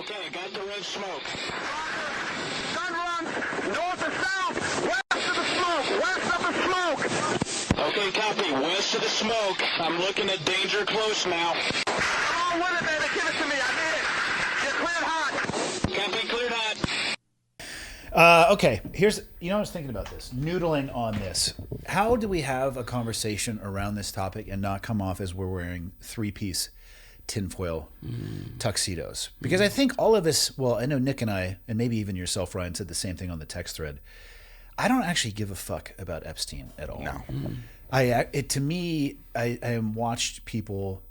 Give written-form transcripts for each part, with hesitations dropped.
Okay, I got the red smoke. Gun runs north to south, west of the smoke, west of the smoke. Okay, copy. West of the smoke. I'm looking at danger close now. Come on with it, baby. Give it to me. I need it. You're cleared hot. Copy, cleared hot. Okay, I was thinking about this, noodling on this. How do we have a conversation around this topic and not come off as we're wearing three-piece tinfoil tuxedos? Because I think all of us, well, I know Nick and I, and maybe even yourself, Ryan, said the same thing on the text thread. I don't actually give a fuck about Epstein at all. No. To me, I watched people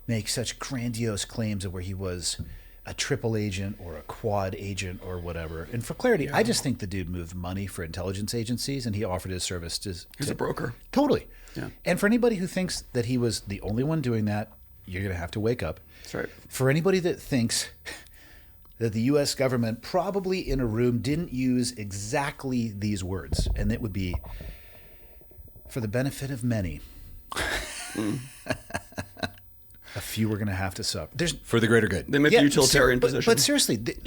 make such grandiose claims of where he was a triple agent or a quad agent or whatever. And for clarity, I just think the dude moved money for intelligence agencies and he offered his service to... He's a broker. Totally. Yeah. And for anybody who thinks that he was the only one doing that, you're going to have to wake up. That's right. For anybody that thinks that the U.S. government probably in a room didn't use exactly these words, and it would be for the benefit of many. A few are going to have to suffer. For the greater good. They make the utilitarian position. But seriously, did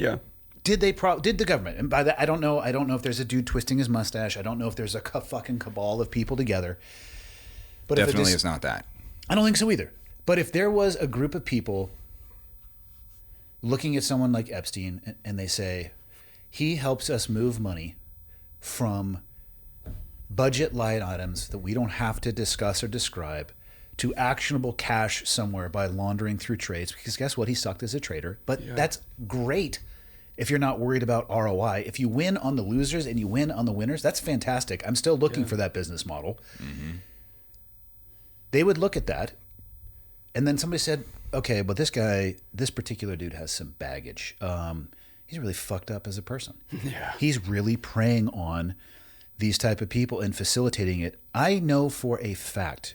the government? And by that, I don't know if there's a dude twisting his mustache. I don't know if there's a fucking cabal of people together. But Definitely is not that. I don't think so either. But if there was a group of people looking at someone like Epstein and they say, he helps us move money from budget line items that we don't have to discuss or describe to actionable cash somewhere by laundering through trades, because guess what? He sucked as a trader. But that's great if you're not worried about ROI. If you win on the losers and you win on the winners, that's fantastic. I'm still looking for that business model. Mm-hmm. They would look at that, and then somebody said, okay, but this particular dude has some baggage. He's really fucked up as a person. Yeah. He's really preying on these type of people and facilitating it. I know for a fact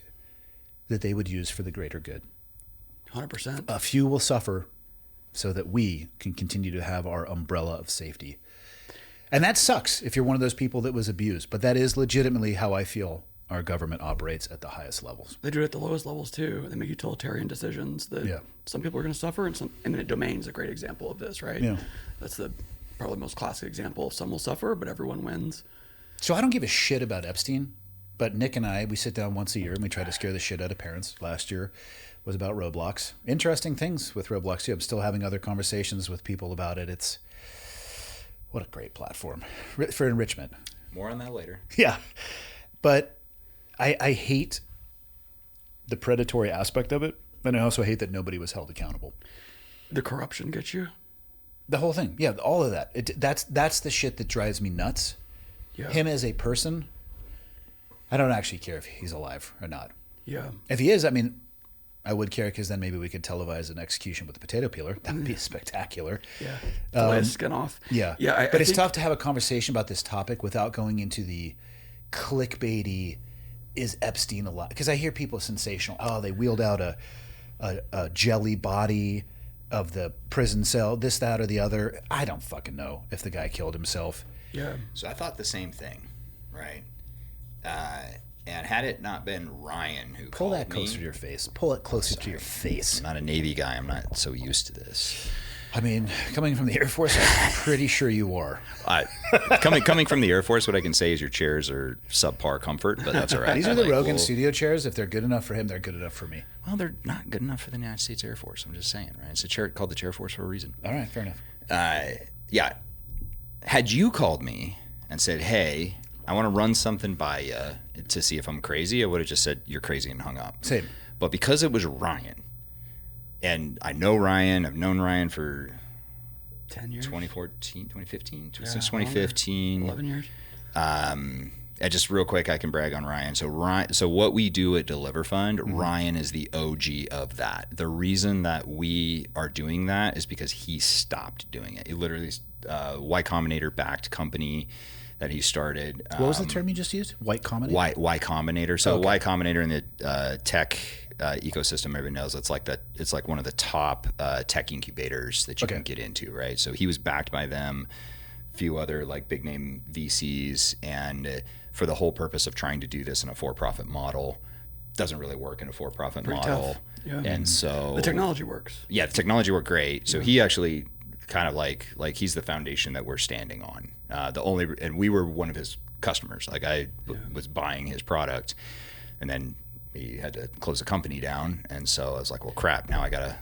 that they would use for the greater good. 100%. A few will suffer so that we can continue to have our umbrella of safety. And that sucks if you're one of those people that was abused. But that is legitimately how I feel our government operates at the highest levels. They do it at the lowest levels too. They make utilitarian decisions that some people are going to suffer, and some eminent domain is a great example of this, right? Yeah. That's probably the most classic example. Some will suffer, but everyone wins. So I don't give a shit about Epstein, but Nick and I, we sit down once a year and we try to scare the shit out of parents. Last year was about Roblox. Interesting things with Roblox too. I'm still having other conversations with people about it. It's what a great platform for enrichment. More on that later. Yeah. But I hate the predatory aspect of it, and I also hate that nobody was held accountable. The corruption gets you? The whole thing. Yeah, all of that. That's the shit that drives me nuts. Yeah. Him as a person, I don't actually care if he's alive or not. Yeah. If he is, I mean, I would care, because then maybe we could televise an execution with a potato peeler. That would be spectacular. Yeah. Fillet his skin off. Yeah. Yeah. But it's tough to have a conversation about this topic without going into the clickbaity, is Epstein alive? Because I hear people sensational. Oh, they wheeled out a jelly body of the prison cell, this, that, or the other. I don't fucking know if the guy killed himself. Yeah. So I thought the same thing, right? And had it not been Ryan who Pull called that closer to your face. Pull it closer to your face. I'm not a Navy guy. I'm not so used to this. I mean, coming from the Air Force, I'm pretty sure you are. Coming from the Air Force, what I can say is your chairs are subpar comfort, but that's all right. These are the Rogan studio chairs. If they're good enough for him, they're good enough for me. Well, they're not good enough for the United States Air Force. I'm just saying, right? It's a chair called the Chair Force for a reason. All right, fair enough. Yeah. Had you called me and said, hey, I want to run something by you to see if I'm crazy, I would have just said, you're crazy, and hung up. Same. But because it was Ryan, and I know Ryan, I've known Ryan for 10 years? 2015, Yeah, since 2015. 11 years. Just real quick, I can brag on Ryan. So what we do at DeliverFund, Ryan is the OG of that. The reason that we are doing that is because he stopped doing it. He literally, Y Combinator backed company that he started. What was the term you just used? White Combinator? Y Combinator. So Y Combinator in the tech ecosystem, everybody knows it's like one of the top tech incubators that you can get into, right? So he was backed by them, a few other like big name VCs, and for the whole purpose of trying to do this in a for-profit model. Doesn't really work in a for-profit model. Tough. Yeah. And so the technology works. Yeah, the technology worked great. So he actually kind of like he's the foundation that we're standing on. And we were one of his customers. Like I was buying his product, and then he had to close the company down. And so I was like, well, crap, now I gotta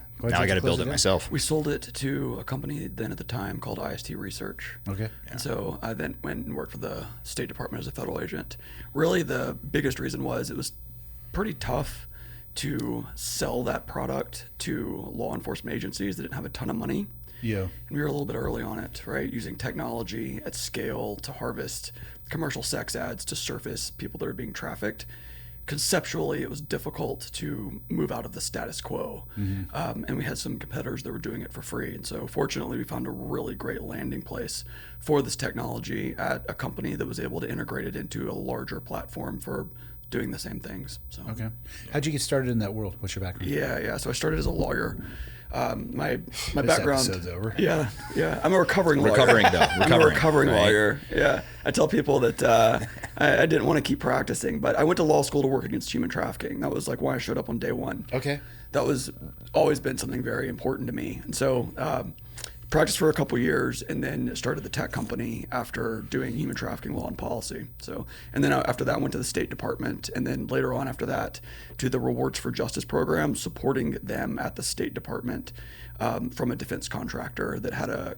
build it myself. We sold it to a company then at the time called IST Research. Okay. And so I then went and worked for the State Department as a federal agent. Really, the biggest reason was it was pretty tough to sell that product to law enforcement agencies that didn't have a ton of money. Yeah. And we were a little bit early on it, right? Using technology at scale to harvest commercial sex ads to surface people that are being trafficked. Conceptually, it was difficult to move out of the status quo. And we had some competitors that were doing it for free. And so fortunately, we found a really great landing place for this technology at a company that was able to integrate it into a larger platform for doing the same things. So Okay. How'd you get started in that world? What's your background? Yeah. So I started as a lawyer. My This background. episode's over. Yeah. I'm a recovering lawyer. I'm a recovering right? lawyer. Yeah. I tell people that I didn't want to keep practicing, but I went to law school to work against human trafficking. That was like why I showed up on day one. Okay. That was always been something very important to me. And so practiced for a couple years and then started the tech company after doing human trafficking law and policy. So, and then after that, I went to the State Department, and then later on after that to the Rewards for Justice program, supporting them at the State Department from a defense contractor that had a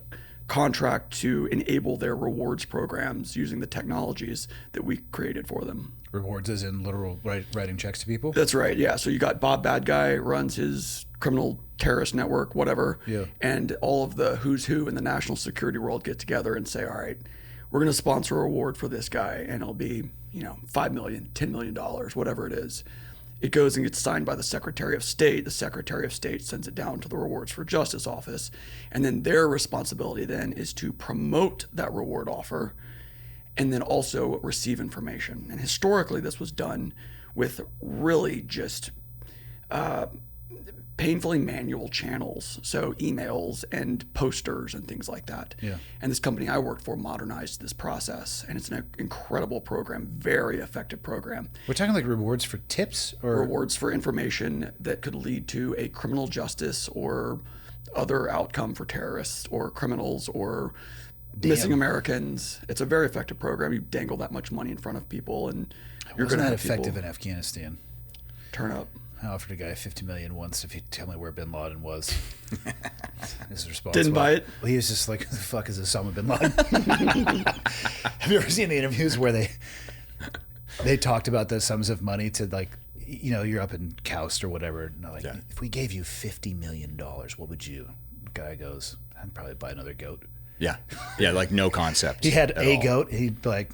contract to enable their rewards programs using the technologies that we created for them. Rewards as in literal writing checks to people? That's right, yeah. So you got Bob Bad Guy runs his criminal terrorist network, whatever, and all of the who's who in the national security world get together and say, all right, we're going to sponsor a reward for this guy, and it'll be, $5 million, $10 million, whatever it is. It goes and gets signed by the Secretary of State. The Secretary of State sends it down to the Rewards for Justice office, and then their responsibility then is to promote that reward offer and then also receive information. And historically, this was done with really just painfully manual channels, so emails and posters and things like that. Yeah. And this company I worked for modernized this process, and it's an incredible program, very effective program. We're talking like rewards for tips or Rewards for information that could lead to a criminal justice or other outcome for terrorists or criminals or missing Americans. It's a very effective program. You dangle that much money in front of people, and you're going to have effective people in Afghanistan. turn up. I offered a guy $50 million once if he'd tell me where Bin Laden was. His response Didn't buy it? Well, he was just like, who the fuck is Osama Bin Laden? Have you ever seen the interviews where they talked about the sums of money to like, you're up in Koust or whatever. And like, if we gave you $50 million, what would you? The guy goes, I'd probably buy another goat. Yeah, like no concept. He had a all. goat. He'd be like,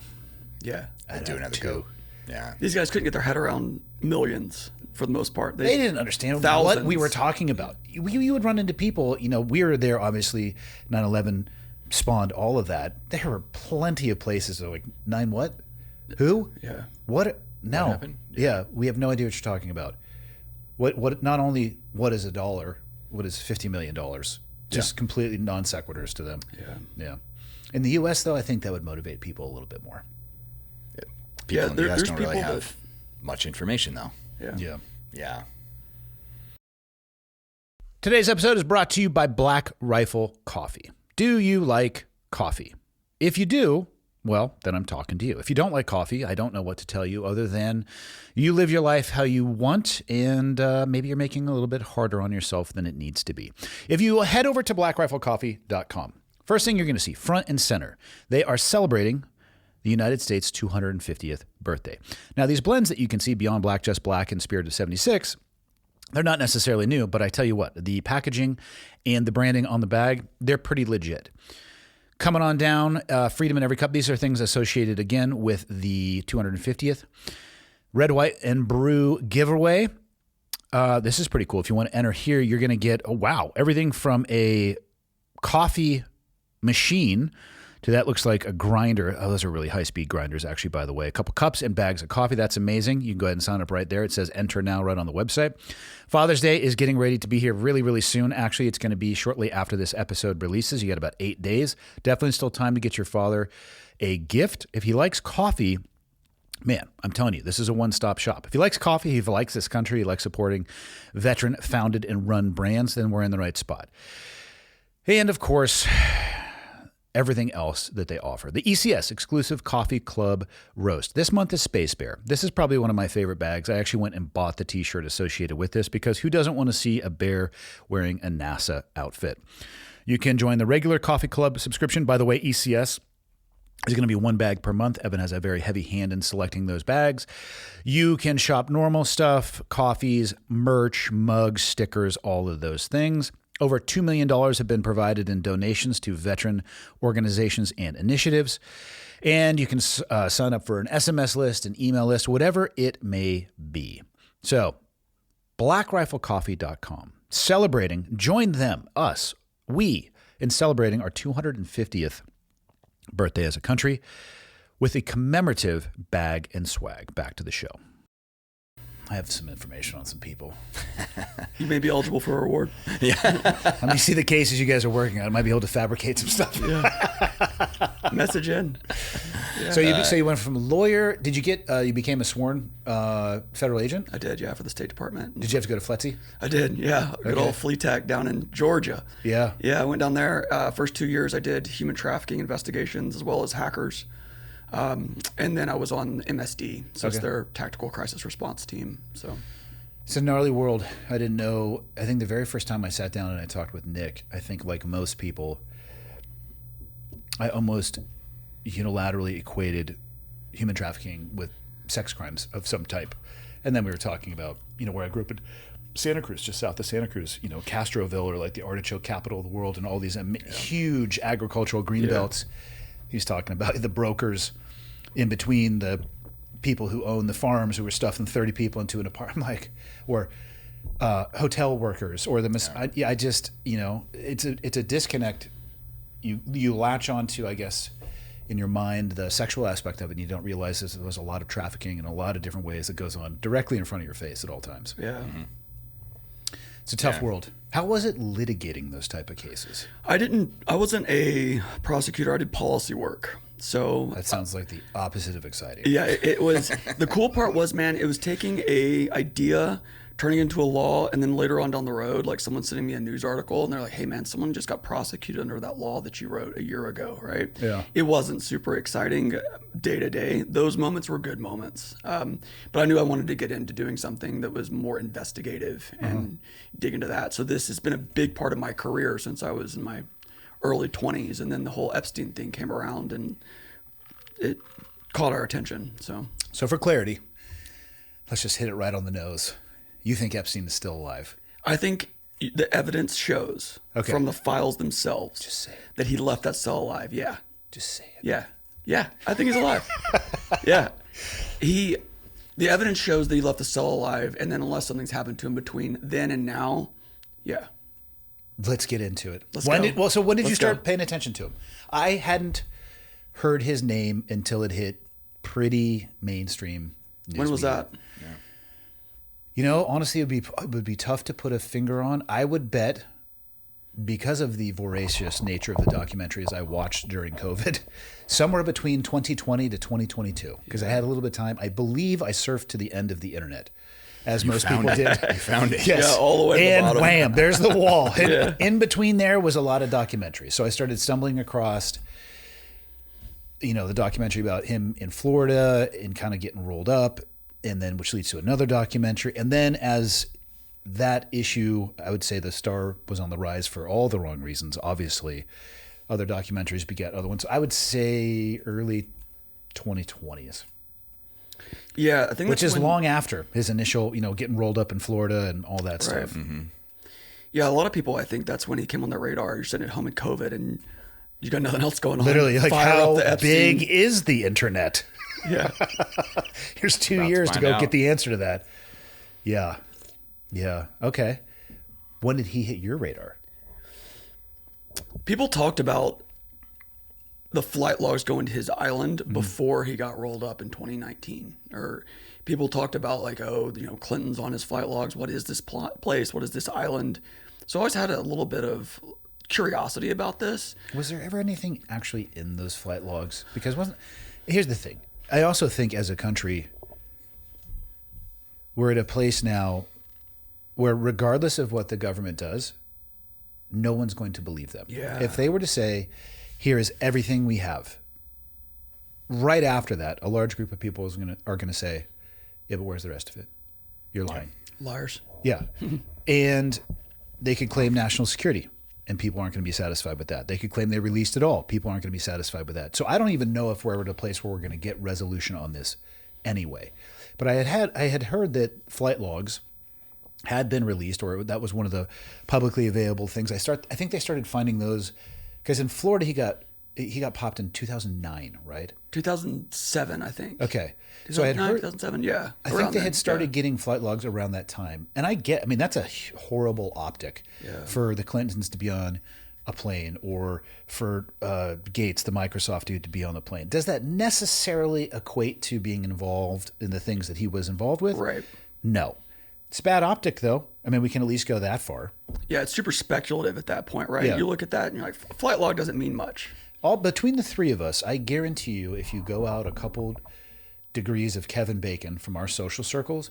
Yeah. I'd do another goat. Yeah. These guys couldn't get their head around millions for the most part. They didn't understand thousands. what we were talking about. You would run into people, we were there, obviously, 9/11 spawned all of that. There were plenty of places that were like, 9 what? Who? Yeah. What? No. What happened? Yeah, we have no idea what you're talking about. What? Not only what is a dollar, what is $50 million? Just completely non sequiturs to them. Yeah. In the U.S., though, I think that would motivate people a little bit more. People in the U.S. there's don't really people have much information, though. Yeah. Today's episode is brought to you by Black Rifle Coffee. Do you like coffee? If you do, well, then I'm talking to you. If you don't like coffee, I don't know what to tell you other than you live your life how you want, and maybe you're making a little bit harder on yourself than it needs to be. If you head over to blackriflecoffee.com, first thing you're going to see, front and center, they are celebrating the United States' 250th birthday. Now, these blends that you can see Beyond Black, Just Black, and Spirit of 76, they're not necessarily new, but I tell you what, the packaging and the branding on the bag, they're pretty legit. Coming on down, Freedom in Every Cup. These are things associated, again, with the 250th. Red, White, and Brew giveaway. This is pretty cool. If you want to enter here, you're going to get, everything from a coffee machine to that looks like a grinder. Oh, those are really high-speed grinders, actually, by the way. A couple cups and bags of coffee. That's amazing. You can go ahead and sign up right there. It says enter now right on the website. Father's Day is getting ready to be here really, really soon. Actually, it's going to be shortly after this episode releases. You got about 8 days. Definitely still time to get your father a gift. If he likes coffee, man, I'm telling you, this is a one-stop shop. If he likes coffee, if he likes this country, he likes supporting veteran-founded and run brands, then we're in the right spot. And of course, everything else that they offer. The ECS, Exclusive Coffee Club Roast. This month is Space Bear. This is probably one of my favorite bags. I actually went and bought the t-shirt associated with this because who doesn't want to see a bear wearing a NASA outfit? You can join the regular Coffee Club subscription. By the way, ECS is going to be 1 bag per month. Evan has a very heavy hand in selecting those bags. You can shop normal stuff, coffees, merch, mugs, stickers, all of those things. Over $2 million have been provided in donations to veteran organizations and initiatives. And you can sign up for an SMS list, an email list, whatever it may be. So, blackriflecoffee.com. Celebrating, join them, us, we, in celebrating our 250th birthday as a country with a commemorative bag and swag. Back to the show. I have some information on some people. You may be eligible for a reward. Yeah. Let me see the cases you guys are working on. I might be able to fabricate some stuff. Yeah. Message in. Yeah. So you went from lawyer. Did you get? You became a sworn federal agent? I did, yeah, for the State Department. Did you have to go to FLETC? I did, yeah. Good old flea tech down in Georgia. Yeah. Yeah, I went down there. First 2 years I did human trafficking investigations as well as hackers. And then I was on MSD, so it's their tactical crisis response team. So it's a gnarly world. I didn't know. I think the very first time I sat down and I talked with Nick, I think like most people, I almost unilaterally equated human trafficking with sex crimes of some type. And then we were talking about, where I grew up in Santa Cruz, just south of Santa Cruz, Castroville, or like the artichoke capital of the world, and all these huge agricultural green belts. He's talking about the brokers in between the people who own the farms who were stuffing 30 people into an apartment, or hotel workers, or I just, it's a disconnect. You latch onto, I guess, in your mind, the sexual aspect of it, and you don't realize there's a lot of trafficking in a lot of different ways that goes on directly in front of your face at all times. Yeah. Mm-hmm. It's a tough world. How was it litigating those type of cases? I wasn't a prosecutor. I did policy work. So that sounds like the opposite of exciting. Yeah, it was. The cool part was, man, it was taking a idea, turning it into a law, and then later on down the road, like someone sending me a news article, and they're like, "Hey, man, someone just got prosecuted under that law that you wrote a year ago," right? Yeah. It wasn't super exciting day to day. Those moments were good moments, but I knew I wanted to get into doing something that was more investigative and dig into that. So this has been a big part of my career since I was in my early 20s, and then the whole Epstein thing came around, and it caught our attention. So for clarity, let's just hit it right on the nose. You think Epstein is still alive? I think the evidence shows from the files themselves that he left that cell alive. Yeah. Just say it. Yeah. I think he's alive. Yeah. The evidence shows that he left the cell alive, and then unless something's happened to him between then and now, yeah. Let's get into it. When did you start paying attention to him? I hadn't heard his name until it hit pretty mainstream news. When was that? Honestly, it would be tough to put a finger on. I would bet, because of the voracious nature of the documentaries I watched during COVID, somewhere between 2020 to 2022, because I had a little bit of time. I believe I surfed to the end of the internet, as most people did. You found it. Yes. Yeah, all the way to the bottom. And wham, there's the wall. In between there was a lot of documentaries. So I started stumbling across, the documentary about him in Florida and kind of getting rolled up, and then which leads to another documentary. And then as that issue, I would say the star was on the rise for all the wrong reasons. Obviously, other documentaries beget other ones. I would say early 2020s. Yeah, I think which is long after his initial, getting rolled up in Florida and all that stuff. Mm-hmm. Yeah, a lot of people, I think that's when he came on the radar. You're sitting at home in COVID and you got nothing else going on. Literally, like how big is the internet? Yeah. Here's 2 years to go get the answer to that. Yeah. Yeah. Okay. When did he hit your radar? People talked about the flight logs going to his island before he got rolled up in 2019. Or people talked about Clinton's on his flight logs. What is this place? What is this island? So I always had a little bit of curiosity about this. Was there ever anything actually in those flight logs? Because here's the thing. I also think as a country, we're at a place now where regardless of what the government does, no one's going to believe them. Yeah. If they were to say, here is everything we have, right after that, a large group of people are going to say, yeah, but where's the rest of it? You're lying. Liars. Yeah. And they could claim national security, and people aren't going to be satisfied with that. They could claim they released it all. People aren't going to be satisfied with that. So I don't even know if we're at a place where we're going to get resolution on this anyway. But I had heard that flight logs had been released, or that was one of the publicly available things. I think they started finding those because in Florida he got popped in 2009, right? 2007, I think. Okay. So I had 2009, heard 2007, yeah. I think they had started getting flight logs around that time. And I mean, that's a horrible optic for the Clintons to be on a plane, or for Gates, the Microsoft dude, to be on the plane. Does that necessarily equate to being involved in the things that he was involved with? Right. No. It's bad optic, though. I mean, we can at least go that far. Yeah, it's super speculative at that point, right? Yeah. You look at that and you're like, flight log doesn't mean much. All between the three of us, I guarantee you, if you go out a couple degrees of Kevin Bacon from our social circles,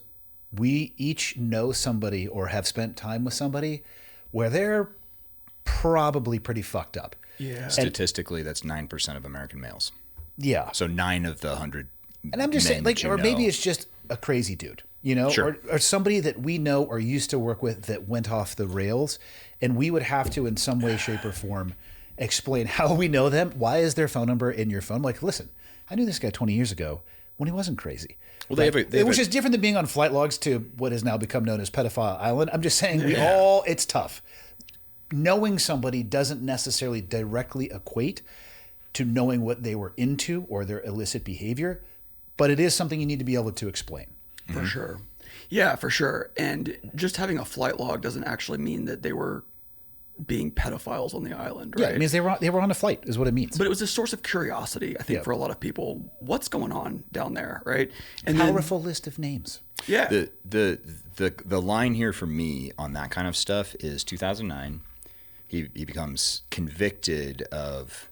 we each know somebody or have spent time with somebody where they're probably pretty fucked up. Yeah. Statistically, that's 9% of American males. Yeah. So 9 of the 100. And I'm just saying, like, or maybe it's just a crazy dude, you know, Sure. or somebody that we know or used to work with that went off the rails, and we would have to, in some way, shape, or form, explain how we know them. Why is their phone number in your phone? Like, listen, I knew this guy 20 years ago when he wasn't crazy. Well, they have which is different than being on flight logs to what is now become known as Pedophile Island. I'm just saying it's tough. Knowing somebody doesn't necessarily directly equate to knowing what they were into or their illicit behavior, but it is something you need to be able to explain. For sure. Yeah, for sure. And just having a flight log doesn't actually mean that they were being pedophiles on the island, right? Yeah, it means they were on a flight, is what it means. But it was a source of curiosity, I think, for a lot of people. What's going on down there, right? And Powerful list of names. Yeah. The line here for me on that kind of stuff is 2009. He becomes convicted of.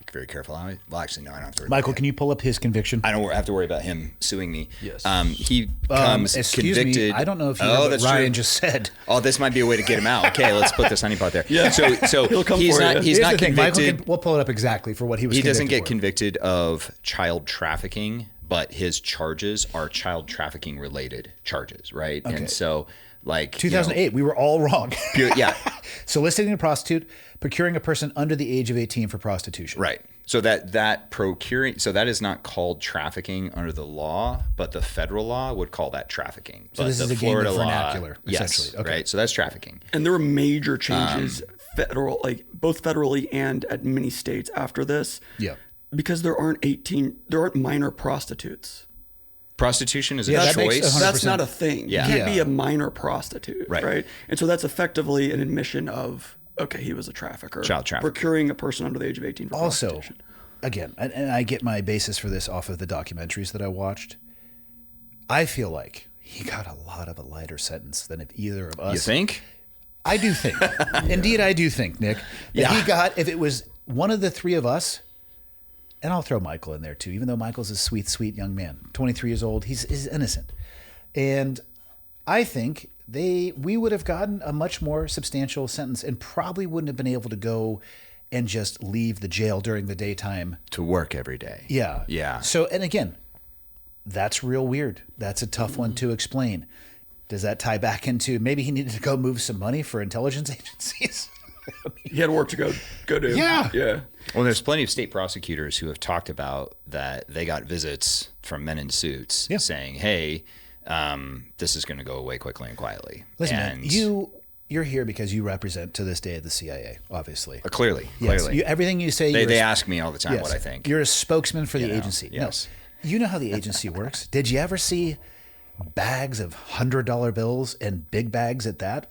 Be very careful. Well, actually, no, I don't have to. Michael, can you pull up his conviction? I don't have to worry about him suing me. Yes. He becomes convicted. Me, I don't know if you heard what Ryan just said. Oh, this might be a way to get him out. Okay, let's put this honeypot there. Yeah. So He'll come he's for not you. he's not convicted. We'll pull it up exactly for what he was. He doesn't get for. convicted of child trafficking, but his charges are child trafficking related charges, right? Okay. And so, like 2008, we were all wrong. Yeah. Soliciting a prostitute, procuring a person under the age of 18 for prostitution. Right. So that procuring, so that is not called trafficking under the law, but the federal law would call that trafficking. So but this the is a game Florida of law, vernacular, yes, essentially. Okay. right. So that's trafficking. And there were major changes, both federally and at many states after this. Yeah. Because there aren't minor prostitutes. Prostitution is Yeah, a that makes choice. 100%. That's not a thing. Yeah. You can't be Yeah. a minor prostitute, right? And so that's effectively an admission of, okay, he was a trafficker. Child trafficking. Procuring a person under the age of 18 for Also, prostitution. again, and I get my basis for this off of the documentaries that I watched. I feel like he got a lot of a lighter sentence than if either of us. You think? I do think. Indeed, I do think, Nick, that he got, if it was one of the three of us, and I'll throw Michael in there too, even though Michael's a sweet, sweet young man, 23 years old, he's innocent. And I think we would have gotten a much more substantial sentence and probably wouldn't have been able to go and just leave the jail during the daytime. To work every day. Yeah. Yeah. So, and again, that's real weird. That's a tough one to explain. Does that tie back into maybe he needed to go move some money for intelligence agencies? He had work to go do. Yeah. Yeah. Well, there's plenty of state prosecutors who have talked about that they got visits from men in suits saying, hey, this is going to go away quickly and quietly. Listen, man, you're here because you represent to this day the CIA, obviously. Clearly. Yes. Everything you say, they ask me all the time what I think. You're a spokesman for the agency. Yes. No, you know how the agency works. Did you ever see bags of $100 bills and big bags at that?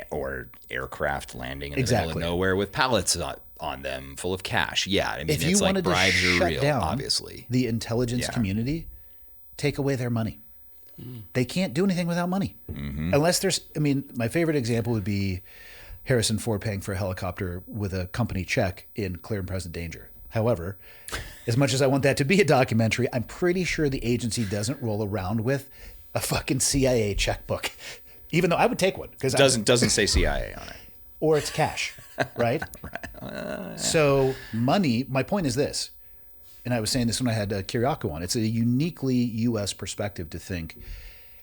Or aircraft landing in the Exactly. middle of nowhere with pallets on them full of cash. Yeah, I mean, If you it's like wanted to bribes are shut real, down obviously. the intelligence community, take away their money. They can't do anything without money. Unless there's, I mean, my favorite example would be Harrison Ford paying for a helicopter with a company check in Clear and Present Danger. However, as much as I want that to be a documentary, I'm pretty sure the agency doesn't roll around with a fucking CIA checkbook. Even though I would take one because Doesn't say CIA on it. or it's cash, right? So money, my point is this, and I was saying this when I had Kiriako on, it's a uniquely U.S. perspective to think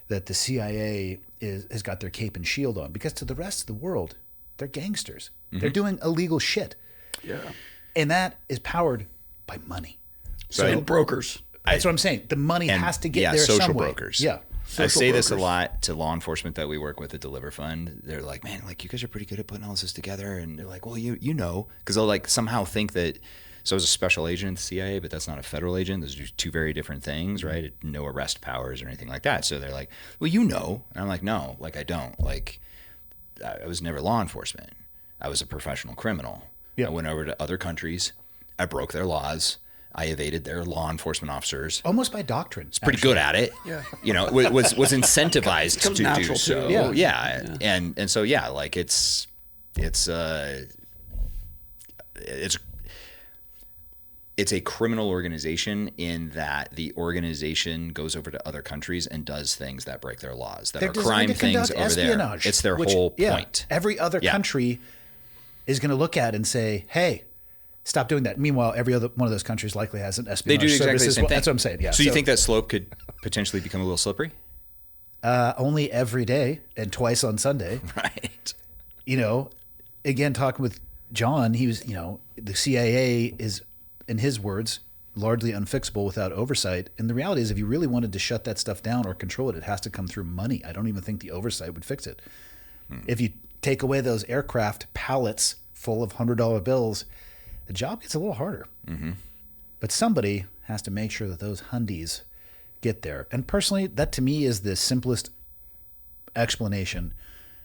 that the CIA has got their cape and shield on, because to the rest of the world, they're gangsters. They're doing illegal shit. Yeah. And that is powered by money. And brokers. That's what I'm saying. The money has to get there social some way. brokers. Yeah. I say this a brokers. lot to law enforcement that we work with at DeliverFund. They're like, man, like you guys are pretty good at putting all this together. And they're like, well, you know, because they'll like somehow think that, so I was a special agent in the CIA, but that's not a federal agent. Those are two very different things, right? No arrest powers or anything like that. So they're like, well, you know. And I'm like, no, like I don't. Like I was never law enforcement. I was a professional criminal. Yeah. I went over to other countries. I broke their laws. I evaded their law enforcement officers. Almost by doctrine. It's pretty good at it. Yeah. You know, was incentivized to do natural so. too. Yeah. And so yeah, like it's a criminal organization in that the organization goes over to other countries and does things that break their laws, that They're are designed crime to things conduct over there. espionage, It's their which, whole point. Every other country is going to look at and say, hey, stop doing that. Meanwhile, every other one of those countries likely has an They espionage do exactly service the as same well. thing. That's what I'm saying. Yeah. So you think that slope could potentially become a little slippery? Only every day and twice on Sunday. Right. You know, again, talking with John, he was, you know, the CIA is, in his words, largely unfixable without oversight. And the reality is, if you really wanted to shut that stuff down or control it, it has to come through money. I don't even think the oversight would fix it. If you take away those aircraft pallets full of $100 bills, the job gets a little harder. But somebody has to make sure that those hundies get there. And personally, that to me is the simplest explanation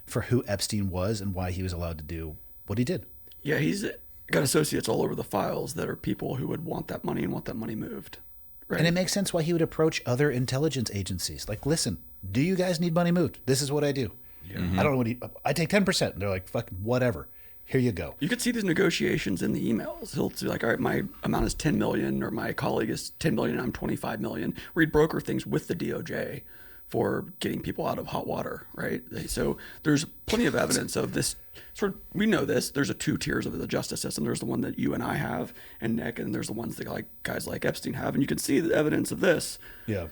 for who Epstein was and why he was allowed to do what he did. Yeah, he's got associates all over the files that are people who would want that money and want that money moved. Right. And it makes sense why he would approach other intelligence agencies. Like, listen, do you guys need money moved? This is what I do. I don't know what I take 10%. And they're like, fucking whatever. Here you go. You could see these negotiations in the emails. He'll be like, all right, my amount is 10 million, or my colleague is 10 million, and I'm 25 million. Where he'd broker things with the DOJ for getting people out of hot water, right? So there's plenty of evidence of this. Sort of, we know this. There's a two tiers of the justice system. There's the one that you and I have, and Nick, and there's the ones that like guys like Epstein have. And you can see the evidence of this. Yeah.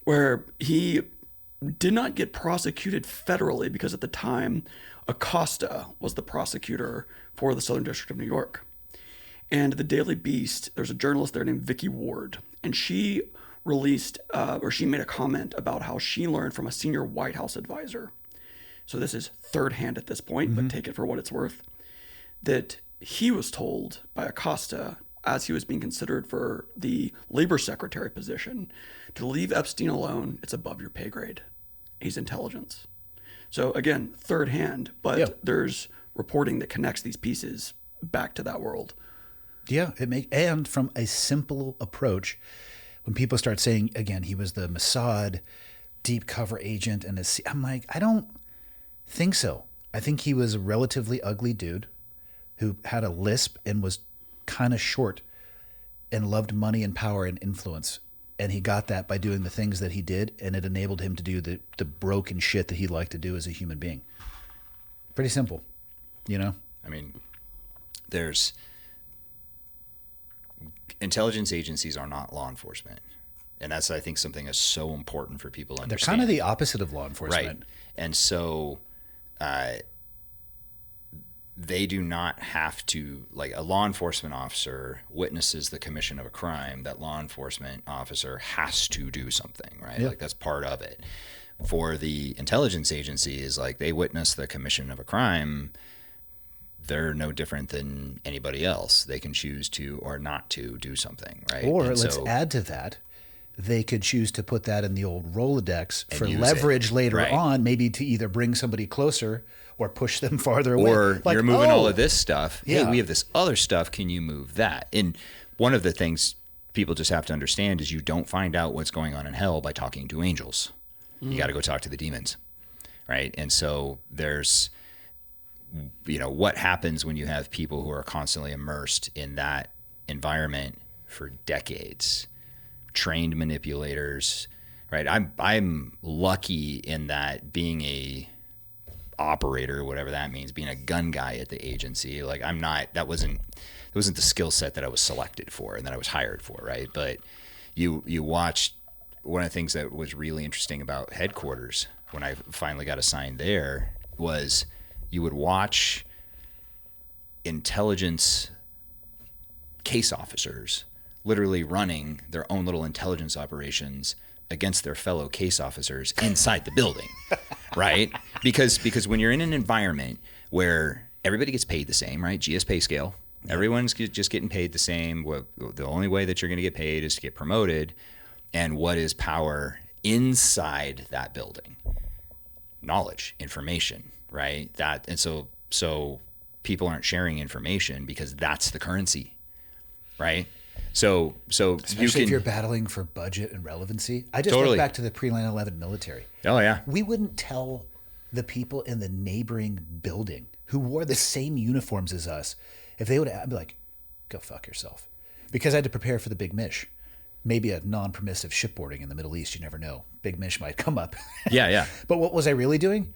Where he did not get prosecuted federally because at the time Acosta was the prosecutor for the Southern District of New York. And the Daily Beast, there's a journalist there named Vicky Ward, and she released, she made a comment about how she learned from a senior White House advisor. So this is third hand at this point, but take it for what it's worth, that he was told by Acosta, as he was being considered for the labor secretary position, to leave Epstein alone. It's above your pay grade. He's intelligence. So again, third hand, but there's reporting that connects these pieces back to that world. Yeah, and from a simple approach, when people start saying, again, he was the Mossad deep cover agent, and I'm like, I don't think so. I think he was a relatively ugly dude who had a lisp and was kind of short and loved money and power and influence. And he got that by doing the things that he did, and it enabled him to do the broken shit that he liked to do as a human being. Pretty simple, you know? I mean, there's intelligence agencies are not law enforcement. And that's, I think, something that's so important for people to understand. They're kind of the opposite of law enforcement. Right. And so they do not have to, like a law enforcement officer witnesses the commission of a crime, that law enforcement officer has to do something, right? Yeah. Like that's part of it. For the intelligence agencies, like they witness the commission of a crime, they're no different than anybody else. They can choose to or not to do something, right? Or and let's so, add to that, they could choose to put that in the old Rolodex And for use leverage it. later Right. on, maybe to either bring somebody closer or push them farther away. Or Like, you're moving all oh, of this stuff. Yeah. Hey, we have this other stuff. Can you move that? And one of the things people just have to understand is you don't find out what's going on in hell by talking to angels. You got to go talk to the demons, right? And so there's, what happens when you have people who are constantly immersed in that environment for decades, trained manipulators, right? I'm lucky in that being a operator, whatever that means, being a gun guy at the agency. Like that wasn't the skill set that I was selected for and that I was hired for, right? But you watched, one of the things that was really interesting about headquarters when I finally got assigned there was you would watch intelligence case officers literally running their own little intelligence operations against their fellow case officers inside the building, right? Because when you're in an environment where everybody gets paid the same, right? GS pay scale, everyone's just getting paid the same. The only way that you're going to get paid is to get promoted. And what is power inside that building? Knowledge, information, right? And so people aren't sharing information because that's the currency, right? So especially if you're battling for budget and relevancy. I just look back to the pre-9/11 military. Oh yeah. We wouldn't tell the people in the neighboring building who wore the same uniforms as us, if they would be like, go fuck yourself. Because I had to prepare for the Big Mish. Maybe a non-permissive shipboarding in the Middle East, you never know. Big Mish might come up. Yeah. But what was I really doing?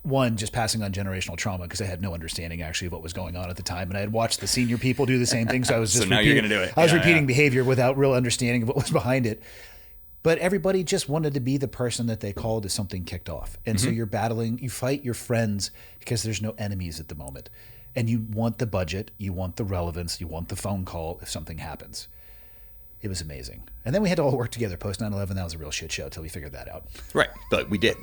One, just passing on generational trauma because I had no understanding actually of what was going on at the time. And I had watched the senior people do the same thing. So I was just now you're going to do it. I was repeating behavior without real understanding of what was behind it. But everybody just wanted to be the person that they called if something kicked off. And so you're battling, you fight your friends because there's no enemies at the moment. And you want the budget, you want the relevance, you want the phone call if something happens. It was amazing. And then we had to all work together post 9/11. That was a real shit show until we figured that out. Right. But we did.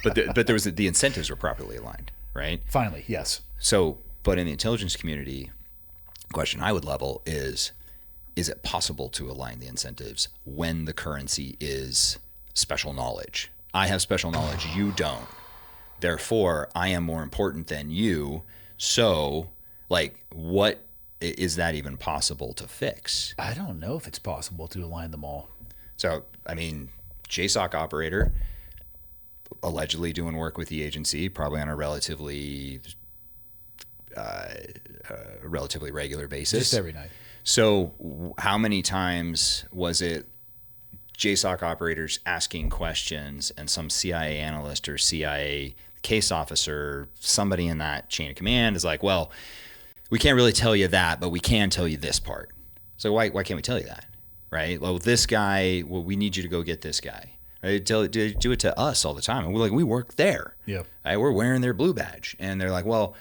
but there was the incentives were properly aligned, right? Finally, yes. So, but in the intelligence community, question I would level is it possible to align the incentives when the currency is special knowledge? I have special knowledge, you don't. Therefore, I am more important than you. So, like, what is that even possible to fix? I don't know if it's possible to align them all. So, I mean, JSOC operator allegedly doing work with the agency, probably on a relatively regular basis. Just every night. So how many times was it JSOC operators asking questions and some CIA analyst or CIA case officer, somebody in that chain of command is like, well, we can't really tell you that, but we can tell you this part. So why can't we tell you that, right? Well, this guy, we need you to go get this guy. Right? Do it to us all the time. And we're like, we work there. Yeah. Right? We're wearing their blue badge. And they're like, well,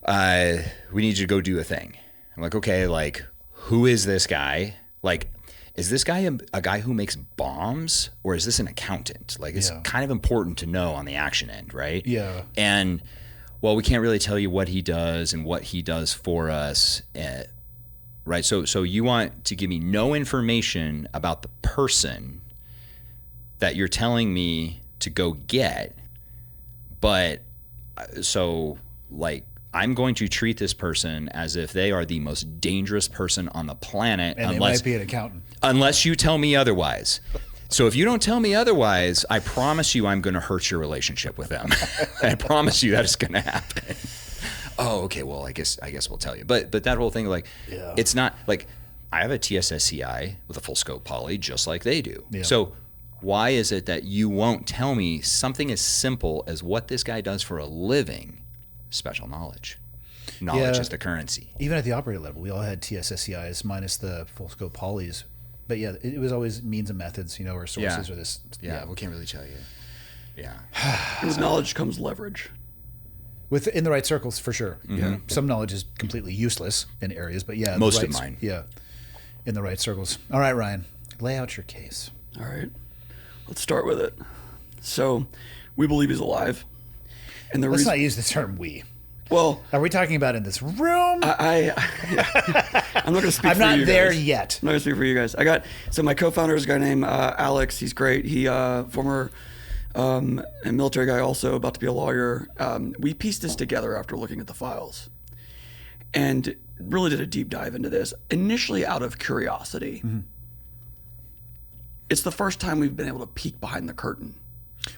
we need you to go do a thing. I'm like, okay, like, who is this guy? Like, is this guy a guy who makes bombs, or is this an accountant? Like, it's kind of important to know on the action end, right? Yeah. And, well, we can't really tell you what he does and what he does for us, right? So you want to give me no information about the person that you're telling me to go get, but so, like, I'm going to treat this person as if they are the most dangerous person on the planet, and unless they might be an accountant. Unless you tell me otherwise. So if you don't tell me otherwise, I promise you I'm going to hurt your relationship with them. I promise you that is going to happen. Oh, okay. Well, I guess we'll tell you. But that whole thing, like, it's not like I have a TSSCI with a full scope poly just like they do. Yeah. So why is it that you won't tell me something as simple as what this guy does for a living? Special knowledge. Knowledge is the currency. Even at the operator level, we all had TSSCIs minus the full scope polys. But yeah, it was always means and methods, or sources or this. Yeah, we can't really tell you. Yeah. With knowledge comes leverage. In the right circles, for sure. Mm-hmm. Yeah. Some knowledge is completely useless in areas, but yeah. Most of mine. Yeah. In the right circles. All right, Ryan, lay out your case. All right. Let's start with it. So, we believe he's alive. And Let's not use the term "we." Well, are we talking about in this room? I'm not going to speak. I'm for not you there guys. yet. I'm not going to speak for you guys. So my co-founder is a guy named Alex. He's great. He former a military guy, also about to be a lawyer. We pieced this together after looking at the files, and really did a deep dive into this. Initially, out of curiosity, it's the first time we've been able to peek behind the curtain.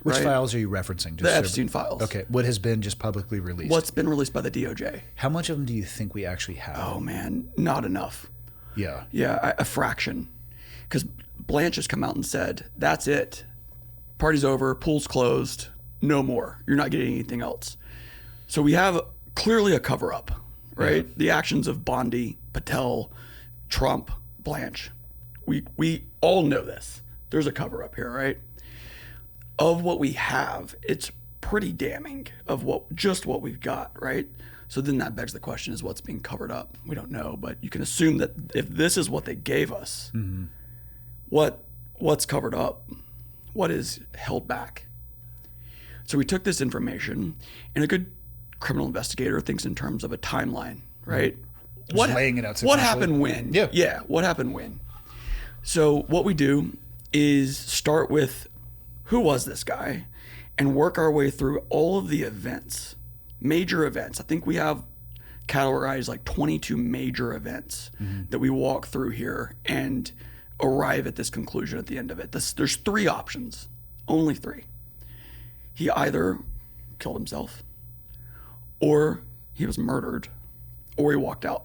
Which files are you referencing? The Epstein files. Okay. What has been just publicly released? What's been released by the DOJ. How much of them do you think we actually have? Oh, man. Not enough. Yeah. Yeah, a fraction. Because Blanche has come out and said, that's it. Party's over. Pool's closed. No more. You're not getting anything else. So we have clearly a cover-up, right? Yeah. The actions of Bondi, Patel, Trump, Blanche. We all know this. There's a cover-up here, right? Of what we have, it's pretty damning of what we've got, right? So then that begs the question, is what's being covered up? We don't know, but you can assume that if this is what they gave us, what's covered up? What is held back? So we took this information, and a good criminal investigator thinks in terms of a timeline, right? Laying it out. What happened when? Yeah. What happened when? So what we do is start with who was this guy, and work our way through all of the events, major events. I think we have categorized like 22 major events that we walk through here and arrive at this conclusion at the end of it. There's 3 options, only 3. He either killed himself, or he was murdered, or he walked out.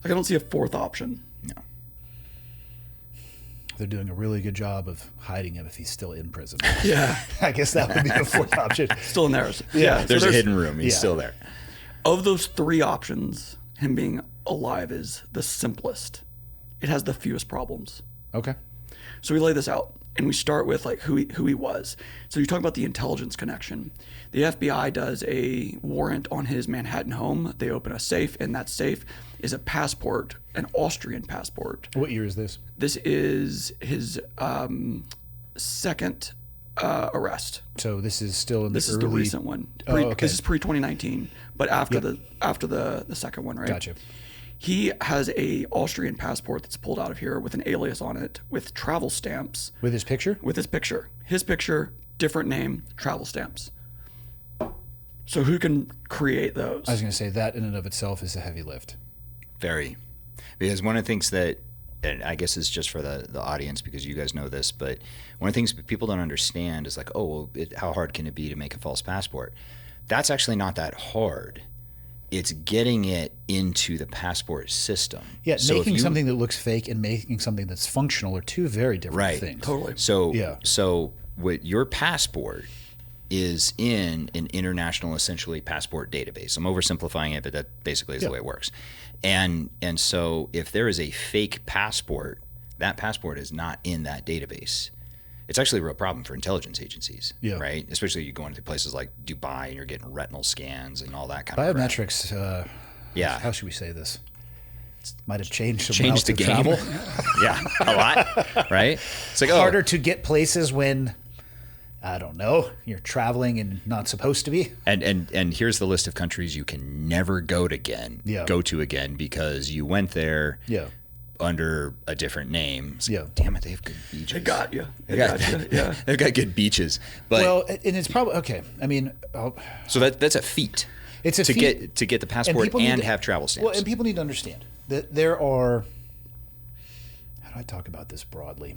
Like, I don't see a 4th option. No. They're doing a really good job of hiding him if he's still in prison. Yeah. I guess that would be the 4th option. Still in there. Yeah. There's a hidden room. He's still there. Of those 3 options, him being alive is the simplest. It has the fewest problems. Okay. So we lay this out, and we start with like who he was. So you talk about the intelligence connection. The FBI does a warrant on his Manhattan home. They open a safe, and that safe is a passport, an Austrian passport. What year is this? This is his second arrest. So this is still in the This is the recent one. This is pre-2019, but after the second one, right? Gotcha. He has a Austrian passport that's pulled out of here with an alias on it, with travel stamps. With his picture? With his picture. His picture, different name, travel stamps. So who can create those? I was going to say that in and of itself is a heavy lift. Very. Because one of the things that, and I guess it's just for the audience because you guys know this, but one of the things people don't understand is like, oh, well, how hard can it be to make a false passport? That's actually not that hard. It's getting it into the passport system. Yeah, so making something that looks fake and making something that's functional are 2 very different things. Totally. So what your passport is in an international, essentially, passport database. I'm oversimplifying it, but that basically is the way it works. And so if there is a fake passport, that passport is not in that database. It's actually a real problem for intelligence agencies, right? Especially you go into places like Dubai and you're getting retinal scans and all that kind of crap. Biometrics, how should we say this? Might have changed the game. Travel. Yeah, a lot, right? It's like harder to get places when, I don't know, you're traveling and not supposed to be. And here's the list of countries you can never go to again because you went there. Yeah. Under a different name. Damn it, they have good beaches. They got you. They got you. Yeah. They've got good beaches. But well, and it's probably okay. I mean, so that's a feat. It's a feat to get the passport and have travel stamps. Well, and people need to understand that there are. How do I talk about this broadly?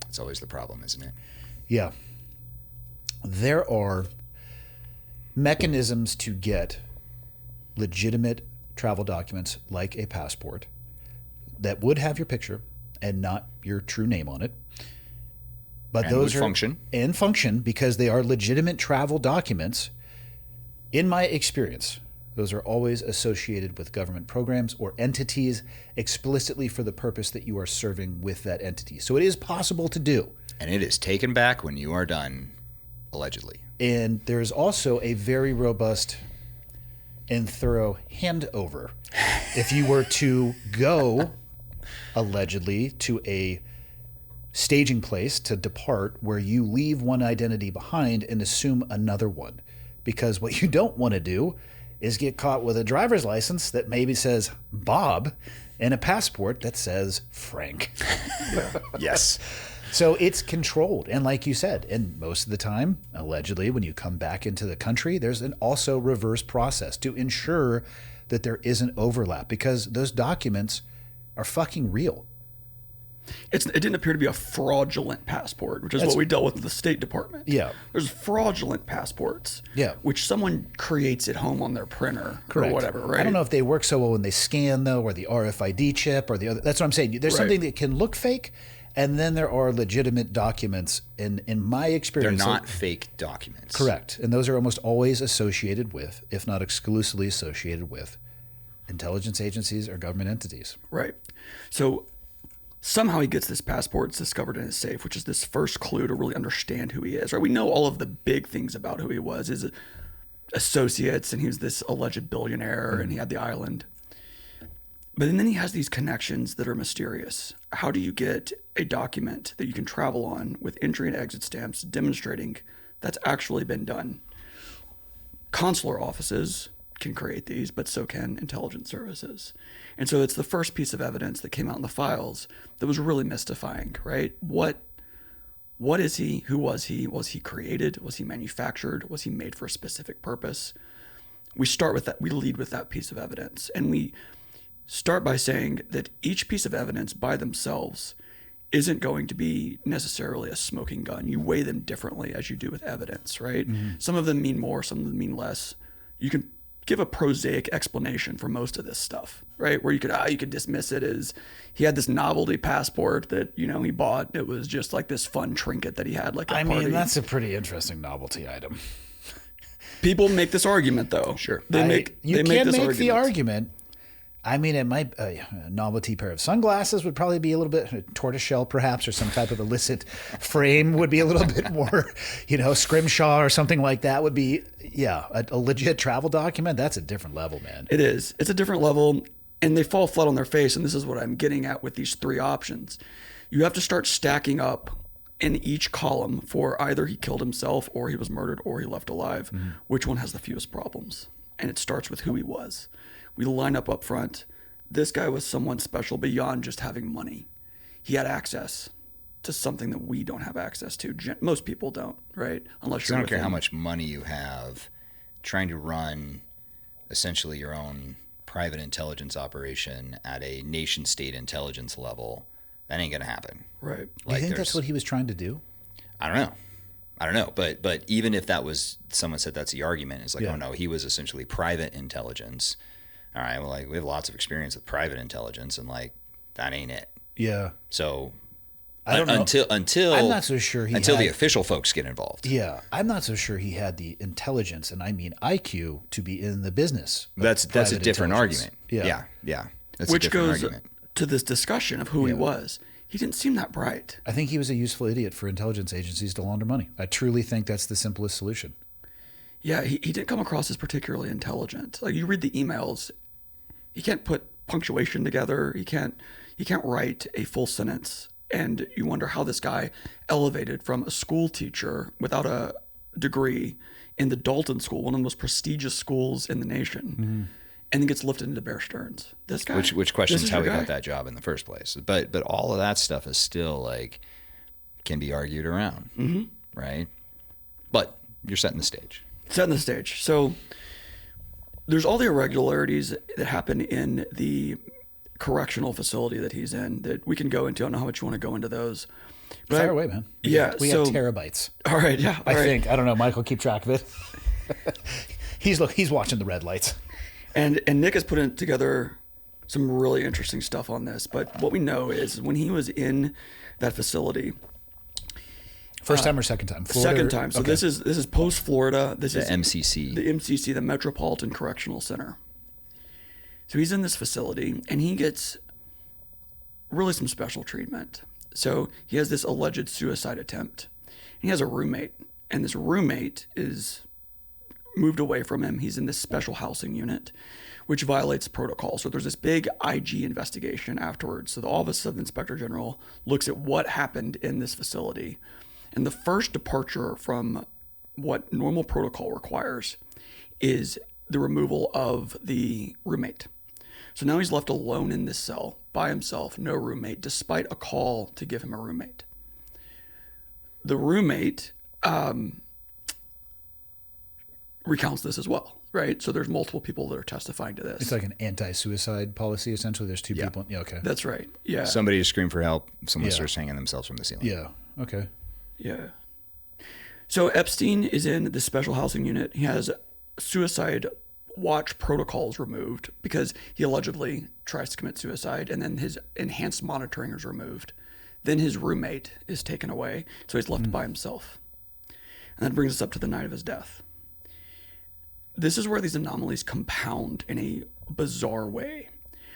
It's always the problem, isn't it? Yeah. There are mechanisms to get legitimate travel documents like a passport that would have your picture and not your true name on it. But those function because they are legitimate travel documents. In my experience, those are always associated with government programs or entities explicitly for the purpose that you are serving with that entity. So it is possible to do. And it is taken back when you are done, allegedly. And there is also a very robust and thorough handover. If you were to go allegedly to a staging place to depart where you leave one identity behind and assume another one. Because what you don't want to do is get caught with a driver's license that maybe says Bob and a passport that says Frank. Yes. So it's controlled. And like you said, and most of the time, allegedly, when you come back into the country, there's an also reverse process to ensure that there isn't overlap because those documents are fucking real. It didn't appear to be a fraudulent passport, which is what we dealt with the State Department. Yeah. There's fraudulent passports, which someone creates at home on their printer or whatever, right? I don't know if they work so well when they scan, though, or the RFID chip or the other. That's what I'm saying. There's something that can look fake And then there are legitimate documents. In my experience, They're not fake documents. Correct. And those are almost always associated with, if not exclusively associated with, intelligence agencies or government entities. Right. So somehow he gets this passport. It's discovered in his safe, which is this first clue to really understand who he is. Right. We know all of the big things about who he was, his associates, and he was this alleged billionaire, and he had the island. But then he has these connections that are mysterious. How do you get a document that you can travel on with entry and exit stamps demonstrating that's actually been done? Consular offices can create these, but so can intelligence services. And so it's the first piece of evidence that came out in the files that was really mystifying, right? What is he? Who was he? Was he created? Was he manufactured? Was he made for a specific purpose? We start with that. We lead with that piece of evidence. And we start by saying that each piece of evidence by themselves isn't going to be necessarily a smoking gun. You weigh them differently as you do with evidence, right? Mm-hmm. Some of them mean more, some of them mean less. You can give a prosaic explanation for most of this stuff, right? Where you could dismiss it as he had this novelty passport that, he bought. It was just like this fun trinket that he had like at a party. That's a pretty interesting novelty item. People make this argument though. Sure. You can make the argument. It might a novelty pair of sunglasses would probably be a little bit tortoiseshell, perhaps, or some type of illicit frame would be a little bit more, scrimshaw or something like that would be, a legit travel document. That's a different level, man. It is. It's a different level, and they fall flat on their face. And this is what I'm getting at with these three options. You have to start stacking up in each column for either he killed himself or he was murdered or he left alive. Mm-hmm. Which one has the fewest problems? And it starts with who he was. We line up front. This guy was someone special beyond just having money. He had access to something that we don't have access to. Most people don't, right? Unless you're I don't care how much money you have, trying to run essentially your own private intelligence operation at a nation state intelligence level, that ain't gonna happen. Right. Do you think that's what he was trying to do? I don't know. But even if that was, someone said that's the argument, it's like, oh no, he was essentially private intelligence. All right, well, we have lots of experience with private intelligence, and that ain't it. Yeah. So I don't know. Until I'm not so sure the official folks get involved. Yeah, I'm not so sure he had the intelligence, and I mean IQ, to be in the business. That's a different argument. Yeah. That's Which a different goes argument. To this discussion of who he was. He didn't seem that bright. I think he was a useful idiot for intelligence agencies to launder money. I truly think that's the simplest solution. Yeah, he didn't come across as particularly intelligent. Like, you read the emails, he can't put punctuation together. He can't write a full sentence. And you wonder how this guy elevated from a school teacher without a degree in the Dalton school, one of the most prestigious schools in the nation, and then gets lifted into Bear Stearns. This guy. Which questions how he got that job in the first place. But all of that stuff is still can be argued around, right? But you're setting the stage. So there's all the irregularities that happen in the correctional facility that he's in that we can go into. I don't know how much you want to go into those. But Fire away, man. We have terabytes. All right, yeah. I think. I don't know. Michael, keep track of it. He's watching the red lights. And Nick has put together some really interesting stuff on this. But what we know is when he was in that facility. First time or second time? Florida, second time. So okay. This is post Florida. This is MCC. The MCC, the Metropolitan Correctional Center. So he's in this facility and he gets really some special treatment. So he has this alleged suicide attempt. He has a roommate, and this roommate is moved away from him. He's in this special housing unit, which violates protocol. So there's this big IG investigation afterwards. So the Office of Inspector General looks at what happened in this facility. And the first departure from what normal protocol requires is the removal of the roommate. So now he's left alone in this cell by himself, no roommate, despite a call to give him a roommate. The roommate recounts this as well, right? So there's multiple people that are testifying to this. It's like an anti-suicide policy, essentially. There's two people. Yeah, okay. That's right. Yeah. Somebody to scream for help. Someone starts hanging themselves from the ceiling. Yeah. Okay. Yeah. So Epstein is in the special housing unit. He has suicide watch protocols removed because he allegedly tries to commit suicide, and then his enhanced monitoring is removed. Then his roommate is taken away, so he's left by himself. And that brings us up to the night of his death. This is where these anomalies compound in a bizarre way,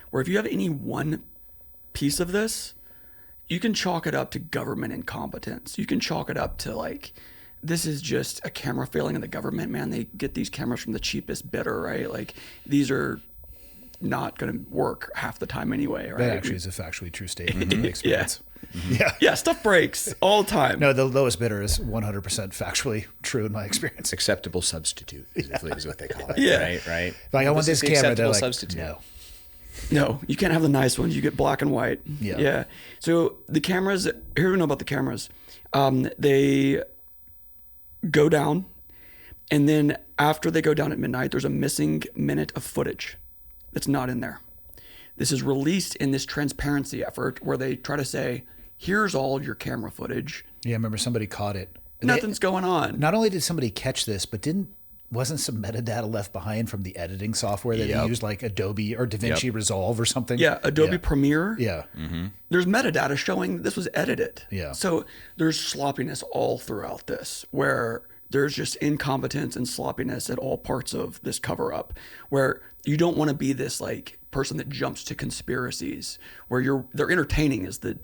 where if you have any one piece of this, you can chalk it up to government incompetence. You can chalk it up to like, this is just a camera failing in the government, man. They get these cameras from the cheapest bidder, right? Like, these are not going to work half the time anyway, right? That actually is a factually true statement in experience. Yeah, stuff breaks all the time. No, the lowest bidder is 100% factually true in my experience. Acceptable substitute is what they call it. Yeah. Right. Like, I want this camera. They're like, substitute. No, you can't have the nice ones. You get black and white. Yeah. So the cameras, here we know about the cameras. They go down, and then after they go down at midnight, there's a missing minute of footage that's not in there. This is released in this transparency effort where they try to say, here's all your camera footage. Yeah, I remember somebody caught it. Nothing's going on. Not only did somebody catch this, but wasn't some metadata left behind from the editing software that they used, like Adobe or DaVinci Resolve or something? Yeah, Adobe Premiere. Yeah. There's metadata showing this was edited. Yeah. So there's sloppiness all throughout this, where there's just incompetence and sloppiness at all parts of this cover up, where you don't want to be this like person that jumps to conspiracies, where they're entertaining is the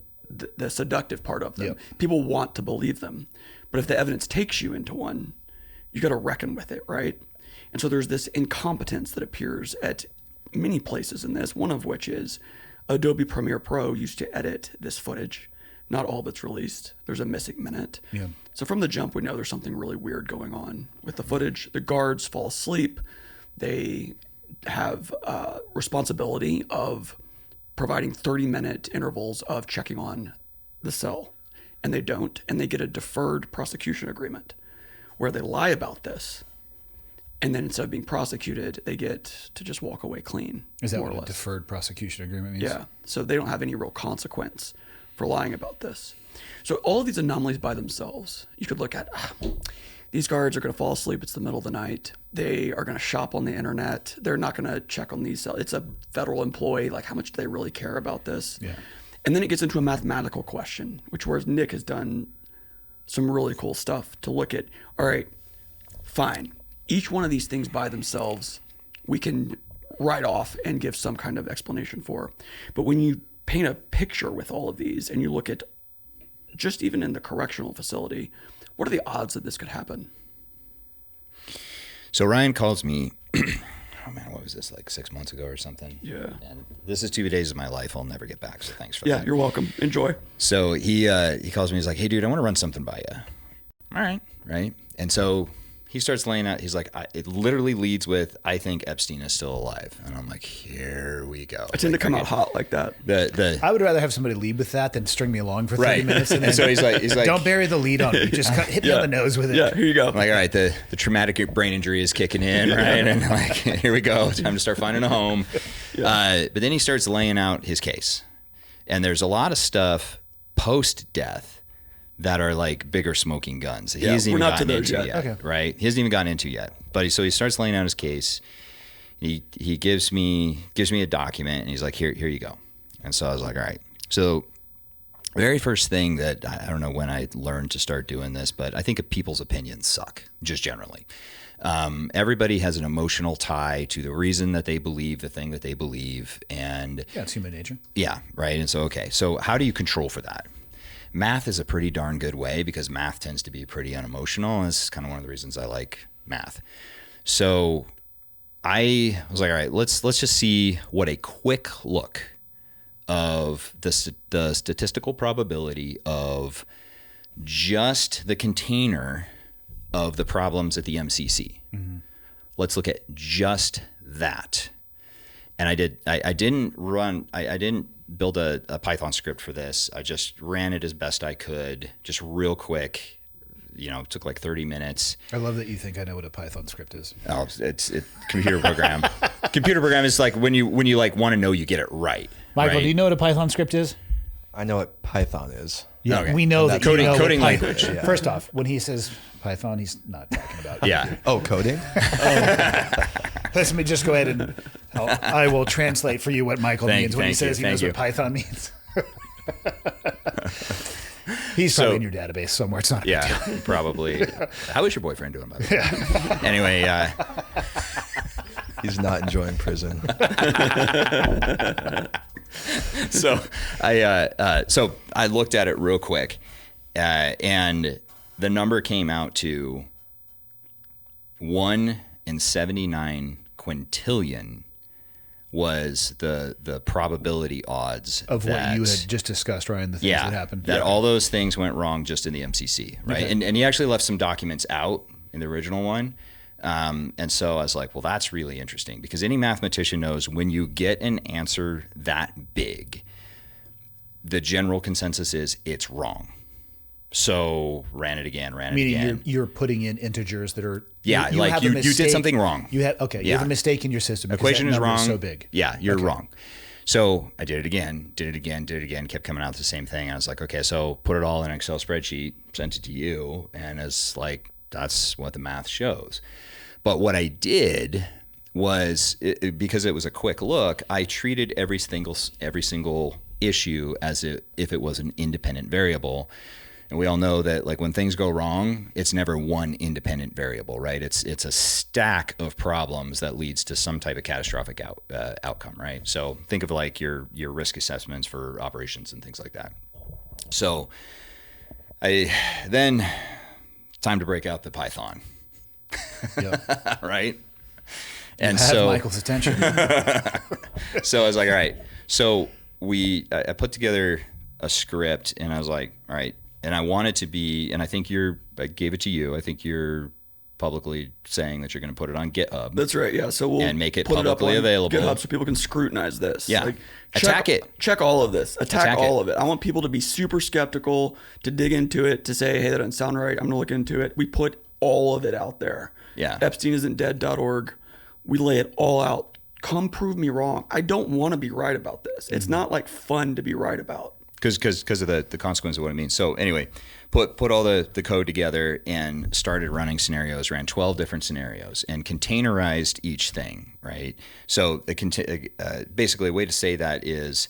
seductive part of them. Yep. People want to believe them. But if the evidence takes you into one, you got to reckon with it, right? And so there's this incompetence that appears at many places in this, one of which is Adobe Premiere Pro used to edit this footage. Not all of it's released. There's a missing minute. Yeah. So from the jump, we know there's something really weird going on with the footage. The guards fall asleep. They have responsibility of providing 30-minute intervals of checking on the cell, and they don't, and they get a deferred prosecution agreement where they lie about this, and then instead of being prosecuted, they get to just walk away clean. Is that more what or a less. deferred prosecution agreement means? Yeah. So they don't have any real consequence for lying about this. So all of these anomalies by themselves, you could look at, these guards are going to fall asleep. It's the middle of the night. They are going to shop on the internet. They're not going to check on these cells. It's a federal employee. Like, how much do they really care about this? Yeah. And then it gets into a mathematical question, which whereas Nic has done some really cool stuff to look at, all right, fine. Each one of these things by themselves, we can write off and give some kind of explanation for. But when you paint a picture with all of these and you look at just even in the correctional facility, what are the odds that this could happen? So Ryan calls me, oh man, what was this, like 6 months ago or something? Yeah. And this is 2 days of my life I'll never get back, so thanks for that. Yeah, you're welcome. Enjoy. So he calls me, he's like, hey dude, I want to run something by you. All right. Right. And so he starts laying out, he's like, it literally leads with, I think Epstein is still alive. And I'm like, here we go. I tend to come out hot like that. I I would rather have somebody lead with that than string me along for 30 Right. minutes. And, And so he's like, don't bury the lead on me. Just hit me on the nose with it. Yeah, here you go. I'm like, all right, the traumatic brain injury is kicking in, right? And like, here we go. Time to start finding a home. But then he starts laying out his case. And there's a lot of stuff post-death that are like bigger smoking guns. He hasn't we're even not to gotten those into yet. yet, right? He hasn't even gotten into yet. But so he starts laying out his case. He gives me a document, and he's like, here you go. And so I was like, all right. So the very first thing that I don't know when I learned to start doing this, but I think people's opinions suck, just generally. Everybody has an emotional tie to the reason that they believe the thing that they believe, and Yeah, it's human nature. yeah, right. And so so how do you control for that? Math is a pretty darn good way because math tends to be pretty unemotional, and this is kind of one of the reasons I like math. So I was like, all right, let's just see what a quick look of the statistical probability of just the container of the problems at the MCC. Mm-hmm. Let's look at just that. And I didn't build a Python script for this. I just ran it as best I could, just real quick. You know, it took like 30 minutes. I love that you think I know what a Python script is. Oh, it's computer program. Computer program is like when you like want to know you get it right. Michael, right? do you know what a Python script is? I know what Python is. Yeah, Okay. we know that. Coding- you know coding what language. Python- Yeah. First off, when he says Python, he's not talking about. Yeah. Oh, coding? Let me just go ahead and I will translate for you what Michael means when he says he knows what Python means. He's probably in your database somewhere. It's not a big deal. Probably. How is your boyfriend doing, by the way? Anyway, He's not enjoying prison. so I looked at it real quick, and the number came out to 1 in 79 quintillion was the probability odds of what you had just discussed, Ryan, the things that happened. That all those things went wrong just in the MCC, right? Okay. And he actually left some documents out in the original one. And so I was like, well, that's really interesting, because any mathematician knows when you get an answer that big, the general consensus is it's wrong. So ran it again. Meaning you're putting in integers that are you did something wrong. You have a mistake in your system. Equation is wrong. So big. Yeah, you're wrong. So I did it again, kept coming out with the same thing. I was like, okay, so put it all in an Excel spreadsheet, sent it to you, and it's like that's what the math shows. But what I did was, because it was a quick look, I treated every single issue as if it was an independent variable. And we all know that, like, when things go wrong, it's never one independent variable, right? It's a stack of problems that leads to some type of catastrophic outcome, right? So think of like your risk assessments for operations and things like that. So then time to break out the Python, right? And so Michael's attention. So I was like, all right. So I put together a script, and I was like, all right. And I want it to be, and I gave it to you. I think you're publicly saying that you're going to put it on GitHub. That's right. Yeah. So we'll and make it put publicly it up on available. GitHub so people can scrutinize this. Yeah. Attack it. Check all of this. Attack all it. of it. I want people to be super skeptical, to dig into it, to say, hey, that doesn't sound right. I'm going to look into it. We put all of it out there. Yeah. EpsteinIsn'tDead.org. We lay it all out. Come prove me wrong. I don't want to be right about this. It's not like fun to be right about. Because of the consequence of what it means. So anyway, put all the code together and started running scenarios, ran 12 different scenarios and containerized each thing, right? So basically a way to say that is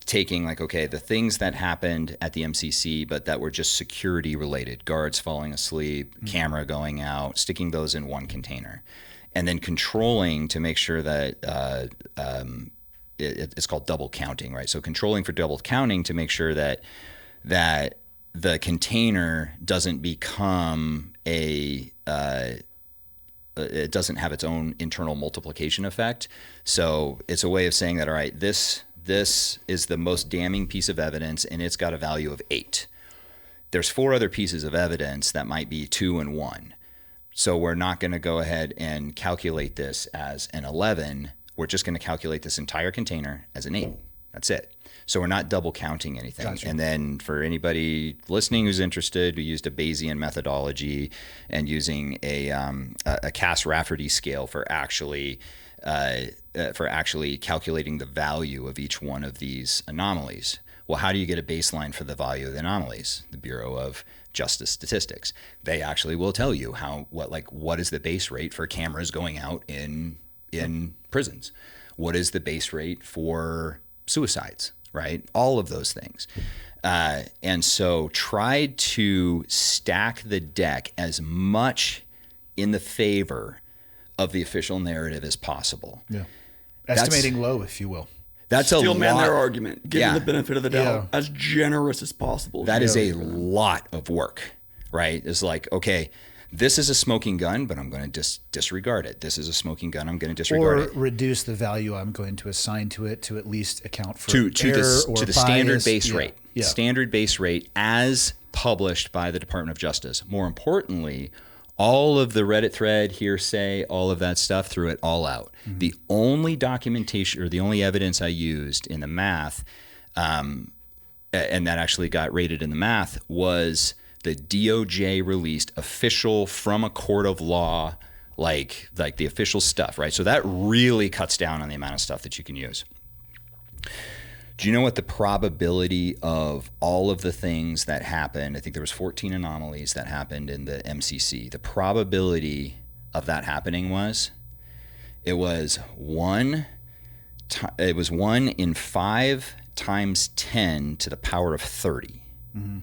taking like, okay, the things that happened at the MCC, but that were just security related, guards falling asleep, camera going out, sticking those in one container, and then controlling to make sure that it's called double counting, right? So controlling for double counting to make sure that the container doesn't become it doesn't have its own internal multiplication effect. So it's a way of saying that, all right, this is the most damning piece of evidence, and it's got a value of 8. There's 4 other pieces of evidence that might be 2 and 1. So we're not going to go ahead and calculate this as an 11. We're just going to calculate this entire container as an 8. That's it. So we're not double counting anything. Gotcha. And then for anybody listening who's interested, we used a Bayesian methodology and using a Cass-Rafferty scale for actually calculating the value of each one of these anomalies. Well, how do you get a baseline for the value of the anomalies? The Bureau of Justice Statistics. They actually will tell you what is the base rate for cameras going out in prisons? What is the base rate for suicides, right? All of those things. And so tried to stack the deck as much in the favor of the official narrative as possible. Yeah. Estimating low, if you will. That's Still a lot. man their argument. Give them the benefit of the doubt. As generous as possible. That is a lot of work, right? It's like, okay, this is a smoking gun, but I'm going to disregard it. This is a smoking gun. I'm going to disregard it. Or reduce the value I'm going to assign to it to at least account for to error the bias. standard base rate. Yeah. Standard base rate as published by the Department of Justice. More importantly, all of the Reddit thread, hearsay, all of that stuff, threw it all out. Mm-hmm. The only documentation or the only evidence I used in the math, and that actually got rated in the math, was the DOJ released official from a court of law, like the official stuff, right? So that really cuts down on the amount of stuff that you can use. Do you know what the probability of all of the things that happened? I think there was 14 anomalies that happened in the MCC. The probability of that happening was, it was 1 in 5 times 10 to the power of 30. Mm-hmm.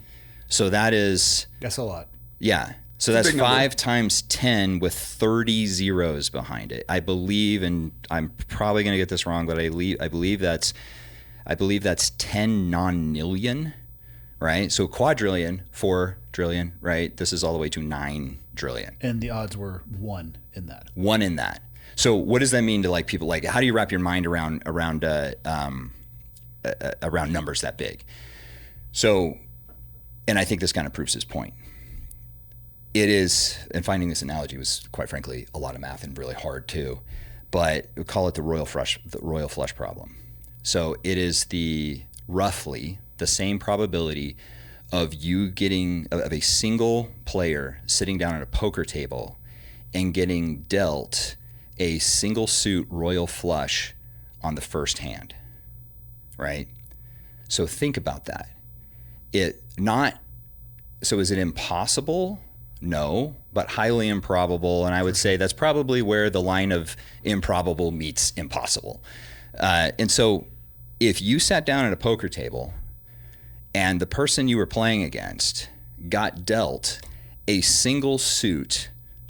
So That's a lot. yeah. So that's big number. 5 times 10 with 30 zeros behind it. I believe, and I'm probably going to get this wrong, but I believe that's 10 non-nillion, right? So quadrillion, 4 trillion, right? This is all the way to 9 trillion. And the odds were 1 in that. 1 in that. So what does that mean to like people? Like, how do you wrap your mind around numbers that big? So, and I think this kind of proves his point. It is, and finding this analogy was quite frankly a lot of math and really hard too, but we call it the royal flush problem. So it is roughly the same probability of a single player sitting down at a poker table and getting dealt a single suit royal flush on the first hand, right? So think about that. So is it impossible? No, but highly improbable. And I would say that's probably where the line of improbable meets impossible. And so if you sat down at a poker table and the person you were playing against got dealt a single suit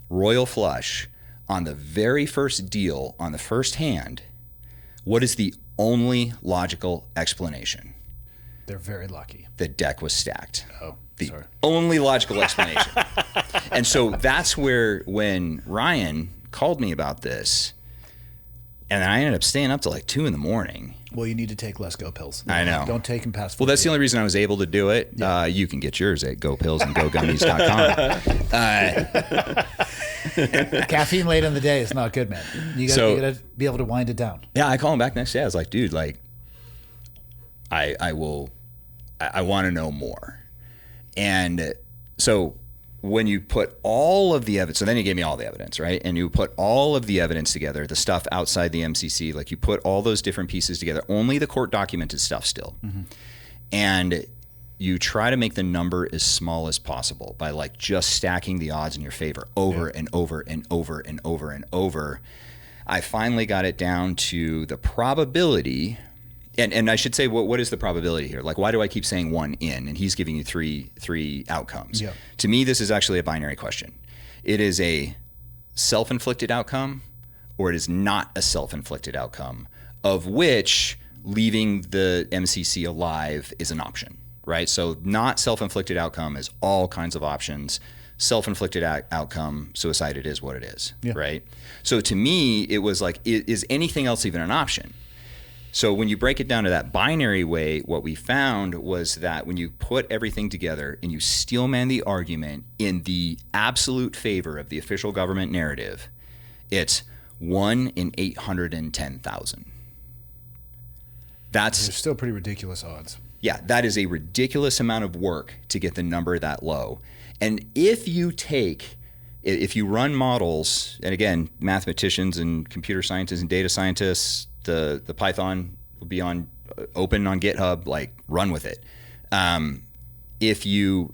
royal flush on the very first deal on the first hand, what is the only logical explanation? They're very lucky. The deck was stacked. Oh, the sorry. only logical explanation. And so that's where, when Ryan called me about this, and I ended up staying up till like 2 a.m. Well, you need to take less Go pills. I know. Don't take them past 4 Well, that's the p.m. only reason I was able to do it. Yeah. You can get yours at gogummies.com. Caffeine late in the day is not good, man. You gotta be able to wind it down. Yeah, I call him back next day. I was like, dude, like, I want to know more. And so when you put all of the evidence, so then he gave me all the evidence, right? And you put all of the evidence together, the stuff outside the MCC, like you put all those different pieces together, only the court documented stuff still. Mm-hmm. And you try to make the number as small as possible by like just stacking the odds in your favor over and over and over and over and over. I finally got it down to the probability. And I should say, what is the probability here? Like, why do I keep saying 1 in? And he's giving you three outcomes. Yep. To me, this is actually a binary question. It is a self-inflicted outcome, or it is not a self-inflicted outcome, of which leaving the MCC alive is an option, right? So not self-inflicted outcome is all kinds of options. Self-inflicted outcome, suicide, it is what it is, right? So to me, it was like, is anything else even an option? So when you break it down to that binary way, what we found was that when you put everything together and you steelman the argument in the absolute favor of the official government narrative, it's 1 in 810,000. That's There's still pretty ridiculous odds. Yeah, that is a ridiculous amount of work to get the number that low. And if you run models, and again, mathematicians and computer scientists and data scientists, the Python will be open on GitHub, like run with it. If you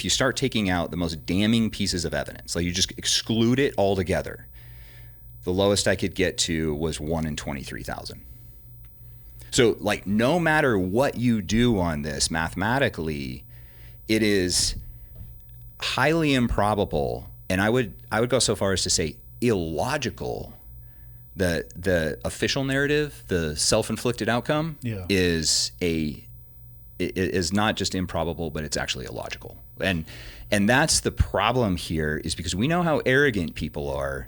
start taking out the most damning pieces of evidence, like you just exclude it altogether, the lowest I could get to was 1 in 23,000. So like no matter what you do on this mathematically, it is highly improbable, and I would go so far as to say illogical. The official narrative, the self-inflicted outcome, is not just improbable, but it's actually illogical. And that's the problem here, is because we know how arrogant people are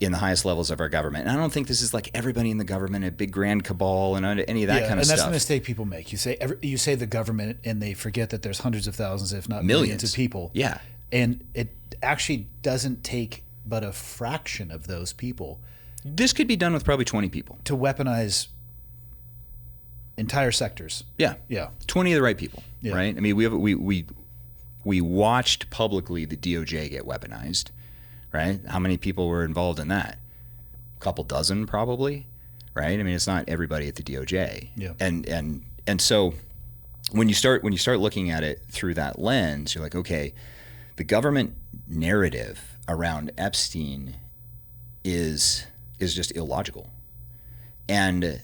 in the highest levels of our government. And I don't think this is like everybody in the government, a big grand cabal and any of that kind of stuff. And that's the mistake people make. You say the government, and they forget that there's hundreds of thousands, if not millions of people. Yeah. And it actually doesn't take but a fraction of those people. This could be done with probably 20 people. To weaponize entire sectors. Yeah. 20 of the right people, right? I mean, we watched publicly the DOJ get weaponized, right? How many people were involved in that? A couple dozen probably, right? I mean, it's not everybody at the DOJ. Yeah. And so when you start looking at it through that lens, you're like, okay, the government narrative around Epstein is just illogical. And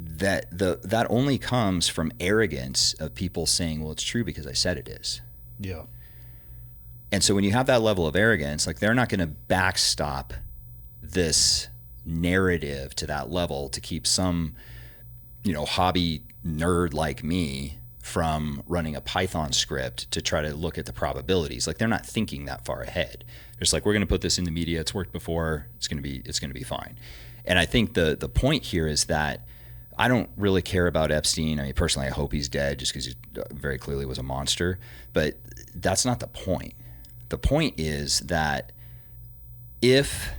that only comes from arrogance of people saying, well, it's true because I said it is. Yeah. And so when you have that level of arrogance, like they're not going to backstop this narrative to that level to keep some, hobby nerd like me from running a Python script to try to look at the probabilities. Like they're not thinking that far ahead. They're just like, we're going to put this in the media. It's worked before. It's going to be fine. And I think the point here is that I don't really care about Epstein. I mean, personally, I hope he's dead just because he very clearly was a monster. But that's not the point. The point is that if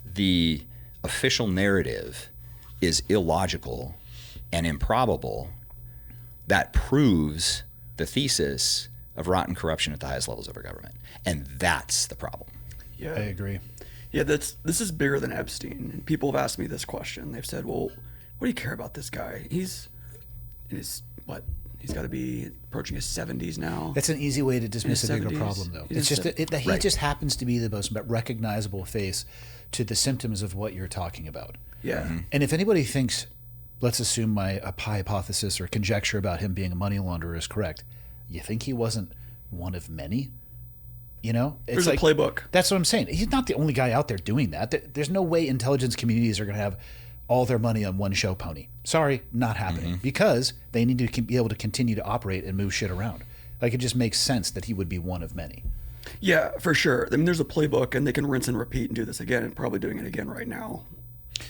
the official narrative is illogical and improbable, that proves the thesis of rotten corruption at the highest levels of our government. And that's the problem. Yeah, I agree. Yeah, this is bigger than Epstein. And people have asked me this question. They've said, well, what do you care about this guy? He's in his, he's got to be approaching his 70s now. That's an easy way to dismiss a bigger 70s. problem, though. He's It's just in that he Right. just happens to be the most recognizable face to the symptoms of what you're talking about. Yeah. And if anybody thinks, let's assume my hypothesis or conjecture about him being a money launderer is correct, you think he wasn't one of many? It's There's a playbook. That's what I'm saying. He's not the only guy out there doing that. There's no way intelligence communities are going to have all their money on one show pony. Sorry, not happening. Because they need to be able to continue to operate and move shit around. Like, it just makes sense that he would be one of many. Yeah, for sure. I mean, there's a playbook, and they can rinse and repeat and do this again, and probably doing it again right now.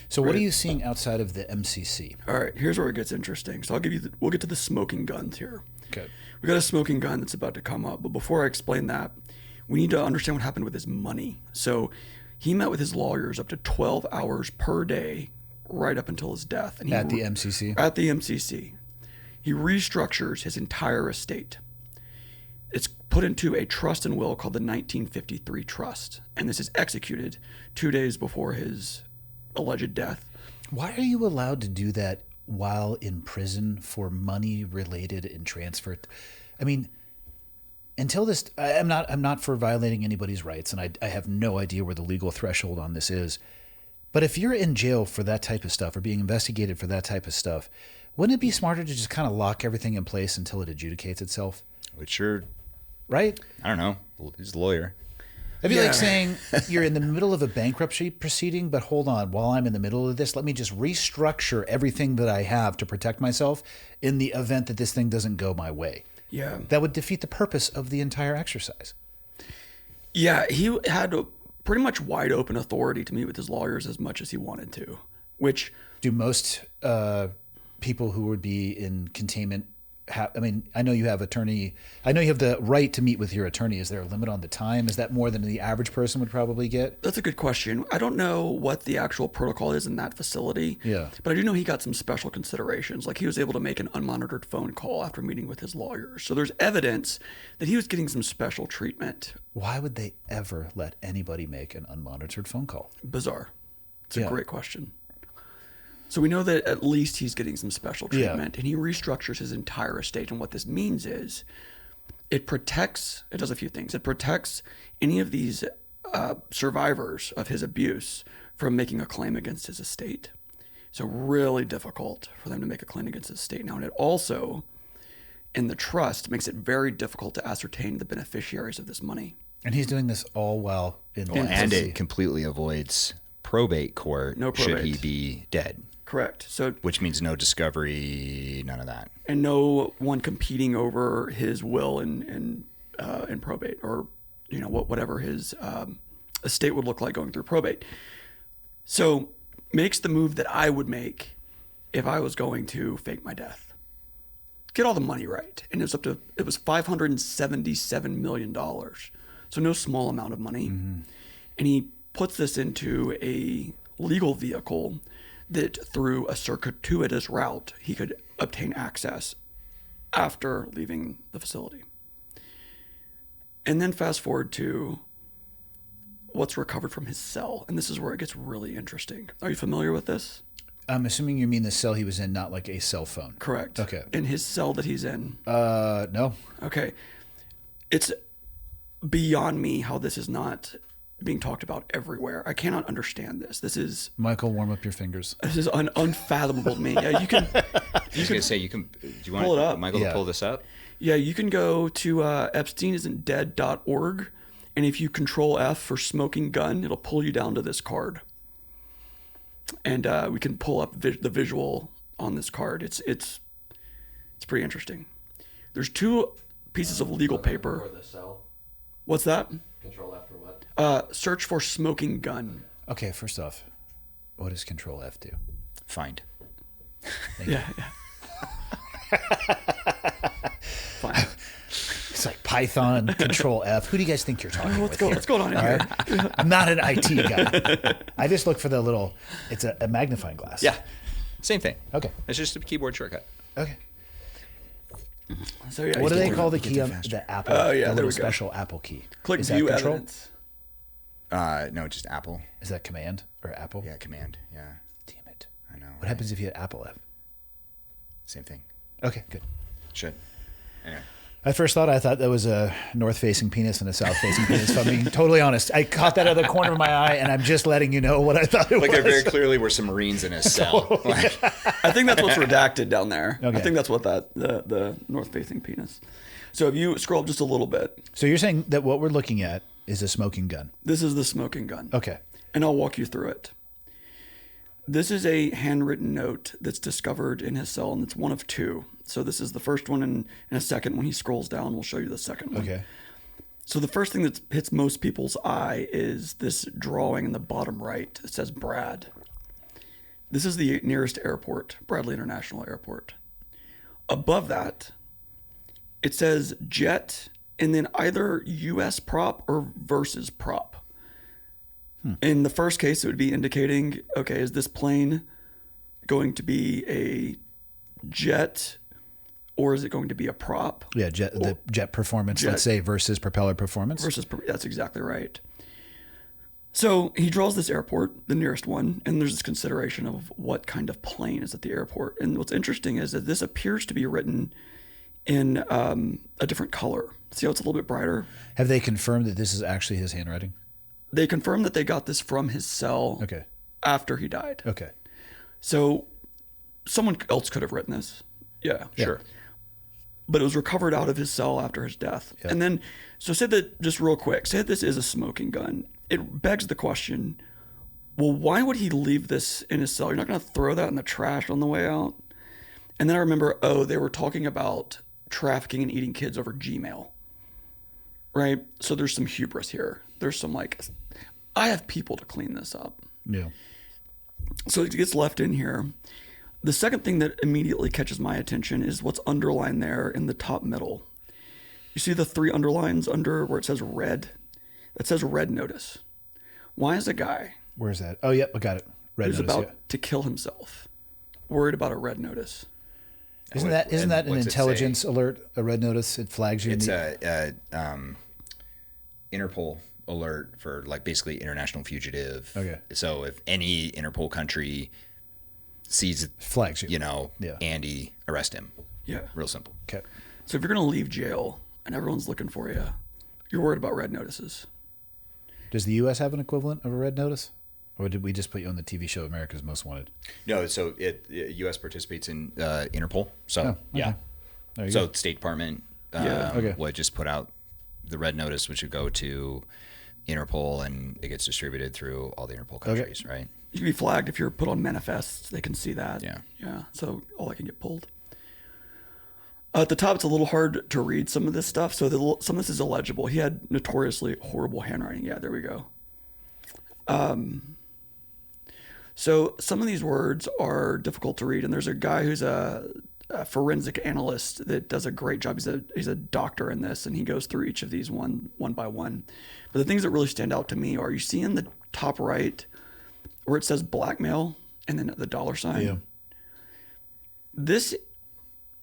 So what Right. are you seeing outside of the MCC? All right, here's where it gets interesting. So we'll get to the smoking guns here. Okay. We got a smoking gun that's about to come up, but before I explain that, we need to understand what happened with his money. So he met with his lawyers up to 12 hours per day, right up until his death. And At the MCC? At the MCC. He restructures his entire estate. It's put into a trust and will called the 1953 Trust, and this is executed 2 days before his alleged death. Why are you allowed to do that while in prison for money related and transfer? I mean, until this, I'm not for violating anybody's rights, and I have no idea where the legal threshold on this is. But if you're in jail for that type of stuff or being investigated for that type of stuff, wouldn't it be smarter to just kind of lock everything in place until it adjudicates itself? Which are, Right? I don't know. He's a lawyer. It'd be Yeah. like saying you're in the middle of a bankruptcy proceeding, but hold on, while I'm in the middle of this, let me just restructure everything that I have to protect myself in the event that this thing doesn't go my way. Yeah. That would defeat the purpose of the entire exercise. Yeah, he had a pretty much wide open authority to meet with his lawyers as much as he wanted to, which Do most people who would be in containment I mean, I know you have attorney. I know you have the right to meet with your attorney. Is there a limit on the time? Is that more than the average person would probably get? that's a good question. I don't know what the actual protocol is in that facility. Yeah. But I do know he got some special considerations. Like he was able to make an unmonitored phone call after meeting with his lawyers. So there's evidence that he was getting some special treatment. Why would they ever let anybody make an unmonitored phone call? Bizarre. It's Yeah. a great question. So we know that at least he's getting some special Yeah. treatment, and he restructures his entire estate. And what this means is it does a few things. It protects any of these survivors of his abuse from making a claim against his estate. So really difficult for them to make a claim against his estate now. And it also, in the trust, makes it very difficult to ascertain the beneficiaries of this money. And he's doing this all while in the And MCC. it completely avoids probate court No should he probate. be dead, Correct. So which means no discovery, none of that. and no one competing over his will and probate, or whatever his estate would look like going through probate. So makes the move that I would make if I was going to fake my death. Get all the money right, and it was $577 million, so no small amount of money. Mm-hmm. And he puts this into a legal vehicle that through a circuitous route, he could obtain access after leaving the facility. And then fast forward to what's recovered from his cell. And this is where it gets really interesting. Are you familiar with this? I'm assuming you mean the cell he was in, not like a cell phone. Correct. Okay. In his cell that he's in. No. Okay. It's beyond me how this is not being talked about everywhere. I cannot understand this. This is Michael, warm up your fingers. unfathomable to me. Yeah, you can. I was gonna say you can. Do you want Pull it up. Michael to pull this up? Yeah, you can go to epsteinisntdead.org, and if you Control F for smoking gun, it'll pull you down to this card. And we can pull up the visual on this card. It's pretty interesting. There's 2 pieces of legal paper. Or the cell. What's that? Control F for what? Search for smoking gun. Okay, first off, what does Control F do? Find. Yeah. Fine. It's like Python, Control F. Who do you guys think you're talking with here? What's going on in here? Right? I'm not an IT guy. I just look for the little, it's a magnifying glass. Yeah. Same thing. Okay. It's just a keyboard shortcut. Okay. So yeah, What do they call the Get key there on faster. the Apple? Oh, yeah, the there little we go. special Apple key. Click Is that view Control? evidence. No, just Apple. Is that Command or Apple? Yeah, Command. Yeah. Damn it. I know. What happens if you hit Apple F? Same thing. Okay, good. Should. Anyway. At first thought, I thought that was a north-facing penis and a south-facing penis. If I'm being totally honest, I caught that out of the corner of my eye, and I'm just letting you know what I thought it Like was. there very clearly were some Marines in his cell. Like, I think that's what's redacted down there. Okay. I think that's what the north-facing penis. So if you scroll up just a little bit, So you're saying that what we're looking at is a smoking gun? this is the smoking gun. Okay. And I'll walk you through it. This is a handwritten note that's discovered in his cell, and it's one of 2. So this is the first one, and in a second, when he scrolls down, we'll show you the second one. Okay. So the first thing that hits most people's eye is this drawing in the bottom right. It says Brad. This is the nearest airport, Bradley International Airport. Above that, it says jet, and then either U.S. prop or versus prop. In the first case, it would be indicating, okay, is this plane going to be a jet or is it going to be a prop? Yeah, the jet performance, Jet. let's say, versus propeller performance. That's exactly right. So he draws this airport, the nearest one, and there's this consideration of what kind of plane is at the airport. And what's interesting is that this appears to be written in a different color. See how it's a little bit brighter? Have they confirmed that this is actually his handwriting? They confirmed that they got this from his cell Okay. after he died. Okay. So someone else could have written this. Yeah, sure. But it was recovered out of his cell after his death. Yeah. And then, so say that, just real quick, say that this is a smoking gun. It begs the question, well, why would he leave this in his cell? You're not going to throw that in the trash on the way out? And then I remember, they were talking about trafficking and eating kids over Gmail. Right? So there's some hubris here. There's some I have people to clean this up. Yeah. So it gets left in here. The second thing that immediately catches my attention is what's underlined there in the top middle. You see the 3 underlines under where it says red? That says red notice. Why is a guy Where's that? Oh, yep, I got it. Red who's notice, about to kill himself worried about a red notice? Isn't that an what's it intelligence say? alert? A red notice? It flags you. It's a Interpol alert for basically international fugitive. Okay. So if any Interpol country sees flags you. Yeah. Andy, arrest him. Yeah. Real simple. Okay. So if you're going to leave jail and everyone's looking for you, you're worried about red notices. Does the U.S. have an equivalent of a red notice? Or did we just put you on the TV show America's Most Wanted? No, so U.S. participates in Interpol. So okay. yeah. There you So go. State Department Okay. would just put out the red notice, which would go to Interpol, and it gets distributed through all the Interpol countries, right? You can be flagged if you're put on manifests. They can see that. Yeah. Yeah. So all that can get pulled. At the top, it's a little hard to read some of this stuff. So some of this is illegible. He had notoriously horrible handwriting. Yeah, there we go. So some of these words are difficult to read. And there's a guy who's a forensic analyst that does a great job. He's a doctor in this, and he goes through each of these one by one. But the things that really stand out to me are, you see in the top right where it says blackmail and then the $sign. Yeah. This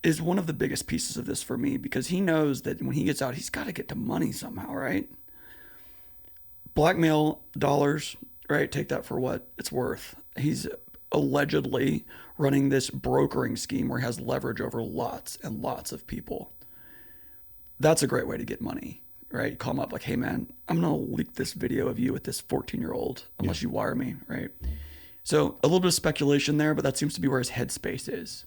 is one of the biggest pieces of this for me, because he knows that when he gets out, he's got to get to money somehow, right? Blackmail, dollars, right? Take that for what it's worth. He's allegedly running this brokering scheme where he has leverage over lots and lots of people. That's a great way to get money. right? You call him up like, hey man, I'm going to leak this video of you with this 14-year-old unless you wire me, right? So a little bit of speculation there, but that seems to be where his headspace is.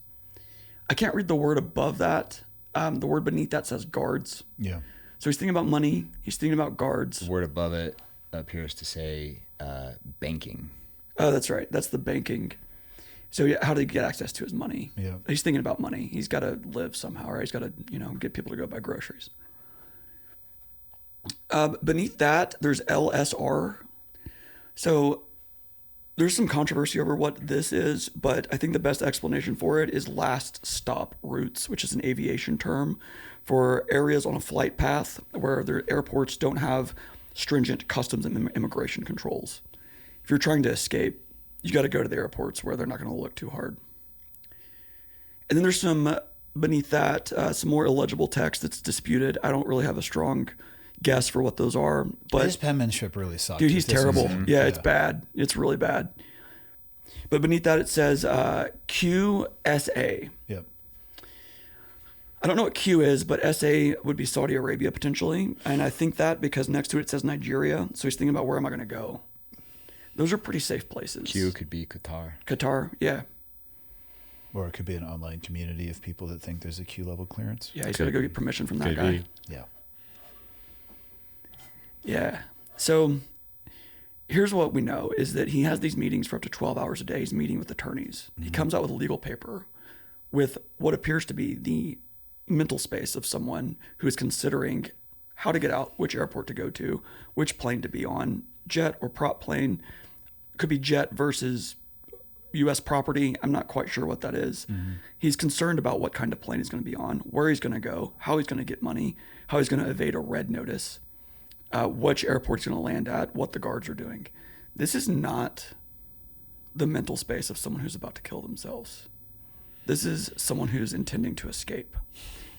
I can't read the word above that. The word beneath that says guards. Yeah. So he's thinking about money. He's thinking about guards. The word above it appears to say banking. Oh, that's right. That's the banking. So yeah, how did he get access to his money? Yeah. He's thinking about money. He's got to live somehow, right? He's got to, get people to go buy groceries. Beneath that, there's LSR. So there's some controversy over what this is, but I think the best explanation for it is last stop routes, which is an aviation term for areas on a flight path where their airports don't have stringent customs and immigration controls. If you're trying to escape, you got to go to the airports where they're not going to look too hard. And then there's some beneath that, some more illegible text that's disputed. I don't really have a strong guess for what those are, but his penmanship really sucks. dude, he's terrible. It's bad. It's really bad. But beneath that, it says QSA. Yep. I don't know what Q is, but SA would be Saudi Arabia potentially. And I think that because next to it says Nigeria. So he's thinking about where am I going to go? Those are pretty safe places. Q could be Qatar. Qatar, yeah. Or it could be an online community of people that think there's a Q level clearance. Yeah, he's got to go get permission from that guy. Yeah. Yeah. So here's what we know is that he has these meetings for up to 12 hours a day. He's meeting with attorneys. He comes out with a legal paper with what appears to be the mental space of someone who is considering how to get out, which airport to go to, which plane to be on, jet or prop plane. Could be jet versus U.S. property. I'm not quite sure what that is. He's concerned about what kind of plane he's going to be on, where he's going to go, how he's going to get money, how he's going to evade a red notice, which airport he's going to land at, what the guards are doing. This is not the mental space of someone who's about to kill themselves. This is someone who's intending to escape.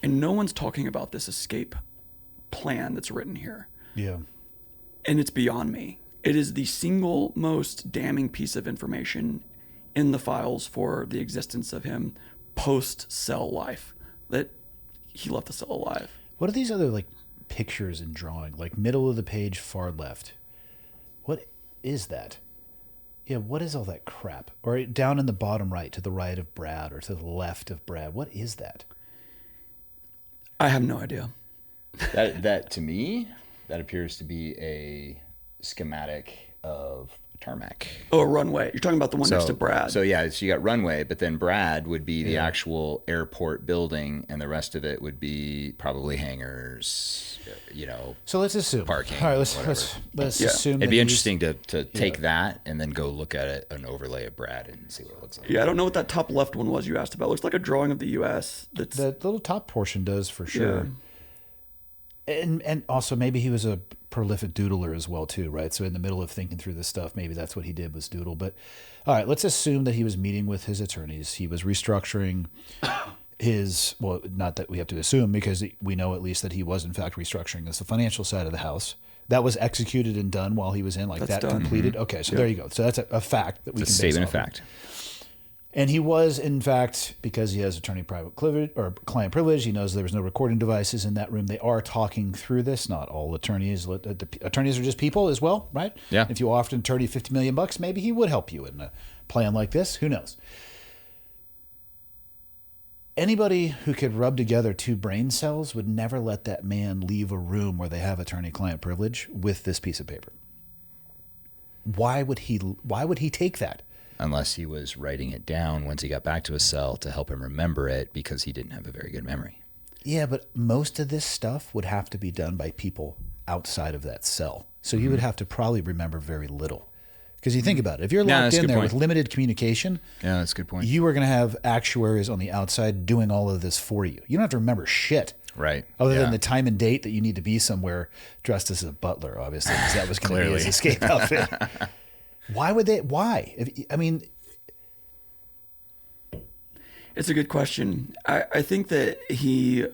And no one's talking about this escape plan that's written here. Yeah. And it's beyond me. It is the single most damning piece of information in the files for the existence of him post-cell life, that he left the cell alive. What are these other like pictures and drawing? Like middle of the page, far left. What is that? Yeah, what is all that crap? Or down in the bottom right, to the right of Brad or to the left of Brad. What is that? I have no idea. That to me, that appears to be a schematic of tarmac. Oh, a runway. You're talking about the one next to Brad. So yeah, so you got runway, but then Brad would be the actual airport building, and the rest of it would be probably hangars, So let's assume parking. All right, let's assume. It'd be interesting to take that and then go look at it, an overlay of Brad, and see what it looks like. Yeah, I don't know what that top left one was you asked about. It looks like a drawing of the U.S. That's The little top portion does for sure. And also maybe he was a prolific doodler as well too, right? So in the middle of thinking through this stuff, maybe that's what he did was doodle. But all right, let's assume that he was meeting with his attorneys. He was restructuring well, not that we have to assume, because we know at least that he was in fact restructuring the financial side of the house. That was executed and done while he was in, That's that done. completed. Okay, so there you go. So that's a fact that we It's can a base statement off of fact. And he was, in fact, because he has attorney-private privilege or client privilege, he knows there was no recording devices in that room. They are talking through this. Not all attorneys. Attorneys are just people as well, right? Yeah. If you offered an attorney $50 million, maybe he would help you in a plan like this. Who knows? Anybody who could rub together two brain cells would never let that man leave a room where they have attorney-client privilege with this piece of paper. Why would he take that? Unless he was writing it down once he got back to his cell to help him remember it, because he didn't have a very good memory. Yeah, but most of this stuff would have to be done by people outside of that cell. So he would have to probably remember very little. Because you think about it, if you're locked in there with limited communication, yeah, that's a good point. You are going to have actuaries on the outside doing all of this for you. You don't have to remember shit. Right. Other than the time and date that you need to be somewhere dressed as a butler, obviously, because that was going to be his escape outfit. Why would they? Why? It's a good question. I think that he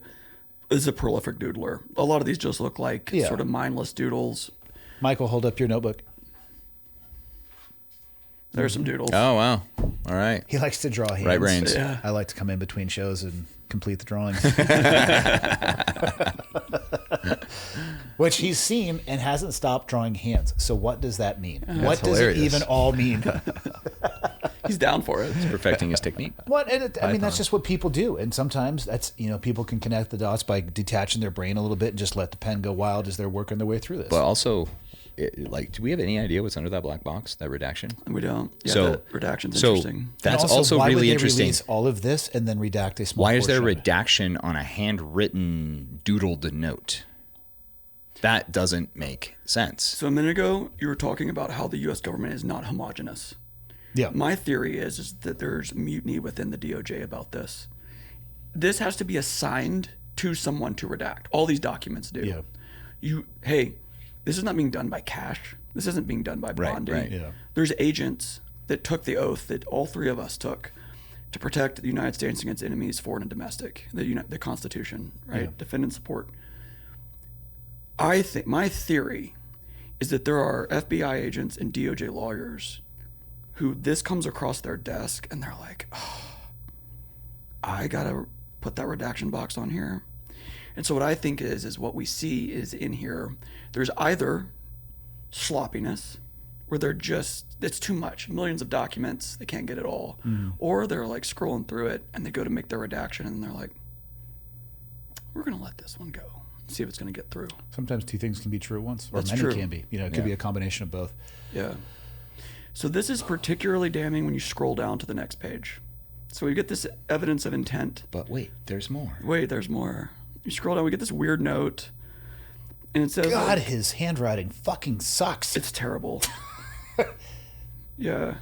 is a prolific doodler. A lot of these just look like sort of mindless doodles. Michael, hold up your notebook. There's some doodles. Oh, wow. All right. He likes to draw hands. Right brains. Yeah. I like to come in between shows and complete the drawings. which he's seen and hasn't stopped drawing hands. So what does that mean? What does hilarious. it even all mean? He's down for it. He's perfecting his technique. What? And I mean, that's just what people do. And sometimes that's, people can connect the dots by detaching their brain a little bit and just let the pen go wild as they're working their way through this. But also, do we have any idea what's under that black box, that redaction? We don't. Yeah, So that redaction's interesting. That's And also why really would they interesting. release all of this and then redact a small Why is there portion of it? redaction on a handwritten, doodled note? That doesn't make sense. So a minute ago, you were talking about how the U.S. government is not homogenous. Yeah. My theory is that there's mutiny within the DOJ about this. This has to be assigned to someone to redact. All these documents do. Yeah. Hey, this is not being done by Cash. This isn't being done by Bondi. right. Yeah. There's agents that took the oath that all three of us took to protect the United States against enemies, foreign and domestic. The Constitution, right? Yeah. Defend and support. I think my theory is that there are FBI agents and DOJ lawyers who this comes across their desk and they're like, oh, I gotta put that redaction box on here. And so what I think is what we see is in here, there's either sloppiness where it's too much, millions of documents, they can't get it all. Or they're like scrolling through it and they go to make their redaction and they're like, we're gonna let this one go. See if it's going to get through. Sometimes two things can be true at once, or That's many true. can be. It could be a combination of both. Yeah. So this is particularly damning when you scroll down to the next page. So we get this evidence of intent. But wait, there's more. Wait, there's more. You scroll down, we get this weird note, and it says, God, his handwriting fucking sucks. it's terrible. Yeah.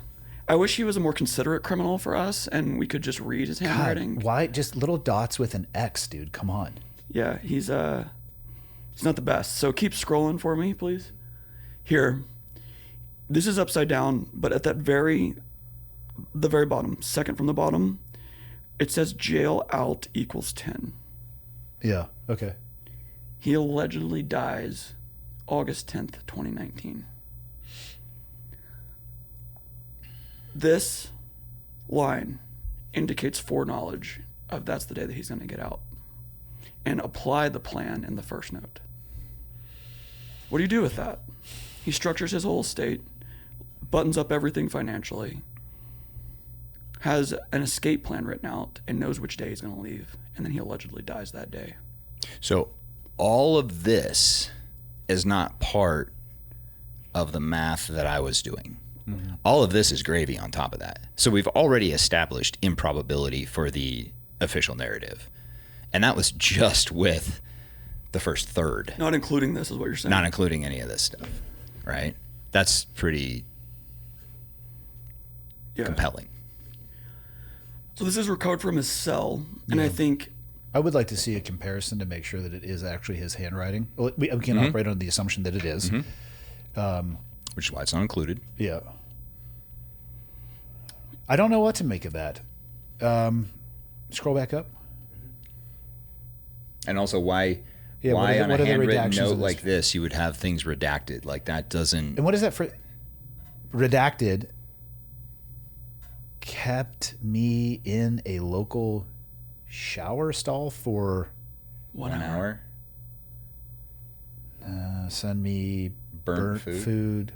I wish he was a more considerate criminal for us, and we could just read his handwriting. God, why just little dots with an X, dude? Come on. Yeah, he's not the best. So keep scrolling for me, please. Here. This is upside down, but at the very bottom, second from the bottom, it says jail out equals 10. Yeah. Okay. He allegedly dies August 10th, 2019. This line indicates foreknowledge of that's the day that he's going to get out. And apply the plan in the first note. What do you do with that? He structures his whole estate, buttons up everything financially, has an escape plan written out, and knows which day he's going to leave. And then he allegedly dies that day. So all of this is not part of the math that I was doing. All of this is gravy on top of that. So we've already established improbability for the official narrative. And that was just with the first third. Not including this is what you're saying. Not including any of this stuff, right? That's pretty compelling. So this is recovered from his cell, and I think I would like to see a comparison to make sure that it is actually his handwriting. Well, we can operate on the assumption that it is. Which is why it's not included. Yeah. I don't know what to make of that. Scroll back up. And also why Yeah, on what a are the handwritten redactions note of this? like this you would have things redacted? Like that doesn't... And what is that for? Redacted kept me in a local shower stall for 1 1 hour. hour? send me Burnt food,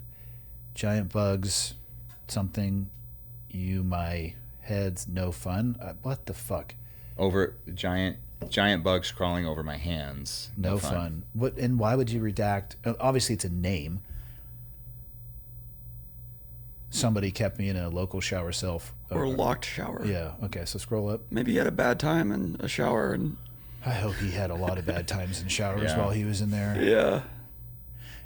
giant bugs, something, you my head's no fun. What the fuck? Over giant bugs crawling over my hands. No fun. What? And why would you redact? Obviously, it's a name. Somebody kept me in a local shower cell. Or a locked shower. Yeah. Okay. So scroll up. Maybe he had a bad time in a shower and I hope he had a lot of bad times in showers Yeah. while he was in there. yeah.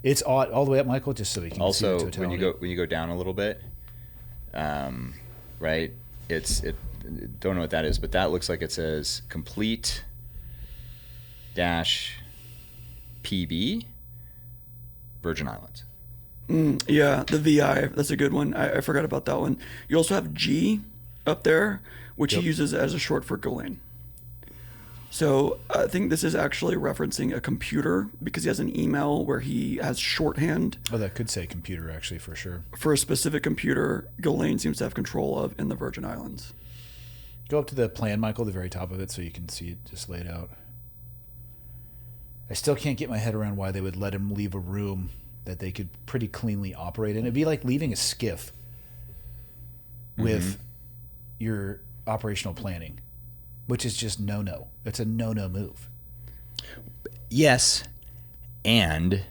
It's all the way up, Michael, just so we can see Also, the when totality. you go down a little bit, right? Don't know what that is, but that looks like it says complete dash PB Virgin Islands. Yeah, the VI, that's a good one. I forgot about that one. You also have G up there, which he uses as a short for Ghislaine. So I think this is actually referencing a computer because he has an email where he has shorthand Oh, that could say computer, actually, for sure. for a specific computer Ghislaine seems to have control of in the Virgin Islands. Go up to the plan, Michael, the very top of it, so you can see it just laid out. I still can't get my head around why they would let him leave a room that they could pretty cleanly operate in. It'd be like leaving a skiff with your operational planning, which is just no. It's a no move. Yes, and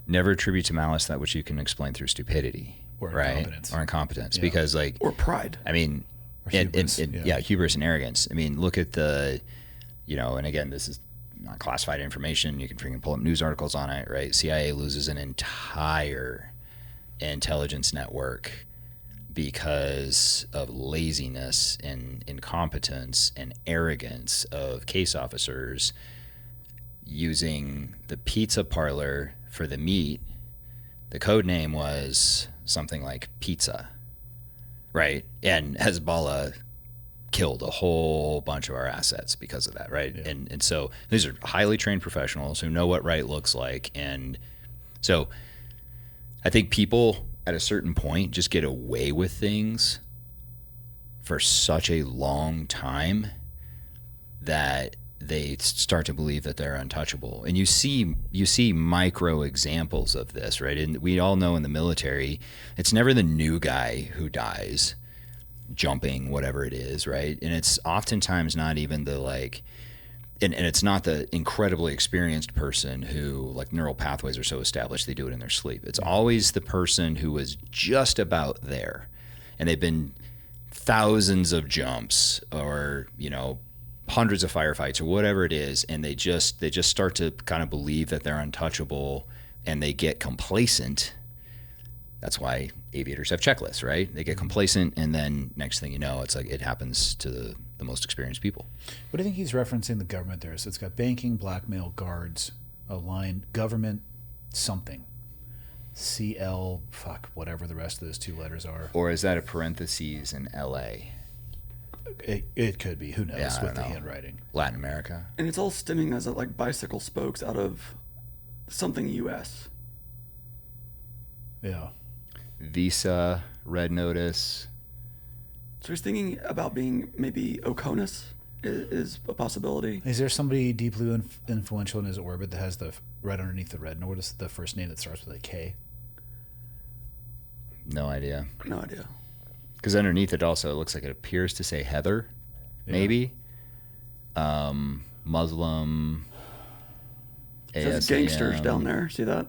never attribute to malice that which you can explain through stupidity. Or right? incompetence. Or incompetence. Yeah. Because like... Or pride. I mean... Or hubris. Hubris and arrogance. I mean, look at the... and again, this is not classified information. You can freaking pull up news articles on it, right? CIA loses an entire intelligence network because of laziness and incompetence and arrogance of case officers using the pizza parlor for the meat. The code name was something like pizza, right? And Hezbollah killed a whole bunch of our assets because of that, right? Yeah. And so these are highly trained professionals who know what right looks like. And so I think people at a certain point just get away with things for such a long time that they start to believe that they're untouchable. And you see micro examples of this, right? And we all know in the military, it's never the new guy who dies jumping, whatever it is, right? And it's oftentimes not even the and it's not the incredibly experienced person who like neural pathways are so established they do it in their sleep. It's always the person who was just about there, and they've been thousands of jumps or hundreds of firefights or whatever it is, and they just start to kind of believe that they're untouchable, and they get complacent. That's why aviators have checklists, right? They get complacent, and then next thing you know, it's like it happens to the most experienced people. What do you think he's referencing the government there? So it's got banking, blackmail, guards, a line, government, something. CL, whatever the rest of those two letters are. Or is that a parentheses in LA? It could be. Who knows with the know. handwriting. Latin America. And it's all stemming as like bicycle spokes out of something U.S. Yeah. Visa, Red Notice. So he's thinking about being maybe Oconus is a possibility. Is there somebody deeply influential in his orbit that has right underneath the Red Notice the first name that starts with a K? No idea. No idea. Because underneath it also it looks like it appears to say Heather, maybe. Muslim. It says gangsters down there. See that?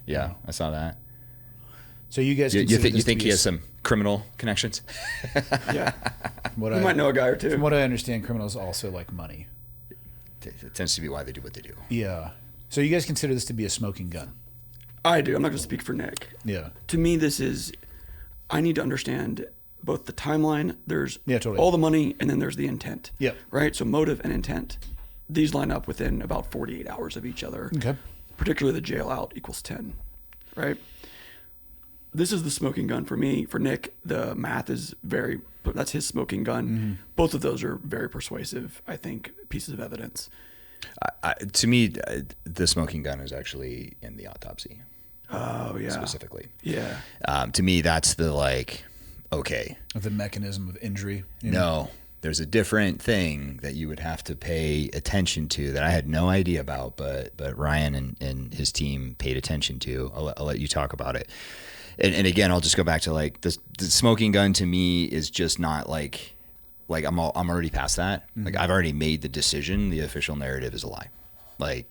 Yeah, I saw that. So you guys, you think he has some criminal connections? Yeah, you might know a guy or two. From what I understand, criminals also like money. It tends to be why they do what they do. Yeah. So you guys consider this to be a smoking gun? I do. I'm not going to speak for Nick. Yeah. To me, I need to understand both the timeline. There's totally. all the money, and then there's the intent. Yep. Right. So motive and intent. These line up within about 48 hours of each other. Okay. Particularly the jail out equals 10. Right. This is the smoking gun for me. For Nick, the math is that's his smoking gun. Mm-hmm. Both of those are very persuasive, I think, pieces of evidence. To me, the smoking gun is actually in the autopsy. Oh, yeah. Specifically. Yeah. To me, that's the okay. Of the mechanism of injury? No. There's a different thing that you would have to pay attention to that I had no idea about, but Ryan and his team paid attention to. I'll let you talk about it. And again, I'll just go back to the smoking gun to me is just not I'm already past that. Mm-hmm. I've already made the decision. The official narrative is a lie.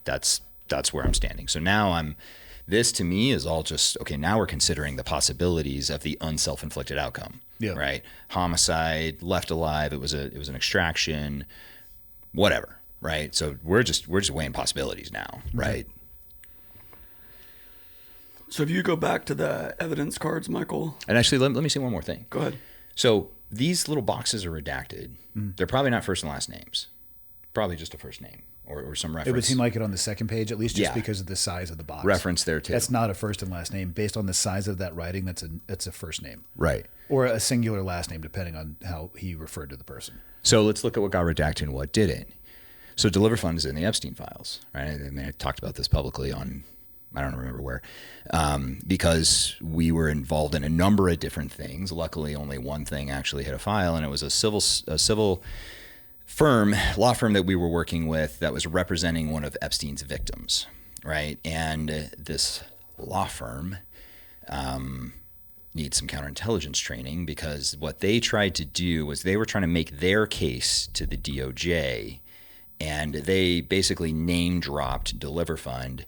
That's where I'm standing. So now this to me is all just, okay, now we're considering the possibilities of the unself-inflicted outcome. Yeah. Right. Homicide, left alive. It was an extraction, whatever. Right. So we're just weighing possibilities now. Right. So if you go back to the evidence cards, Michael. And actually, let me say one more thing. Go ahead. So these little boxes are redacted. Mm. They're probably not first and last names. Probably just a first name or some reference. It would seem like it on the second page, at least just because of the size of the box. Reference there too. That's not a first and last name. Based on the size of that writing, that's a first name. Right. Or a singular last name, depending on how he referred to the person. So let's look at what got redacted and what didn't. So DeliverFund is in the Epstein files, right? I mean, I talked about this publicly on, I don't remember where, because we were involved in a number of different things. Luckily, only one thing actually hit a file, and it was a civil law firm that we were working with that was representing one of Epstein's victims, right? And this law firm needs some counterintelligence training, because what they tried to do was they were trying to make their case to the DOJ, and they basically name dropped DeliverFund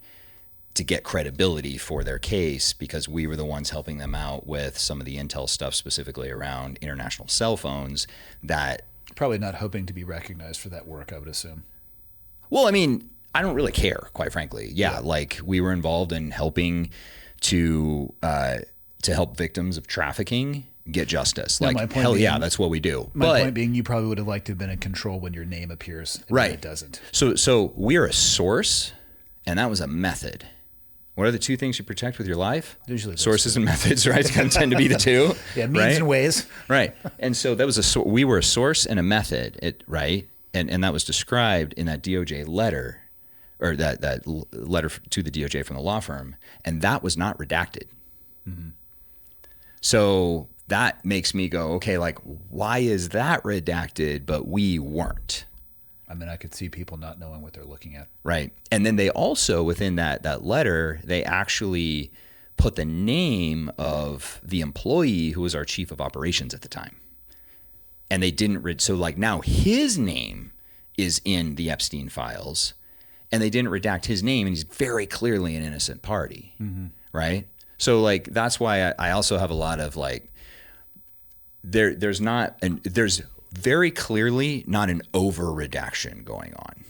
to get credibility for their case, because we were the ones helping them out with some of the intel stuff, specifically around international cell phones that... Probably not hoping to be recognized for that work, I would assume. Well, I mean, I don't really care, quite frankly. Yeah, like we were involved in helping to help victims of trafficking get justice. No, like, hell yeah, that's what we do. My point being, you probably would have liked to have been in control when your name appears, and right. It doesn't. So we're a source, and that was a method. What are the two things you protect with your life? Usually sources and methods, right? It's going to tend to be the two. Yeah, means right? and ways. Right. And so that was we were a source and a method, right? And that was described in that DOJ letter, or that letter to the DOJ from the law firm, and that was not redacted. Mm-hmm. So that makes me go, okay, like, why is that redacted, but we weren't? I mean, I could see people not knowing what they're looking at. Right. And then they also, within that letter, they actually put the name of the employee who was our chief of operations at the time. And they didn't so like now his name is in the Epstein files, and they didn't redact his name, and he's very clearly an innocent party. Mm-hmm. Right. So like, that's why I also have a lot of like, there's very clearly not an over redaction going on.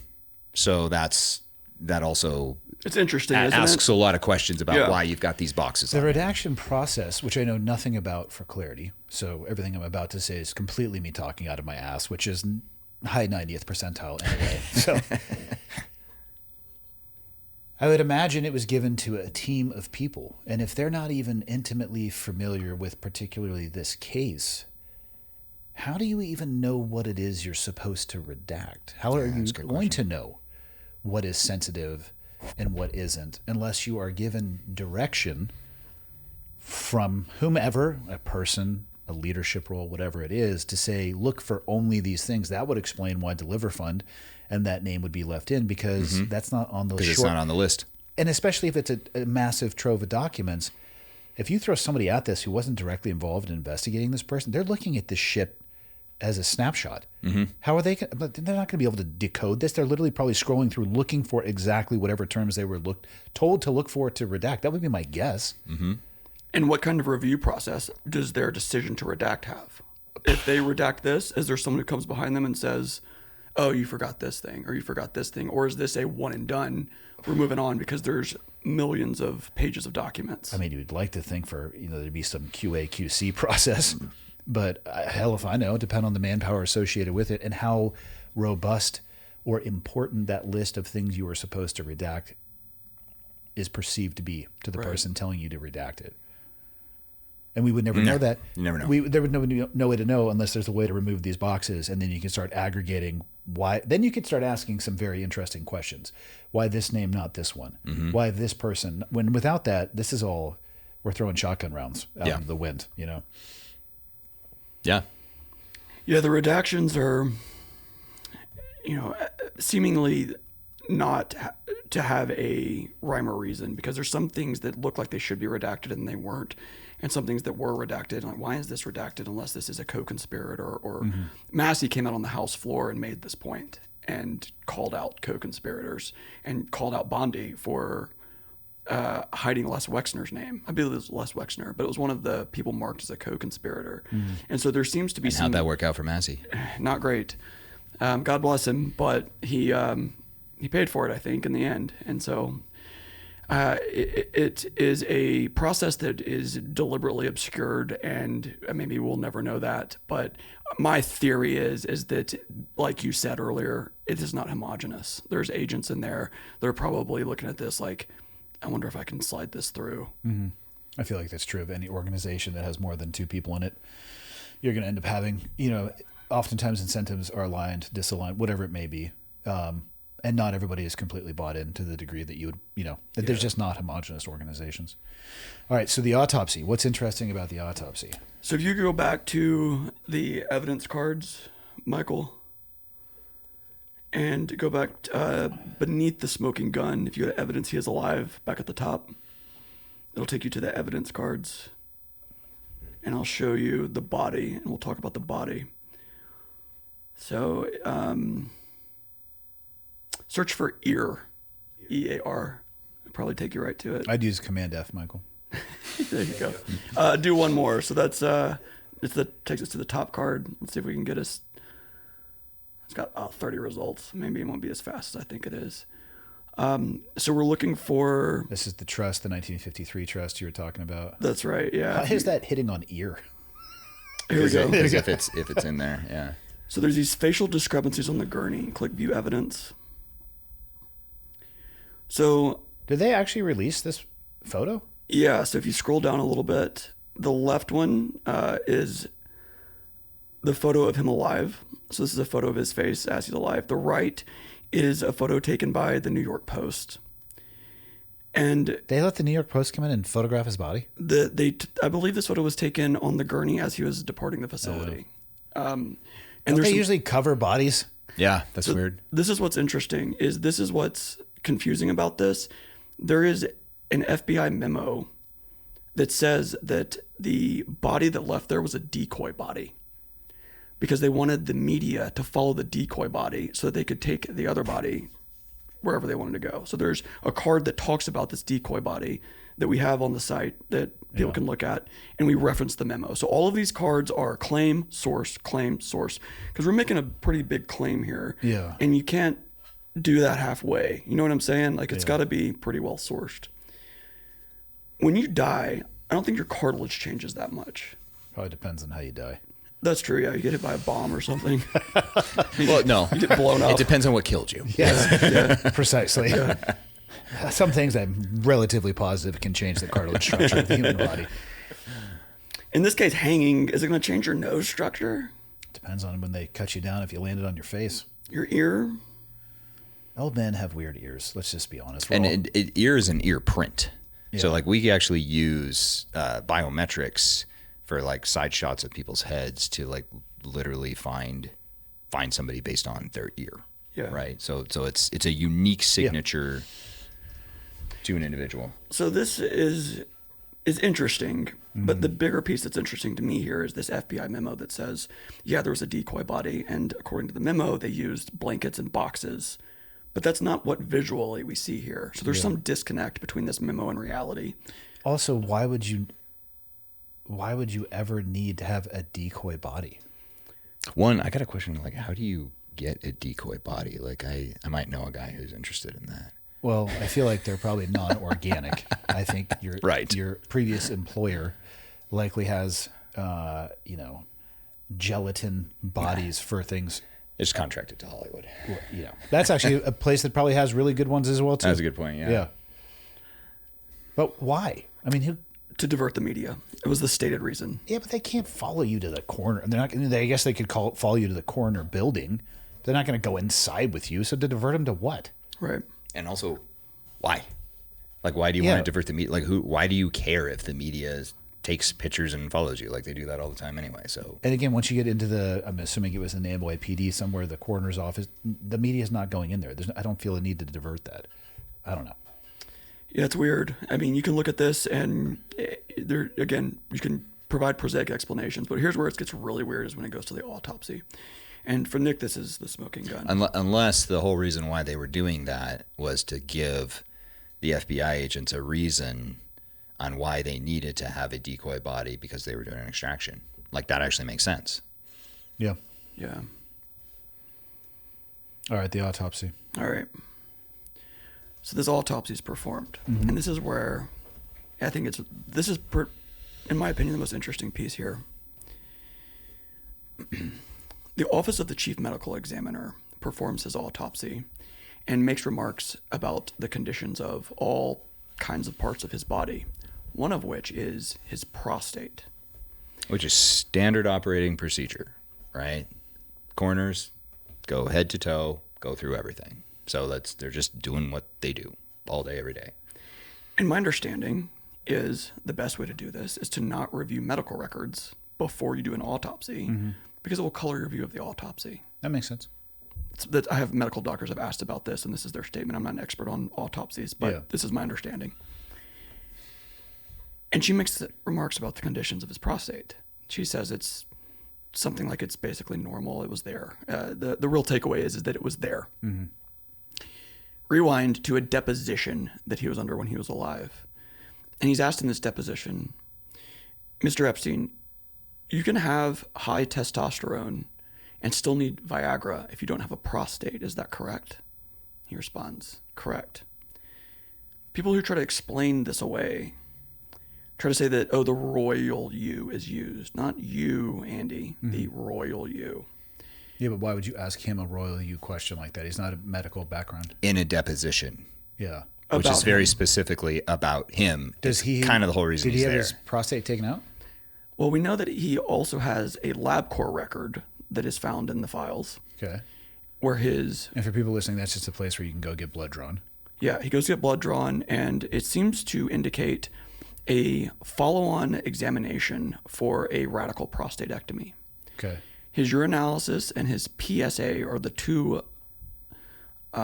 So that also it's interesting. Asks a lot of questions about why you've got these boxes. The redaction process, which I know nothing about for clarity, so everything I'm about to say is completely me talking out of my ass, which is high 90th percentile anyway. So I would imagine it was given to a team of people, and if they're not even intimately familiar with particularly this case, how do you even know what it is you're supposed to redact? How are you going to know what is sensitive and what isn't, unless you are given direction from whomever, a person, a leadership role, whatever it is, to say, look for only these things? That would explain why DeliverFund and that name would be left in, because that's not on the it's not on the list. And especially if it's a massive trove of documents, if you throw somebody at this who wasn't directly involved in investigating this person, they're looking at this shit as a snapshot. Mm-hmm. How are they? But they're not going to be able to decode this. They're literally probably scrolling through looking for exactly whatever terms they were told to look for to redact. That would be my guess. Mm-hmm. And what kind of review process does their decision to redact have? If they redact this, is there someone who comes behind them and says, oh, you forgot this thing, or you forgot this thing? Or is this a one and done? We're moving on because there's millions of pages of documents. I mean, you'd like to think for, there'd be some QA, QC process. But hell if I know, it depends on the manpower associated with it and how robust or important that list of things you were supposed to redact is perceived to be to the person telling you to redact it. And we would never know that. You never know. There would no way to know unless there's a way to remove these boxes, and then you can start aggregating why. Then you can start asking some very interesting questions. Why this name, not this one? Mm-hmm. Why this person? When without that, this is all, we're throwing shotgun rounds out into the wind, Yeah. Yeah, the redactions are, seemingly not to have a rhyme or reason, because there's some things that look like they should be redacted and they weren't, and some things that were redacted. Like, why is this redacted unless this is a co-conspirator? Or Massey came out on the House floor and made this point and called out co-conspirators and called out Bondi for hiding Les Wexner's name. I believe it was Les Wexner, but it was one of the people marked as a co-conspirator. And so there seems to be how'd that work out for Massey? Not great. God bless him, but he paid for it, I think, in the end. And so it is a process that is deliberately obscured, and maybe we'll never know that. But my theory is that, like you said earlier, it is not homogenous. There's agents in there. They're probably looking at this like, I wonder if I can slide this through. Mm-hmm. I feel like that's true of any organization that has more than two people in it. You're going to end up having, oftentimes incentives are aligned, disaligned, whatever it may be. And not everybody is completely bought in to the degree that you would, that there's just not homogenous organizations. All right. So the autopsy, what's interesting about the autopsy? So if you go back to the evidence cards, Michael, And go back beneath the smoking gun. If you go to evidence he is alive, back at the top, it'll take you to the evidence cards. And I'll show you the body, and we'll talk about the body. So, search for ear, E-A-R. It'll probably take you right to it. I'd use Command F, Michael. There you go. Do one more. So that's takes us to the top card. Let's see if we can get us. It's got 30 results. Maybe it won't be as fast as I think it is. So we're looking for. This is the trust, the 1953 trust you were talking about. That's right. Yeah. Why is that hitting on ear? Here we go. Because if it's in there, yeah. So there's these facial discrepancies on the gurney. Click View Evidence. So. Did they actually release this photo? Yeah. So if you scroll down a little bit, the left one is the photo of him alive. So this is a photo of his face as he's alive. The right is a photo taken by the New York Post. And they let the New York Post come in and photograph his body? I believe this photo was taken on the gurney as he was departing the facility. And they usually cover bodies? Yeah, that's weird. This is what's interesting. This is what's confusing about this. There is an FBI memo that says that the body that left there was a decoy body, because they wanted the media to follow the decoy body so that they could take the other body wherever they wanted to go. So there's a card that talks about this decoy body that we have on the site that people can look at, and we reference the memo. So all of these cards are claim, source, because we're making a pretty big claim here. Yeah. And you can't do that halfway. You know what I'm saying? Like, it's got to be pretty well sourced. When you die, I don't think your cartilage changes that much. Probably depends on how you die. That's true. Yeah, you get hit by a bomb or something. Well, no, you get blown up. It depends on what killed you. Yes, precisely. Yeah. Some things I'm relatively positive can change the cartilage structure of the human body. In this case, hanging, is it going to change your nose structure? Depends on when they cut you down. If you landed on your face, your ear. Old men have weird ears. Let's just be honest. And ear is an ear print. Yeah. So like we actually use biometrics for like side shots of people's heads to like literally find somebody based on their ear. Yeah. Right. So it's a unique signature to an individual. So this is interesting, but the bigger piece that's interesting to me here is this FBI memo that says, yeah, there was a decoy body, and according to the memo, they used blankets and boxes. But that's not what visually we see here. So there's some disconnect between this memo and reality. Also, why would you ever need to have a decoy body? One, I got a question, like, how do you get a decoy body? Like, I might know a guy who's interested in that. Well, I feel like they're probably non-organic. I think your previous employer likely has, gelatin bodies for things. It's contracted to Hollywood. Well, that's actually a place that probably has really good ones as well, too. That's a good point, yeah. But why? I mean, to divert the media. It was the stated reason. Yeah, but they can't follow you to the corner. They're not. I guess they could follow you to the corner building. They're not going to go inside with you. So to divert them to what? Right. And also, why? Like, why do you want to divert the media? Like, why do you care if the media takes pictures and follows you? Like, they do that all the time anyway. So. And again, once you get into I'm assuming it was in the NYPD somewhere, the coroner's office, the media is not going in there. I don't feel a need to divert that. I don't know. Yeah, it's weird. I mean, you can look at this and you can provide prosaic explanations, but here's where it gets really weird is when it goes to the autopsy. And for Nick, this is the smoking gun. Unless the whole reason why they were doing that was to give the FBI agents a reason on why they needed to have a decoy body because they were doing an extraction. Like, that actually makes sense. Yeah. Yeah. All right, the autopsy. All right. So this autopsy is performed, and this is where I think in my opinion, the most interesting piece here. The Office of the Chief Medical Examiner performs his autopsy and makes remarks about the conditions of all kinds of parts of his body, one of which is his prostate. Which is standard operating procedure, right? Coroners go head to toe, go through everything. So they're just doing what they do all day, every day. And my understanding is the best way to do this is to not review medical records before you do an autopsy because it will color your view of the autopsy. That makes sense. that I have medical doctors have asked about this, and this is their statement. I'm not an expert on autopsies, but this is my understanding. And she makes remarks about the conditions of his prostate. She says it's something like it's basically normal. It was there. The real takeaway is that it was there. Mm-hmm. Rewind to a deposition that he was under when he was alive. And he's asked in this deposition, Mr. Epstein, you can have high testosterone and still need Viagra if you don't have a prostate. Is that correct? He responds, correct. People who try to explain this away try to say that, the royal you is used. Not you, Andy, the royal you. Yeah, but why would you ask him a royal you question like that? He's not a medical background. In a deposition. Yeah. Which is very specifically about him. Does he kind of the whole reason he's there. Did he have his prostate taken out? Well, we know that he also has a LabCorp record that is found in the files. Okay. Where his... And for people listening, that's just a place where you can go get blood drawn. Yeah, he goes to get blood drawn, and it seems to indicate a follow-on examination for a radical prostatectomy. Okay. His urinalysis and his PSA are the two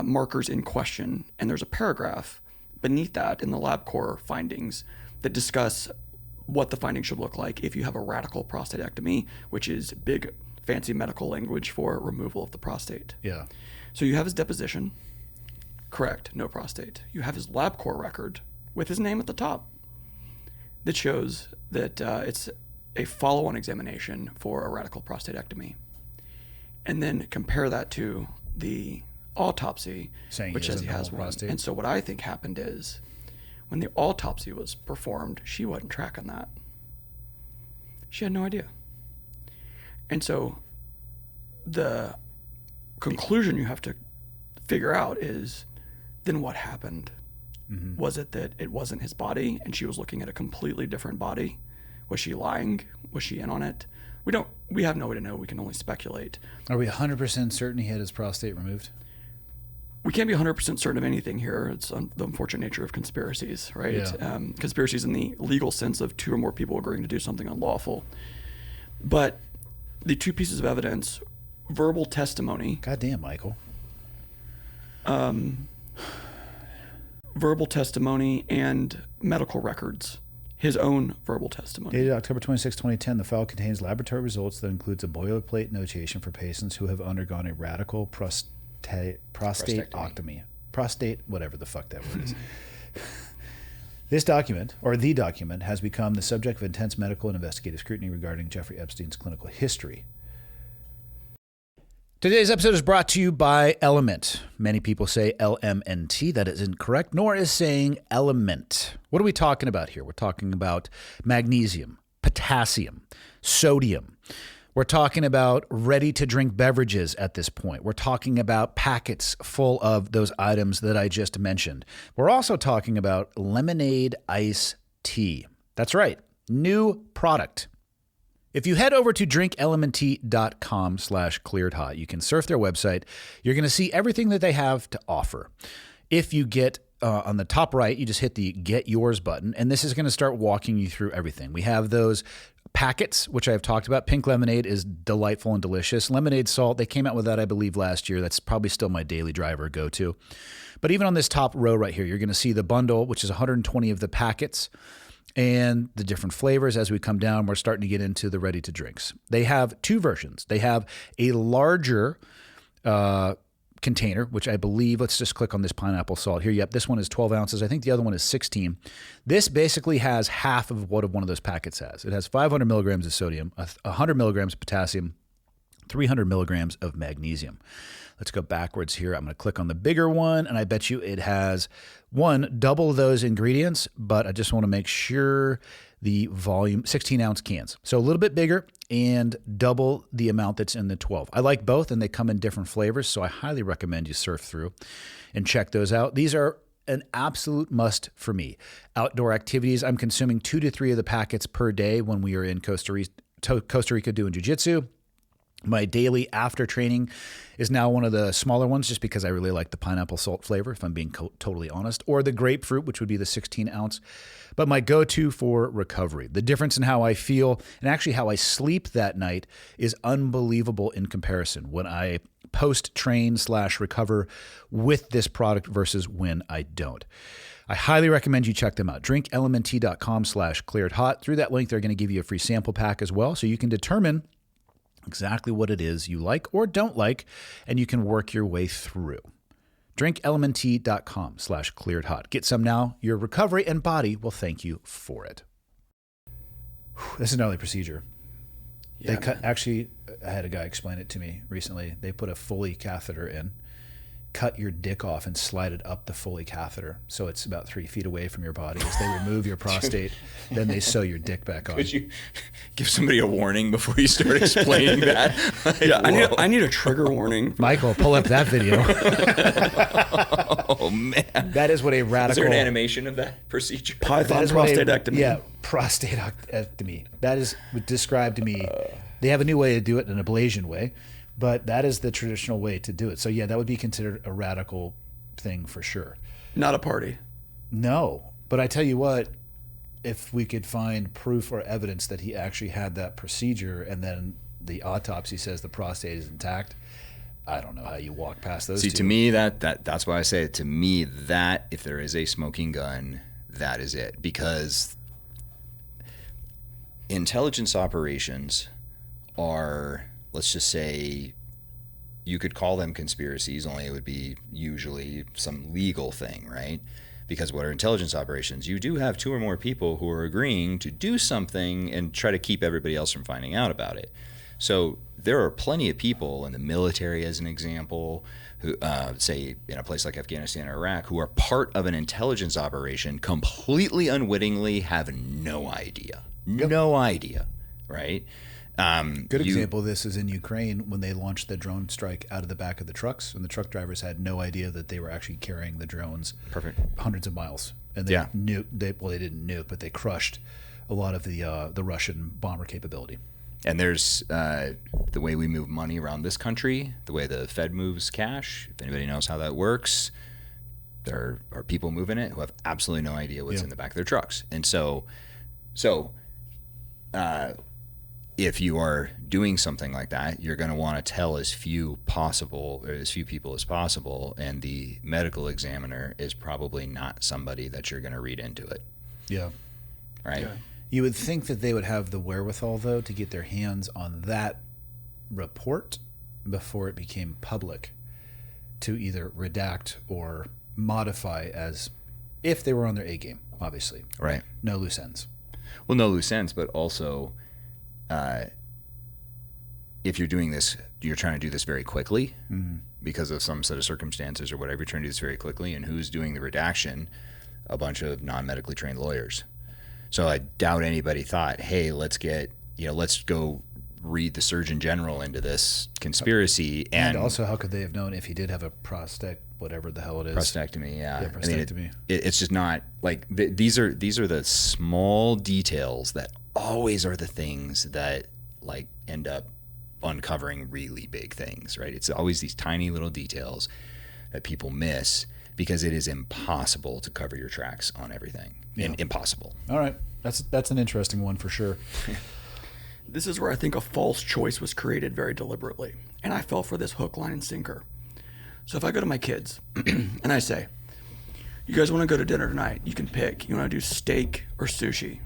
markers in question, and there's a paragraph beneath that in the LabCorp findings that discuss what the findings should look like if you have a radical prostatectomy, which is big, fancy medical language for removal of the prostate. Yeah. So you have his deposition, correct, no prostate. You have his LabCorp record with his name at the top that shows that it's a follow-on examination for a radical prostatectomy. And then compare that to the autopsy, which says he has one. Prostate. And so what I think happened is when the autopsy was performed, she wasn't tracking that. She had no idea. And so the conclusion you have to figure out is, then what happened? Mm-hmm. Was it that it wasn't his body and she was looking at a completely different body? Was she lying? Was she in on it? We have no way to know. We can only speculate. Are we 100% certain he had his prostate removed? We can't be 100% certain of anything here. It's the unfortunate nature of conspiracies, right? Yeah. Conspiracies in the legal sense of two or more people agreeing to do something unlawful. But the two pieces of evidence, verbal testimony. Goddamn, Michael. Verbal testimony and medical records. His own verbal testimony. Dated October 26, 2010, the file contains laboratory results that includes a boilerplate notation for patients who have undergone a radical prostateotomy. Prostate, whatever the fuck that word is. This document, or the document, has become the subject of intense medical and investigative scrutiny regarding Jeffrey Epstein's clinical history. Today's episode is brought to you by Element. Many people say LMNT. That is incorrect, nor is saying element. What are we talking about here? We're talking about magnesium, potassium, sodium. We're talking about ready-to-drink beverages at this point. We're talking about packets full of those items that I just mentioned. We're also talking about lemonade iced tea. That's right, new product. If you head over to drinklmnt.com/clearedhot, you can surf their website. You're going to see everything that they have to offer. If you get on the top right, you just hit the Get Yours button, and this is going to start walking you through everything. We have those packets, which I've talked about. Pink lemonade is delightful and delicious. Lemonade salt, they came out with that, I believe, last year. That's probably still my daily driver go-to. But even on this top row right here, you're going to see the bundle, which is 120 of the packets, and the different flavors. As we come down, we're starting to get into the ready-to-drinks. They have two versions. They have a larger container, which I believe, let's just click on this pineapple salt here. Yep, this one is 12 ounces. I think the other one is 16. This basically has half of what one of those packets has. It has 500 milligrams of sodium, 100 milligrams of potassium, 300 milligrams of magnesium. Let's go backwards here. I'm going to click on the bigger one, and I bet you it has, double those ingredients, but I just want to make sure the volume, 16-ounce cans. So a little bit bigger and double the amount that's in the 12. I like both, and they come in different flavors, so I highly recommend you surf through and check those out. These are an absolute must for me. Outdoor activities, I'm consuming 2 to 3 of the packets per day when we are in Costa Rica doing jiu-jitsu. My daily after training is now one of the smaller ones just because I really like the pineapple salt flavor, if I'm being totally honest, or the grapefruit, which would be the 16 ounce. But my go-to for recovery, the difference in how I feel and actually how I sleep that night is unbelievable in comparison when I post-train/recover with this product versus when I don't. I highly recommend you check them out. drinklmnt.com/clearedhot. Through that link, they're going to give you a free sample pack as well, so you can determine exactly what it is you like or don't like, and you can work your way through. drinklmnt.com/clearedhot. Get some now. Your recovery and body will thank you for it. This is an early procedure. Yeah, Actually, I had a guy explain it to me recently. They put a Foley catheter in, cut your dick off and slide it up the Foley catheter so it's about 3 feet away from your body. As they remove your prostate, then they sew your dick back on. Could you give somebody a warning before you start explaining that? Like, Yeah, I need a trigger warning. Michael, pull up that video. oh man, That is what a radical... is there an animation of that procedure? Python what a- prostatectomy. Yeah, prostatectomy. That is described to me. They have a new way to do it, an ablation way, but that is the traditional way to do it. So yeah, that would be considered a radical thing for sure. Not a party. No, but I tell you what, if we could find proof or evidence that he actually had that procedure and then the autopsy says the prostate is intact, I don't know how you walk past those See, two. to me, that's why I say it. To me, that if there is a smoking gun, that is it. Because intelligence operations are, let's just say, you could call them conspiracies, only it would be usually some legal thing, right? Because what are intelligence operations? You do have 2 or more people who are agreeing to do something and try to keep everybody else from finding out about it. So there are plenty of people in the military, as an example, who, say, in a place like Afghanistan or Iraq, who are part of an intelligence operation, completely unwittingly have no idea. No idea, right? Good example of this is in Ukraine when they launched the drone strike out of the back of the trucks, and the truck drivers had no idea that they were actually carrying the drones hundreds of miles. And they nuked, they didn't nuke, but they crushed a lot of the Russian bomber capability. And there's the way we move money around this country, the way the Fed moves cash. If anybody knows how that works, there are people moving it who have absolutely no idea what's in the back of their trucks. And so if you are doing something like that, you're going to want to tell as few people as possible, and the medical examiner is probably not somebody that you're going to read into it. Yeah. Right? Yeah. You would think that they would have the wherewithal, though, to get their hands on that report before it became public to either redact or modify as if they were on their A game, obviously. Right. No loose ends. Well, no loose ends, but also if you're doing this, you're trying to do this very quickly because of some set of circumstances or whatever. You're trying to do this very quickly, and who's doing the redaction? A bunch of non-medically trained lawyers. So I doubt anybody thought, hey, let's go read the Surgeon General into this conspiracy. And also, how could they have known if he did have a whatever the hell it is? Prostatectomy, yeah. Prostatectomy. I mean, it's just not like these are the small details that always are the things that like end up uncovering really big things, right? It's always these tiny little details that people miss because it is impossible to cover your tracks on everything. Yeah. Impossible. All right. That's an interesting one for sure. This is where I think a false choice was created very deliberately, and I fell for this hook, line, and sinker. So if I go to my kids and I say, you guys want to go to dinner tonight? You can pick. You want to do steak or sushi?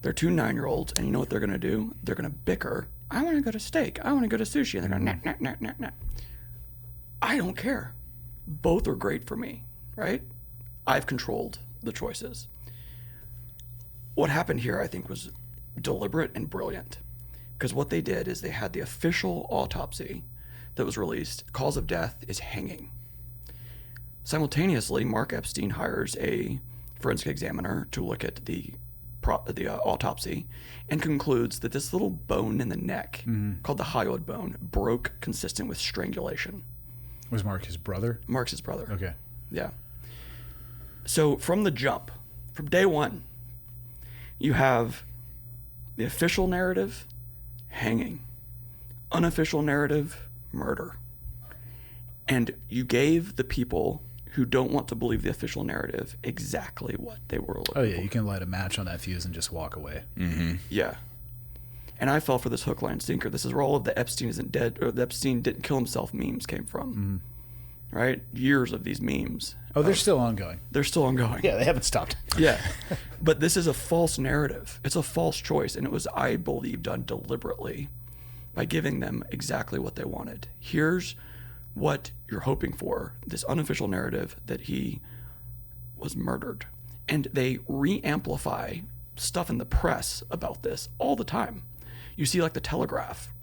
They're 2 9-year-olds, and you know what they're going to do? They're going to bicker. I want to go to steak. I want to go to sushi. And they're going, nah. I don't care. Both are great for me, right? I've controlled the choices. What happened here, I think, was deliberate and brilliant. Because what they did is they had the official autopsy that was released. Cause of death is hanging. Simultaneously, Mark Epstein hires a forensic examiner to look at the autopsy and concludes that this little bone in the neck, called the hyoid bone, broke consistent with strangulation. Was Mark his brother? Mark's his brother. Okay. Yeah. So from the jump, from day one, you have the official narrative hanging. unofficial narrative, murder. And you gave the people who don't want to believe the official narrative exactly what they were looking for. Oh, yeah, you can light a match on that fuse and just walk away. Mm-hmm. Yeah. And I fell for this hook, line, sinker. This is where all of the Epstein isn't dead, or the Epstein didn't kill himself memes came from. Right? Years of these memes. Oh, they're still ongoing. They're still ongoing. Yeah, they haven't stopped. Yeah. But this is a false narrative. It's a false choice. And it was, I believe, done deliberately by giving them exactly what they wanted. Here's what you're hoping for, this unofficial narrative that he was murdered. And they re-amplify stuff in the press about this all the time. You see, like, the Telegraph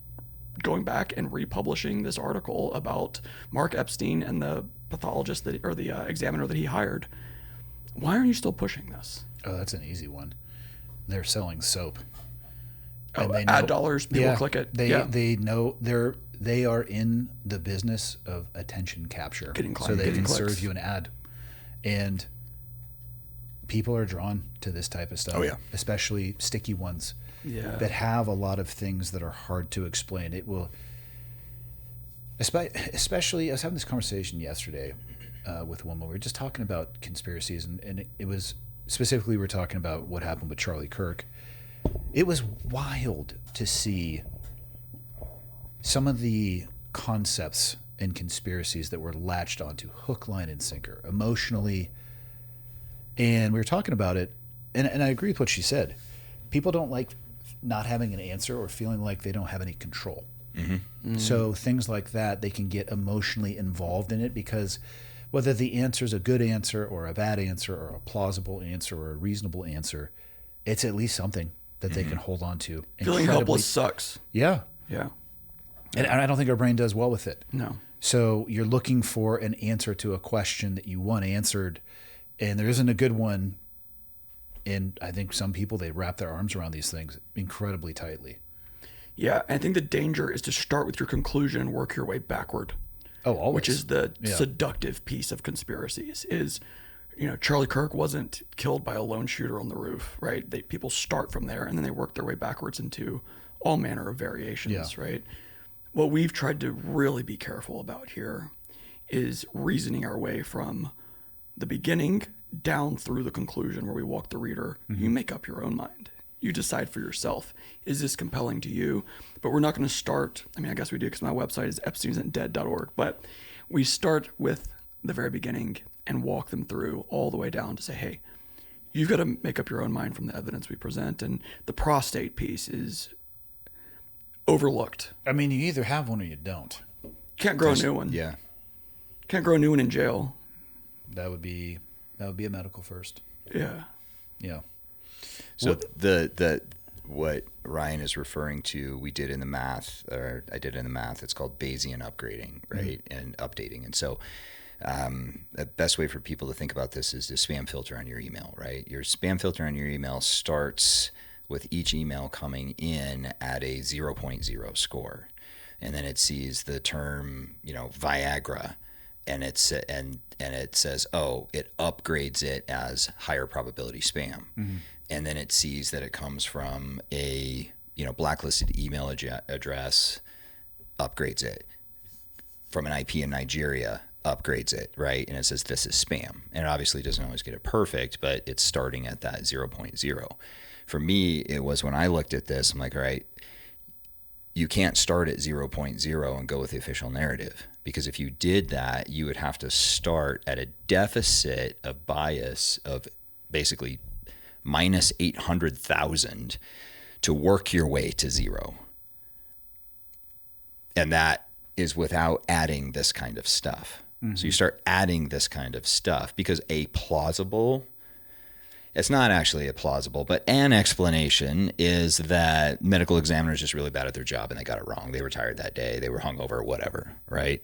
going back and republishing this article about Mark Epstein and the pathologist that, or the examiner that he hired. Why aren't you still pushing this? Oh, that's an easy one. They're selling soap. Oh, ad dollars, people click it. They know they are in the business of attention capture, so they can serve you an ad, and people are drawn to this type of stuff. Oh, yeah. Especially sticky ones that have a lot of things that are hard to explain. It will, especially. I was having this conversation yesterday with a woman. We were just talking about conspiracies, and it was specifically we were talking about what happened with Charlie Kirk. It was wild to see some of the concepts and conspiracies that were latched onto hook, line, and sinker emotionally. And we were talking about it, and I agree with what she said. People don't like not having an answer or feeling like they don't have any control. So things like that, they can get emotionally involved in it because whether the answer is a good answer or a bad answer or a plausible answer or a reasonable answer, it's at least something that they can hold on to. Feeling helpless sucks. Yeah. Yeah. And I don't think our brain does well with it. No. So you're looking for an answer to a question that you want answered, and there isn't a good one. And I think some people, they wrap their arms around these things incredibly tightly. Yeah, I think the danger is to start with your conclusion and work your way backward. Oh, always. Which is the seductive piece of conspiracies is, Charlie Kirk wasn't killed by a lone shooter on the roof, right? People start from there and then they work their way backwards into all manner of variations, right? What we've tried to really be careful about here is reasoning our way from the beginning down through the conclusion where we walk the reader. You make up your own mind. You decide for yourself. Is this compelling to you? But we're not going to start, I guess we do because my website is epsteinisn'tdead.org, but we start with the very beginning and walk them through all the way down to say, hey, you've got to make up your own mind from the evidence we present. And the prostate piece is overlooked. You either have one or you don't. Can't grow a new one. Yeah. Can't grow a new one in jail. That would be a medical first. Yeah. Yeah. So what Ryan is referring to, we did in the math, or I did in the math. It's called Bayesian upgrading, right, and updating. And so the best way for people to think about this is the spam filter on your email, right? Your spam filter on your email starts with each email coming in at a 0.0 score, and then it sees the term, Viagra, and it says, oh, it upgrades it as higher probability spam. And then it sees that it comes from a blacklisted email address, upgrades it. From an IP in Nigeria, upgrades it, right? And it says this is spam. And it obviously doesn't always get it perfect, but it's starting at that 0.0. For me, it was when I looked at this, I'm like, all right, you can't start at 0.0 and go with the official narrative. Because if you did that, you would have to start at a deficit of bias of basically minus 800,000 to work your way to zero. And that is without adding this kind of stuff. So you start adding this kind of stuff because it's not actually a plausible, but an explanation is that medical examiners are just really bad at their job and they got it wrong. They were tired that day. They were hungover, whatever, right?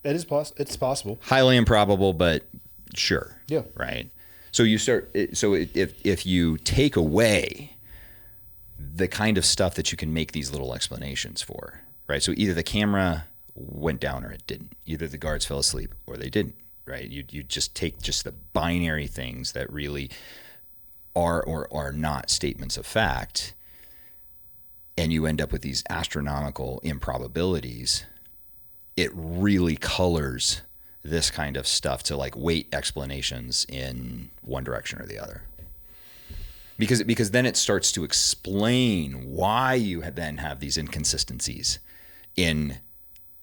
It is it's possible. Highly improbable, but sure. Yeah. Right. So if you take away the kind of stuff that you can make these little explanations for, right? So either the camera went down or it didn't. Either the guards fell asleep or they didn't, right? You just take just the binary things that really are or are not statements of fact. and you end up with these astronomical improbabilities, it really colors this kind of stuff to like weight explanations in one direction or the other. Because then it starts to explain why you then have these inconsistencies in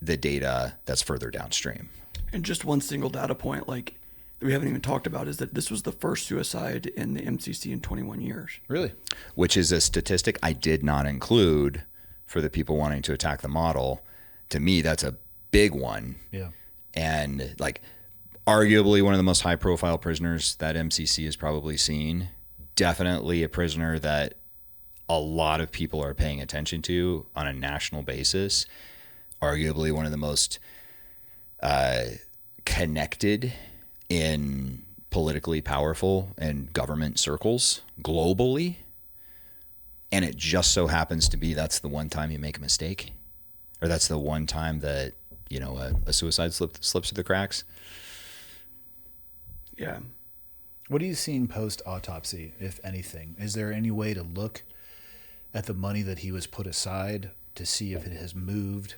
the data that's further downstream. And just one single data point, like that we haven't even talked about, is that this was the first suicide in the MCC in 21 years. Really? Which is a statistic I did not include for the people wanting to attack the model. To me, that's a big one. Yeah. And like arguably one of the most high profile prisoners that MCC has probably seen. Definitely a prisoner that a lot of people are paying attention to on a national basis. Arguably one of the most connected in politically powerful and government circles globally. And it just so happens to be that's the one time you make a mistake, or that's the one time that, you know, a suicide slips through the cracks. Yeah. What are you seeing post-autopsy, if anything? Is there any way to look at the money that he was put aside to see if it has moved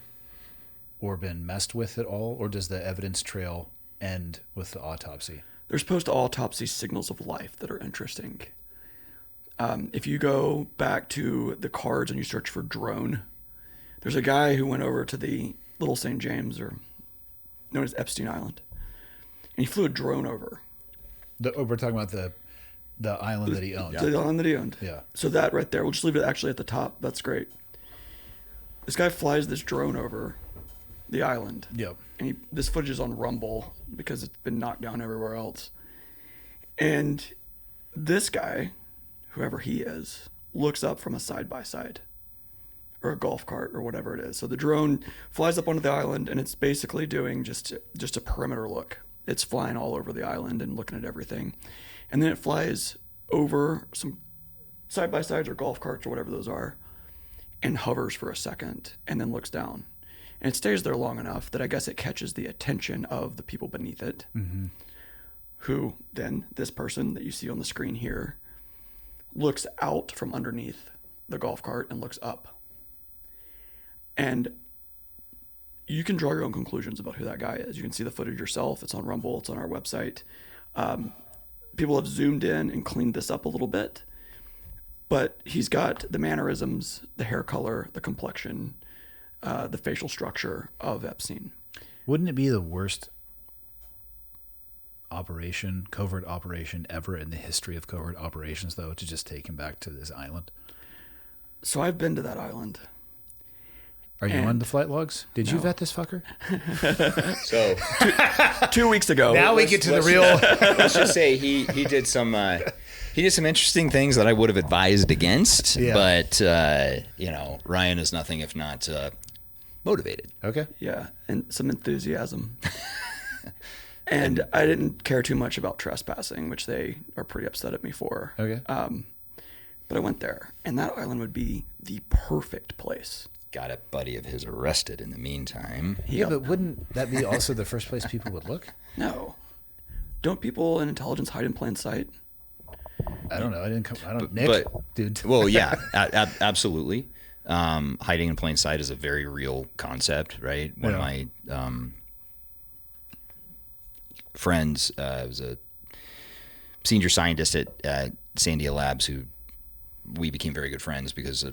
or been messed with at all? Or does the evidence trail end with the autopsy? There's post-autopsy signals of life that are interesting. If you go back to the cards and you search for drone, there's a guy who went over to the Little St. James, or known as Epstein Island, and he flew a drone over. We're talking about the island that he owned. The island that he owned. Yeah. So that right there, we'll just leave it actually at the top. That's great. This guy flies this drone over the island. Yep. And this footage is on Rumble because it's been knocked down everywhere else. And this guy, whoever he is, looks up from a side-by-side or a golf cart or whatever it is. So the drone flies up onto the island, and it's basically doing just a perimeter look. It's flying all over the island and looking at everything. And then it flies over some side-by-sides or golf carts or whatever those are and hovers for a second and then looks down. And it stays there long enough that I guess it catches the attention of the people beneath it, mm-hmm. who then, this person that you see on the screen here, looks out from underneath the golf cart and looks up. And you can draw your own conclusions about who that guy is. You can see the footage yourself. It's on Rumble. It's on our website. People have zoomed in and cleaned this up a little bit. But he's got the mannerisms, the hair color, the complexion, the facial structure of Epstein. Wouldn't it be the worst covert operation ever in the history of covert operations, though, to just take him back to this island? So I've been to that island. Are you on the flight logs? Did you vet this fucker? So 2 weeks ago. Now we get to the real. Let's just say he did some interesting things that I would have advised against. Yeah. But Ryan is nothing if not motivated. Okay. Yeah, and some enthusiasm. And I didn't care too much about trespassing, which they are pretty upset at me for. Okay. But I went there, and that island would be the perfect place. Got a buddy of his arrested in the meantime. Yeah, but wouldn't that be also the first place people would look? No. Don't people in intelligence hide in plain sight? I don't know. Nick, dude. Well, yeah, absolutely. Hiding in plain sight is a very real concept, right? One of my friends was a senior scientist at Sandia Labs who we became very good friends because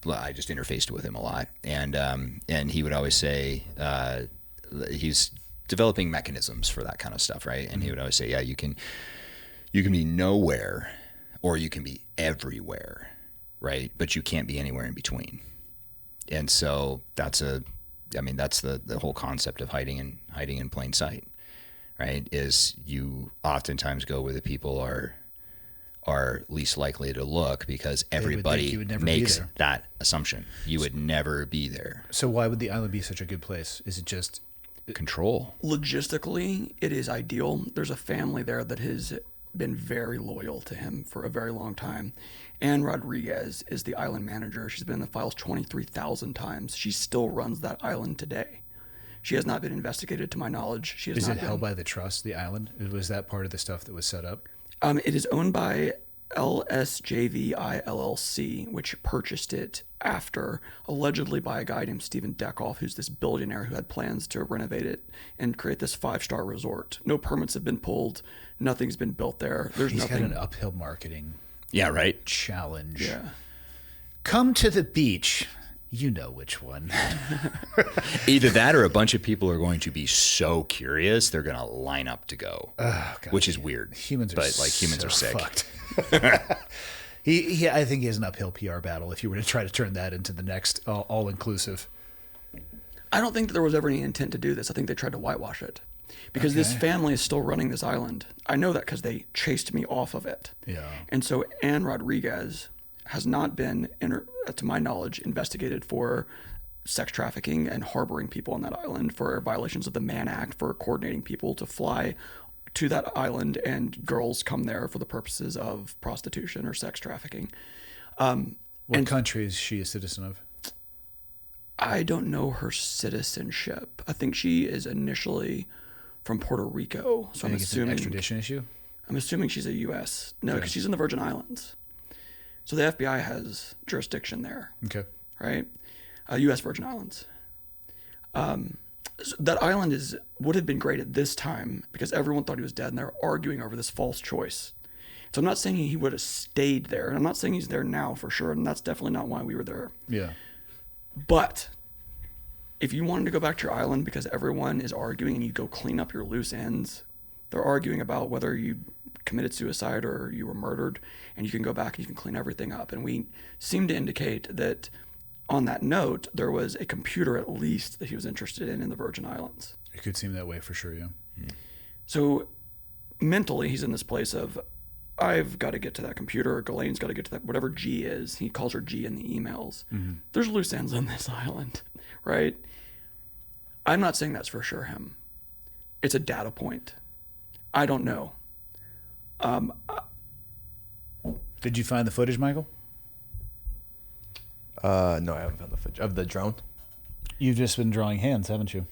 I just interfaced with him a lot. And he would always say he's developing mechanisms for that kind of stuff, right? And he would always say, yeah, you can be nowhere or you can be everywhere, right? But you can't be anywhere in between. And so that's the whole concept of hiding in plain sight, right? Is you oftentimes go where the people are least likely to look because everybody makes that assumption. You would never be there. So why would the island be such a good place? Is it just control? Logistically, it is ideal. There's a family there that has been very loyal to him for a very long time. Anne Rodriguez is the island manager. She's been in the files 23,000 times. She still runs that island today. She has not been investigated to my knowledge. Is it held by the trust, the island? Was that part of the stuff that was set up? It is owned by LSJVI LLC, which purchased it after, allegedly by a guy named Stephen Deckoff, who's this billionaire who had plans to renovate it and create this 5-star resort. No permits have been pulled. Nothing's been built there. He's got an uphill marketing challenge. Yeah. Come to the beach. You know which one. Either that or a bunch of people are going to be so curious they're going to line up to go, which is weird. Humans are humans are sick. Fucked. I think he has an uphill PR battle if you were to try to turn that into the next all-inclusive. I don't think that there was ever any intent to do this. I think they tried to whitewash it because this family is still running this island. I know that because they chased me off of it. Yeah. And so Anne Rodriguez has not been, to my knowledge, investigated for sex trafficking and harboring people on that island, for violations of the Mann Act, for coordinating people to fly to that island and girls come there for the purposes of prostitution or sex trafficking. What country is she a citizen of? I don't know her citizenship. I think she is initially from Puerto Rico. So I'm assuming it's an extradition issue? I'm assuming she's a U.S. No, because she's in the Virgin Islands. So the FBI has jurisdiction there. Okay. Right? U.S. Virgin Islands. So that island would have been great at this time because everyone thought he was dead and they're arguing over this false choice. So I'm not saying he would have stayed there. And I'm not saying he's there now for sure. And that's definitely not why we were there. Yeah. But if you wanted to go back to your island because everyone is arguing and you go clean up your loose ends, they're arguing about whether you committed suicide or you were murdered, and you can go back and you can clean everything up. And we seem to indicate that on that note, there was a computer at least that he was interested in the Virgin Islands. It could seem that way for sure, yeah. So mentally, he's in this place of, I've got to get to that computer, or Ghislaine's got to get to that, whatever G is. He calls her G in the emails. Mm-hmm. There's loose ends on this island, right? I'm not saying that's for sure him. It's a data point. I don't know. Did you find the footage, Michael? No, I haven't found the footage of the drone. You've just been drawing hands, haven't you?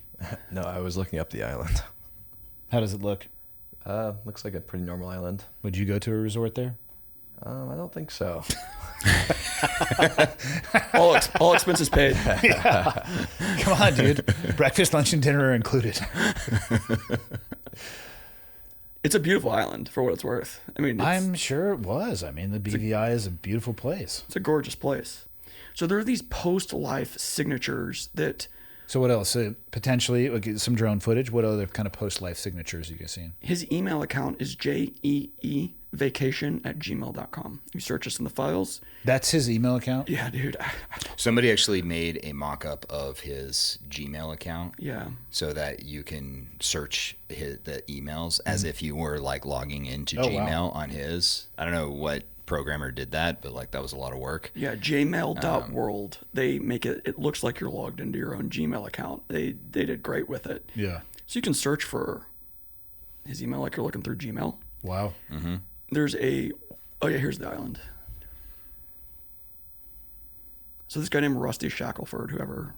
No, I was looking up the island. How does it look? Looks like a pretty normal island. Would you go to a resort there? I don't think so. all expenses paid. Yeah. Come on, dude. Breakfast, lunch, and dinner are included. It's a beautiful island for what it's worth. I mean, I'm sure it was. I mean, the BVI is a beautiful place. It's a gorgeous place. So there are these post-life signatures that... So what else? Potentially some drone footage. What other kind of post-life signatures you guys seen? His email account is jeevacation@gmail.com. You search us in the files. That's his email account? Yeah, dude. Somebody actually made a mock-up of his Gmail account. Yeah. So that you can search the emails as if you were like logging into Gmail on his. I don't know what programmer did that, but like that was a lot of work. Yeah, jmail.world. They make it looks like you're logged into your own Gmail account. They did great with it. Yeah. So you can search for his email like you're looking through Gmail. Wow. Mm-hmm. There's here's the island. So this guy named Rusty Shackelford, whoever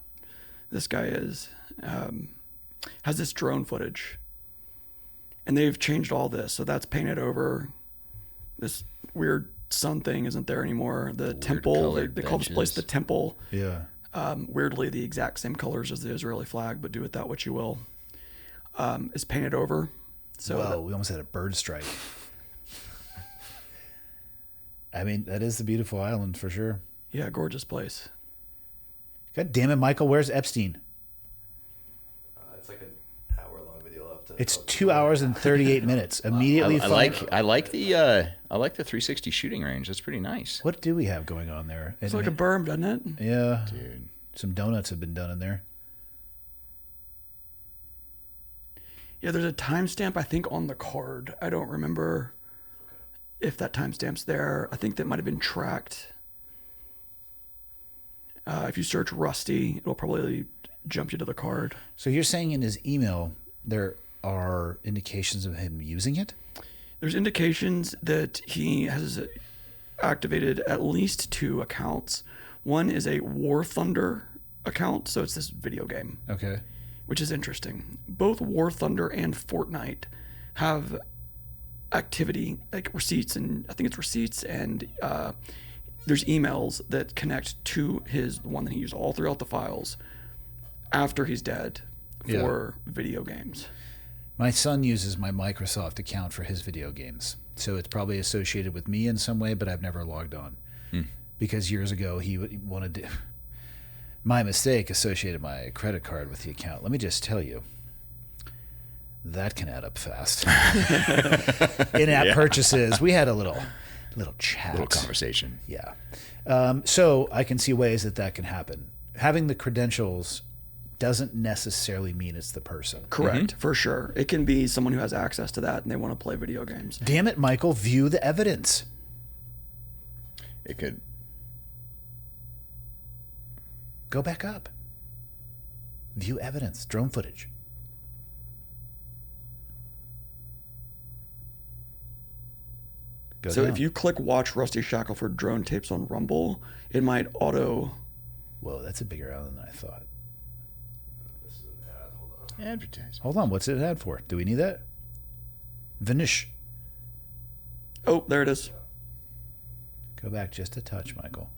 this guy is, has this drone footage. And they've changed all this. So that's painted over. This weird sun thing isn't there anymore. The temple, they call this place the temple. Yeah. Weirdly, the exact same colors as the Israeli flag, but do with that what you will. Is painted over. So we almost had a bird strike. I mean, that is the beautiful island for sure. Yeah, gorgeous place. God damn it, Michael, where's Epstein? It's like an hour-long video. It's 2 hours and 38 minutes. Immediately. I like the 360 shooting range. That's pretty nice. What do we have going on there? It's like a berm, doesn't it? Yeah, dude. Some donuts have been done in there. Yeah, there's a timestamp I think on the card. I don't remember if that timestamp's there. I think that might have been tracked. If you search Rusty, it'll probably jump you to the card. So you're saying in his email there are indications of him using it? There's indications that he has activated at least 2 accounts. One is a War Thunder account, so it's this video game. activity, like receipts, and I think it's receipts, and there's emails that connect to the one that he used all throughout the files after he's dead for video games. My son uses my Microsoft account for his video games, so it's probably associated with me in some way, but I've never logged on. Because years ago he wanted to... My mistake associated my credit card with the account. Let me just tell you, that can add up fast. In-app purchases, we had a little chat. Little conversation. Yeah. So I can see ways that can happen. Having the credentials doesn't necessarily mean it's the person. Correct, for sure. It can be someone who has access to that and they want to play video games. Damn it, Michael, view the evidence. It could. Go back up. View evidence, drone footage. Go So down. if you click watch Rusty Shackelford drone tapes on Rumble, it might auto... Whoa, that's a bigger ad than I thought. This is an ad. Hold on. Advertise. Hold on, what's it ad for? Do we need that? Vanish. Oh, there it is. Go back just a touch, Michael.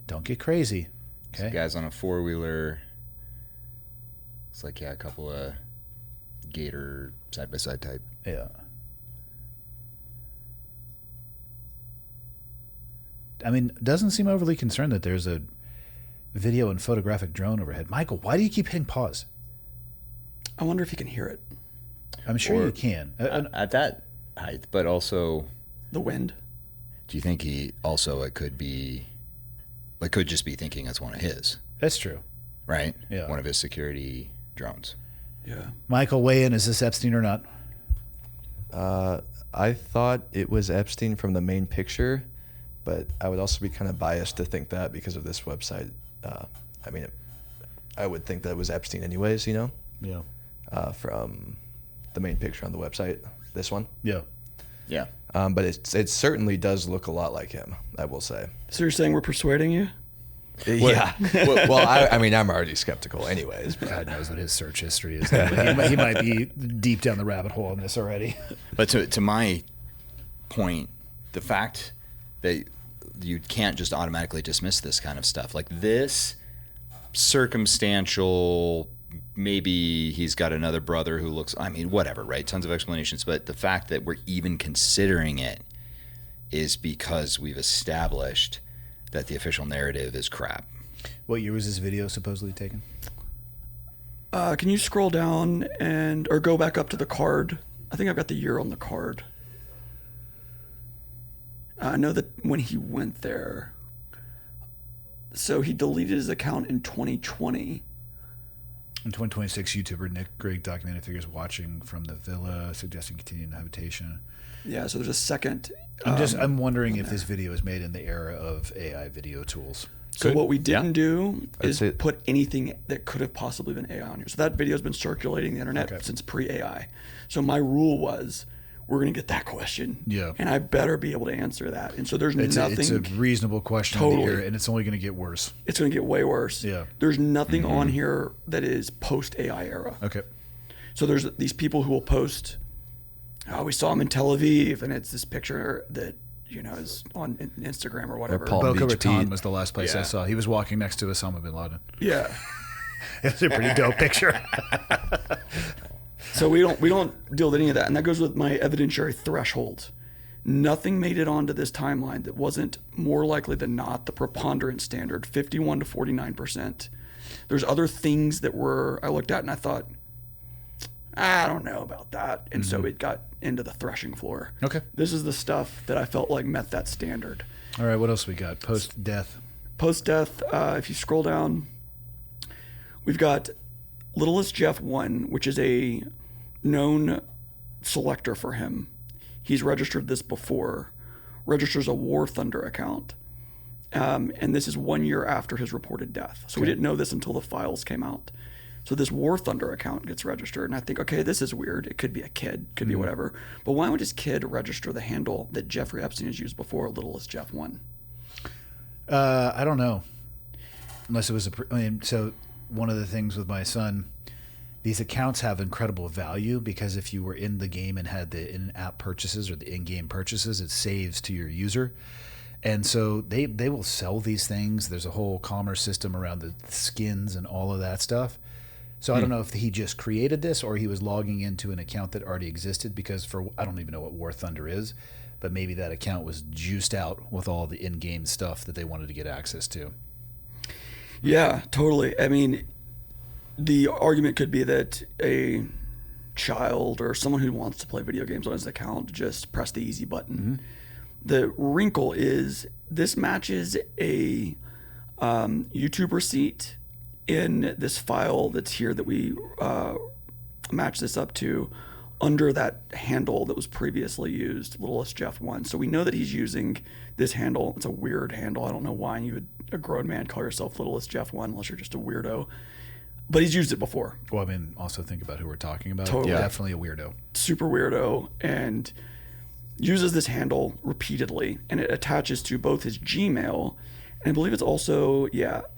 Don't get crazy. Okay. Some guys on a 4-wheeler. It's like, a couple of gator side-by-side type. Yeah. I mean, doesn't seem overly concerned that there's a video and photographic drone overhead. Michael, why do you keep hitting pause? I wonder if you can hear it. I'm sure Or- you can. At that height, but also, The wind. do you think it could just be thinking it's one of his, That's true. right? Yeah. One of his security drones. Yeah. Michael, weigh in. Is this Epstein or not? I thought it was Epstein from the main picture, but I would also be kind of biased to think that because of this website. I mean, I would think that it was Epstein anyways, Yeah. from the main picture on the website, this one. Yeah. Yeah. But it certainly does look a lot like him, I will say. So you're saying we're persuading you? Yeah. well, I mean, I'm already skeptical anyways. But God knows what his search history is. He might be deep down the rabbit hole on this already. But to my point, the fact that you can't just automatically dismiss this kind of stuff, like this circumstantial, maybe he's got another brother who looks, I mean, whatever, right? Tons of explanations. But the fact that we're even considering it is because we've established that the official narrative is crap. What year was this video supposedly taken? Can you scroll down or go back up to the card? I think I've got the year on the card. I know that when he went there, so he deleted his account in 2020. In 2026, YouTuber Nick Grigg documented figures watching from the villa, suggesting continued habitation. Yeah, so there's a second. I'm wondering if this video is made in the era of AI video tools. So what we didn't do I'd is say- put anything that could have possibly been AI on here. So that video has been circulating the internet Okay. since pre-AI. So my rule was, we're going to get that question. Yeah. And I better be able to answer that. And so there's It's nothing. a reasonable question Totally. to hear, and it's only going to get worse. It's going to get way worse. Yeah. There's nothing on here that is post-AI era. Okay. So there's these people who will post, oh, we saw him in Tel Aviv, and it's this picture that, is on Instagram or whatever. Palm Boca Beach Raton Pete. was the last place I Yeah. saw. He was walking next to Osama bin Laden. Yeah. It's a pretty dope picture. So we don't deal with any of that, and that goes with my evidentiary thresholds. Nothing made it onto this timeline that wasn't more likely than not the preponderance standard, 51 to 49%. There's other things that I looked at and I thought, I don't know about that, and so it got into the threshing floor. Okay. This is the stuff that I felt like met that standard. All right, what else we got? Post-death. Post-death, if you scroll down, we've got Littlest Jeff 1, which is a known selector for him. He's registered this before. Registers a War Thunder account. And this is 1 year after his reported death. So we didn't know this until the files came out. So this War Thunder account gets registered. And I think, okay, this is weird. It could be a kid, could be whatever. But why would his kid register the handle that Jeffrey Epstein has used before, Littlest Jeff 1? I don't know. Unless it was so one of the things with my son these accounts have incredible value because if you were in the game and had the in-app purchases or the in-game purchases, it saves to your user. And so they will sell these things. There's a whole commerce system around the skins and all of that stuff. So I don't know if he just created this or he was logging into an account that already existed because I don't even know what War Thunder is, but maybe that account was juiced out with all the in-game stuff that they wanted to get access to. Yeah, totally. I mean, the argument could be that a child or someone who wants to play video games on his account just press the easy button. Mm-hmm. The wrinkle is this matches a YouTube receipt in this file that's here that we match this up to under that handle that was previously used, Littlest Jeff 1. So we know that he's using this handle. It's a weird handle. I don't know why you would, a grown man, call yourself Littlest Jeff 1 unless you're just a weirdo. But he's used it before. Well, I mean, also think about who we're talking about. Totally. Yeah. Definitely a weirdo. Super weirdo. And uses this handle repeatedly. And it attaches to both his Gmail and I believe it's also,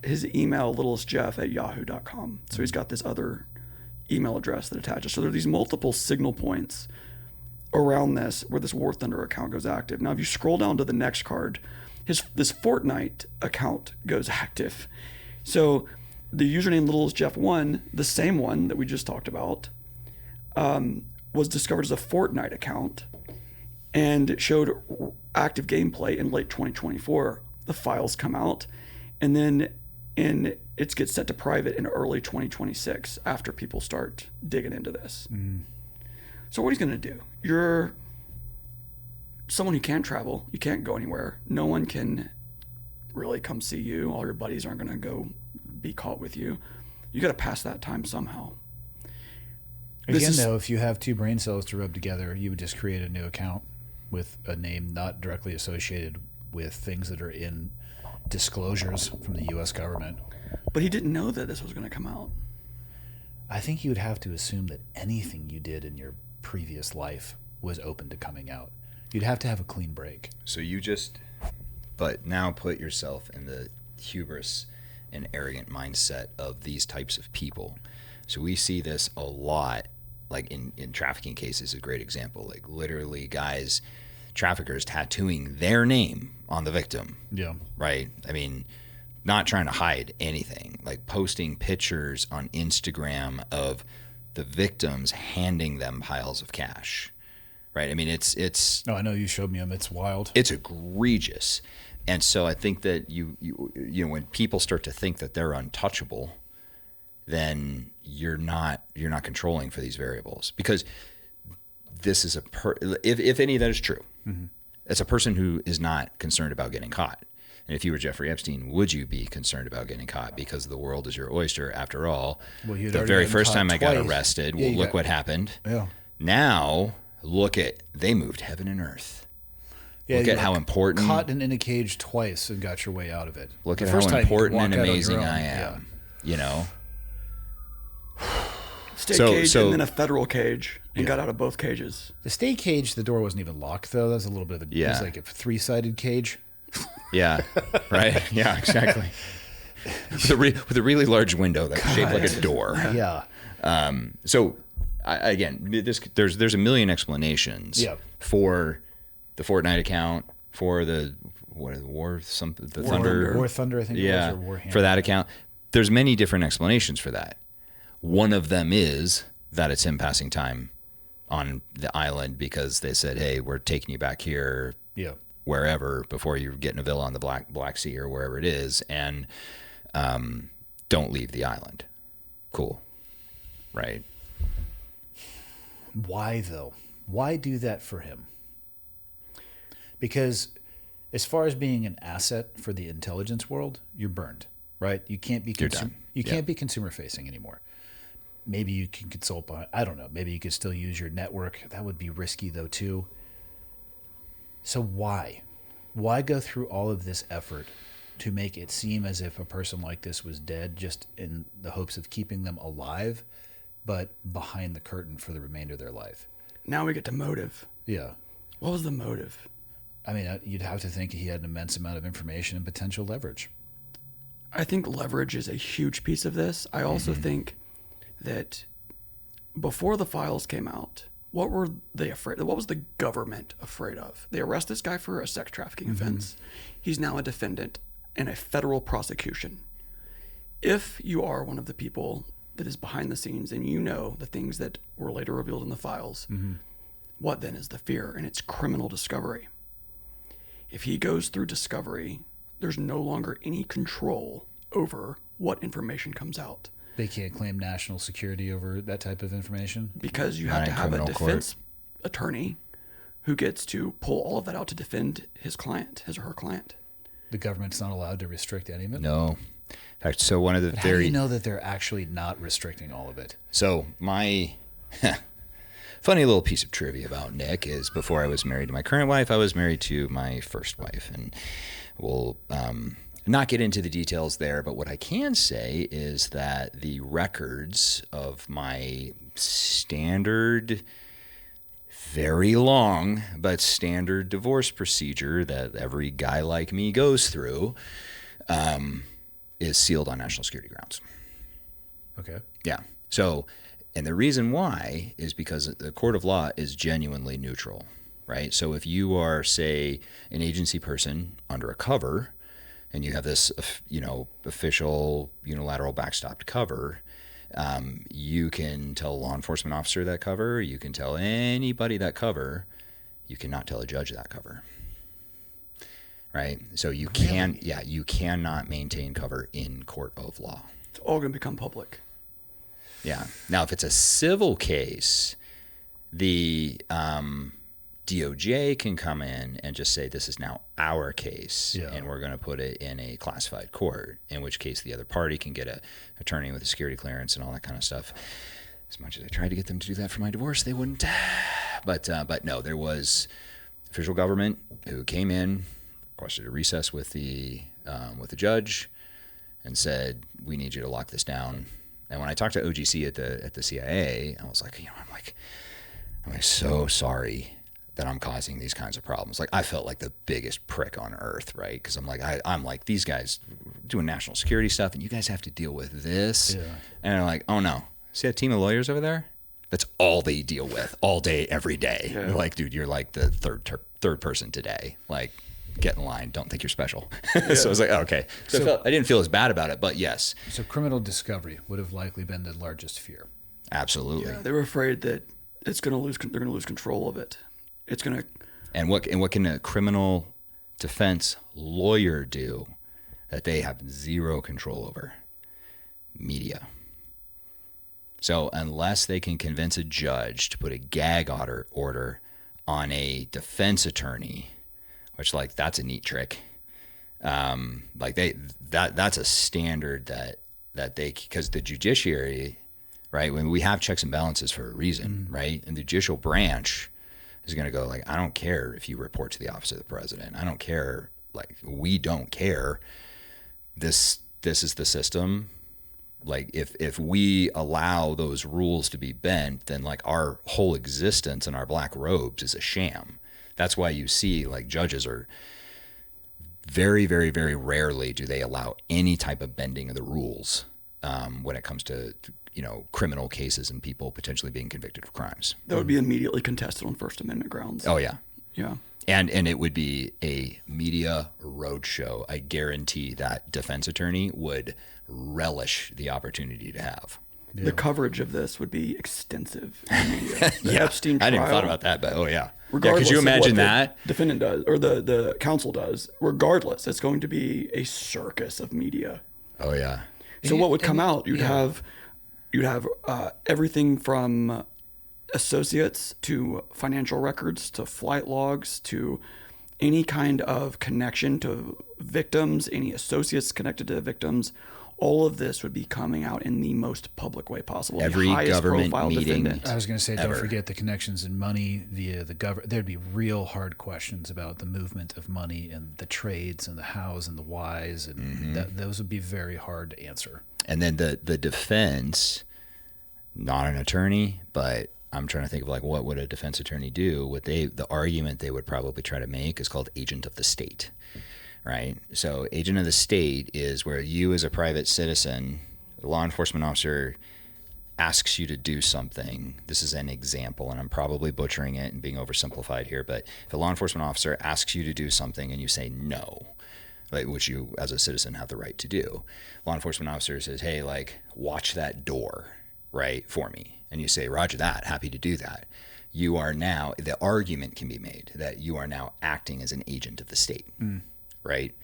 his email, littlestjeff@yahoo.com. So he's got this other email address that attaches. So there are these multiple signal points around this where this War Thunder account goes active. Now, if you scroll down to the next card, this Fortnite account goes active. So the username littlestjeff1, the same one that we just talked about, was discovered as a Fortnite account and showed active gameplay in late 2024. The files come out, and then it gets set to private in early 2026 after people start digging into this. Mm. So what he's going to do, you're someone who can't travel, you can't go anywhere, no one can really come see you, all your buddies aren't going to go be caught with you. You got to pass that time somehow. Again, though, if you have two brain cells to rub together, you would just create a new account with a name not directly associated with things that are in disclosures from the U.S. government. But he didn't know that this was going to come out. I think you would have to assume that anything you did in your previous life was open to coming out. You'd have to have a clean break. So but now put yourself in the hubris and arrogant mindset of these types of people. So we see this a lot, like in trafficking cases, a great example, like literally traffickers tattooing their name on the victim. Yeah. Right? I mean, not trying to hide anything, like posting pictures on Instagram of the victims handing them piles of cash. Right? I mean, it's No, I know you showed me them. It's wild. It's egregious. And so I think that you know, when people start to think that they're untouchable, then you're not controlling for these variables, because this is if any of that is true, mm-hmm. It's a person who is not concerned about getting caught. And if you were Jeffrey Epstein, would you be concerned about getting caught? Because the world is your oyster after all. Well, the very first time I got arrested, look what happened. Yeah. Now they moved heaven and earth. Yeah, look at how important. Caught in a cage twice and got your way out of it. Look at how important and amazing I am. Yeah. You know. State cage and then a federal cage, and got out of both cages. The state cage, the door wasn't even locked though. That was a little bit of it was like a 3-sided cage. Yeah. Right. Yeah. Exactly. with a really large window that's shaped like a door. Yeah. So there's a million explanations for the Fortnite account, for the Thunder. War Thunder, I think it was, or War Hammer. For that account. There's many different explanations for that. One of them is that it's him passing time on the island because they said, hey, we're taking you back here, wherever, before you get in a villa on the Black Sea or wherever it is, and don't leave the island. Cool. Right. Why, though? Why do that for him? Because as far as being an asset for the intelligence world, you're burned, right? You can't be can't be consumer facing anymore. Maybe you can consult on, I don't know, maybe you could still use your network. That would be risky though too. So why go through all of this effort to make it seem as if a person like this was dead, just in the hopes of keeping them alive, but behind the curtain for the remainder of their life? Now we get to motive. Yeah. What was the motive? I mean, you'd have to think he had an immense amount of information and potential leverage. I think leverage is a huge piece of this. I also think that before the files came out, what were they afraid of? What was the government afraid of? They arrest this guy for a sex trafficking offense. He's now a defendant in a federal prosecution. If you are one of the people that is behind the scenes and you know the things that were later revealed in the files, what then is the fear? And it's criminal discovery. If he goes through discovery, there's no longer any control over what information comes out. They can't claim national security over that type of information? Because you Not have to in have a criminal defense attorney who gets to pull all of that out to defend his client, his or her client. The government's not allowed to restrict any of it? No. In fact, so one of the But how do you know that they're actually not restricting all of it? So my funny little piece of trivia about Nick is before I was married to my current wife, I was married to my first wife. And we'll not get into the details there, but what I can say is that the records of my standard, very long, but standard divorce procedure that every guy like me goes through is sealed on national security grounds. Okay. Yeah. So, and the reason why is because the court of law is genuinely neutral, right? So if you are, say, an agency person under a cover and you have this, official unilateral backstopped cover, you can tell a law enforcement officer that cover, you can tell anybody that cover, you cannot tell a judge that cover. Right? So you you cannot maintain cover in court of law. It's all going to become public. Yeah. Now, if it's a civil case, the DOJ can come in and just say, this is now our case, and we're going to put it in a classified court, in which case the other party can get an attorney with a security clearance and all that kind of stuff. As much as I tried to get them to do that for my divorce, they wouldn't. But no, there was official government who came in, requested a recess with the judge, and said, we need you to lock this down. And when I talked to OGC at the CIA, I was like, I'm so sorry that I'm causing these kinds of problems. Like, I felt like the biggest prick on earth, right? Because I'm like, these guys doing national security stuff, and you guys have to deal with this. Yeah. And they're like, oh no, see that team of lawyers over there? That's all they deal with all day, every day. Yeah. Like, dude, you're like the third person today. Like, get in line. Don't think you're special. Yeah. So I was like, oh, okay. So I didn't feel as bad about it, but yes. So criminal discovery would have likely been the largest fear. Absolutely. Yeah, they were afraid that they're going to lose control of it. It's going to. And what can a criminal defense lawyer do that they have zero control over? Media. So unless they can convince a judge to put a gag order on a defense attorney, which, like, that's a neat trick. That's a standard that they, because the judiciary, right? When we have checks and balances for a reason, right? And the judicial branch is going to go, like, I don't care if you report to the office of the president. I don't care. Like, we don't care. This is the system. Like, if we allow those rules to be bent, then, like, our whole existence in our black robes is a sham. That's why you see, like, judges are very, very, very rarely do they allow any type of bending of the rules when it comes to criminal cases and people potentially being convicted of crimes. That would be immediately contested on First Amendment grounds. Oh yeah, yeah. And it would be a media roadshow. I guarantee that defense attorney would relish the opportunity to have. Yeah. The coverage of this would be extensive in the media. The Epstein trial. I didn't thought about that, but oh yeah. Regardless, could you imagine of what that? The defendant does, or the counsel does. Regardless, it's going to be a circus of media. Oh yeah. So what would come out? You'd have everything from associates to financial records to flight logs to any kind of connection to victims, any associates connected to victims. All of this would be coming out in the most public way possible. Every government meeting. Defendant. I was going to say, don't forget the connections in money via the government. There'd be real hard questions about the movement of money and the trades and the hows and the whys, and those would be very hard to answer. And then the defense, not an attorney, but I'm trying to think of, like, what would a defense attorney do? The argument they would probably try to make is called agent of the state. Right? So agent of the state is where you as a private citizen, a law enforcement officer, asks you to do something, this is an example, and I'm probably butchering it and being oversimplified here, but if a law enforcement officer asks you to do something and you say no, like, which you as a citizen have the right to do, law enforcement officer says, hey, like, watch that door, right, for me. And you say, roger that, happy to do that. You are now, the argument can be made that you are now acting as an agent of the state, right?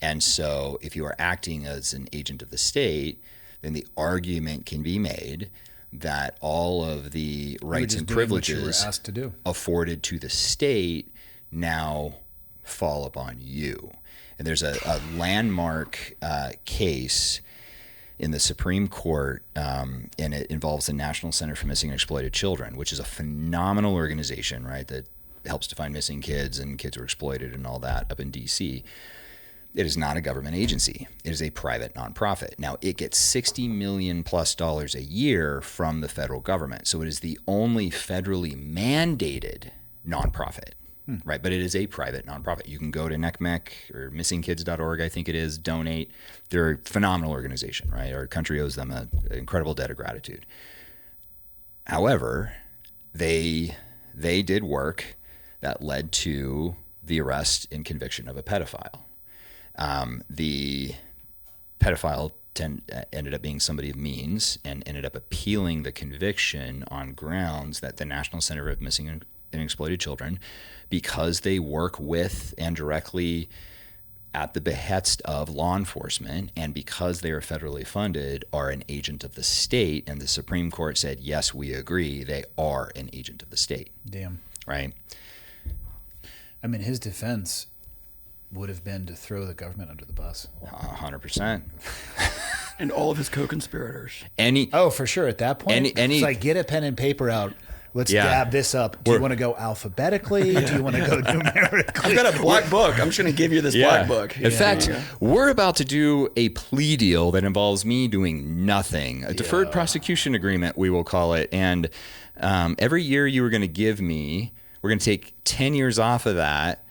And so if you are acting as an agent of the state, then the argument can be made that all of the rights and privileges asked to do. afforded to the state now fall upon you. And there's a landmark case in the Supreme Court, and it involves the National Center for Missing and Exploited Children, which is a phenomenal organization, right, that helps to find missing kids and kids who are exploited and all that up in D.C. It is not a government agency. It is a private nonprofit. Now, it gets $60 million plus a year from the federal government. So it is the only federally mandated nonprofit, right? But it is a private nonprofit. You can go to NCMEC or missingkids.org, I think it is, donate. They're a phenomenal organization, right? Our country owes them an incredible debt of gratitude. However, they did work that led to the arrest and conviction of a pedophile. The pedophile ended up being somebody of means and ended up appealing the conviction on grounds that the National Center for Missing and Exploited Children, because they work with and directly at the behest of law enforcement, and because they are federally funded, are an agent of the state. And the Supreme Court said, yes, we agree, they are an agent of the state. Damn. Right? I mean, his defense would have been to throw the government under the bus. 100%. And all of his co-conspirators. For sure. At that point, it's like, get a pen and paper out. Let's dab this up. Do you want to go alphabetically? Do you want to go numerically? I've got a black book. I'm just going to give you this black book. In fact, we're about to do a plea deal that involves me doing nothing. A deferred prosecution agreement, we will call it. And every year you were going to give me, we're going to take 10 years off of that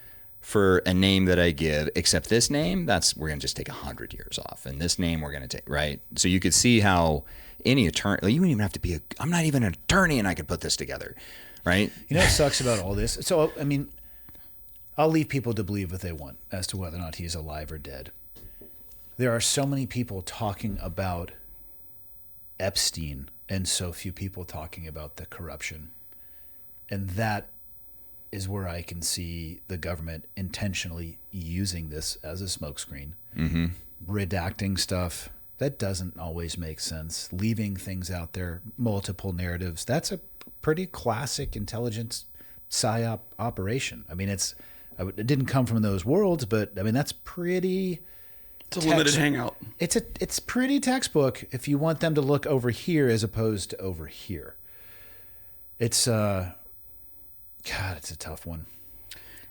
for a name that I give, except this name, we're going to just take 100 years off. And this name we're going to take, right? So you could see how any attorney, like, you wouldn't even have to be I'm not even an attorney and I could put this together, right? You know what sucks about all this? So, I mean, I'll leave people to believe what they want as to whether or not he's alive or dead. There are so many people talking about Epstein and so few people talking about the corruption. And that is where I can see the government intentionally using this as a smokescreen, redacting stuff. That doesn't always make sense. Leaving things out there, multiple narratives. That's a pretty classic intelligence psyop operation. I mean, it didn't come from those worlds, but I mean, that's pretty. It's a limited hangout. It's pretty textbook if you want them to look over here as opposed to over here. It's God, it's a tough one.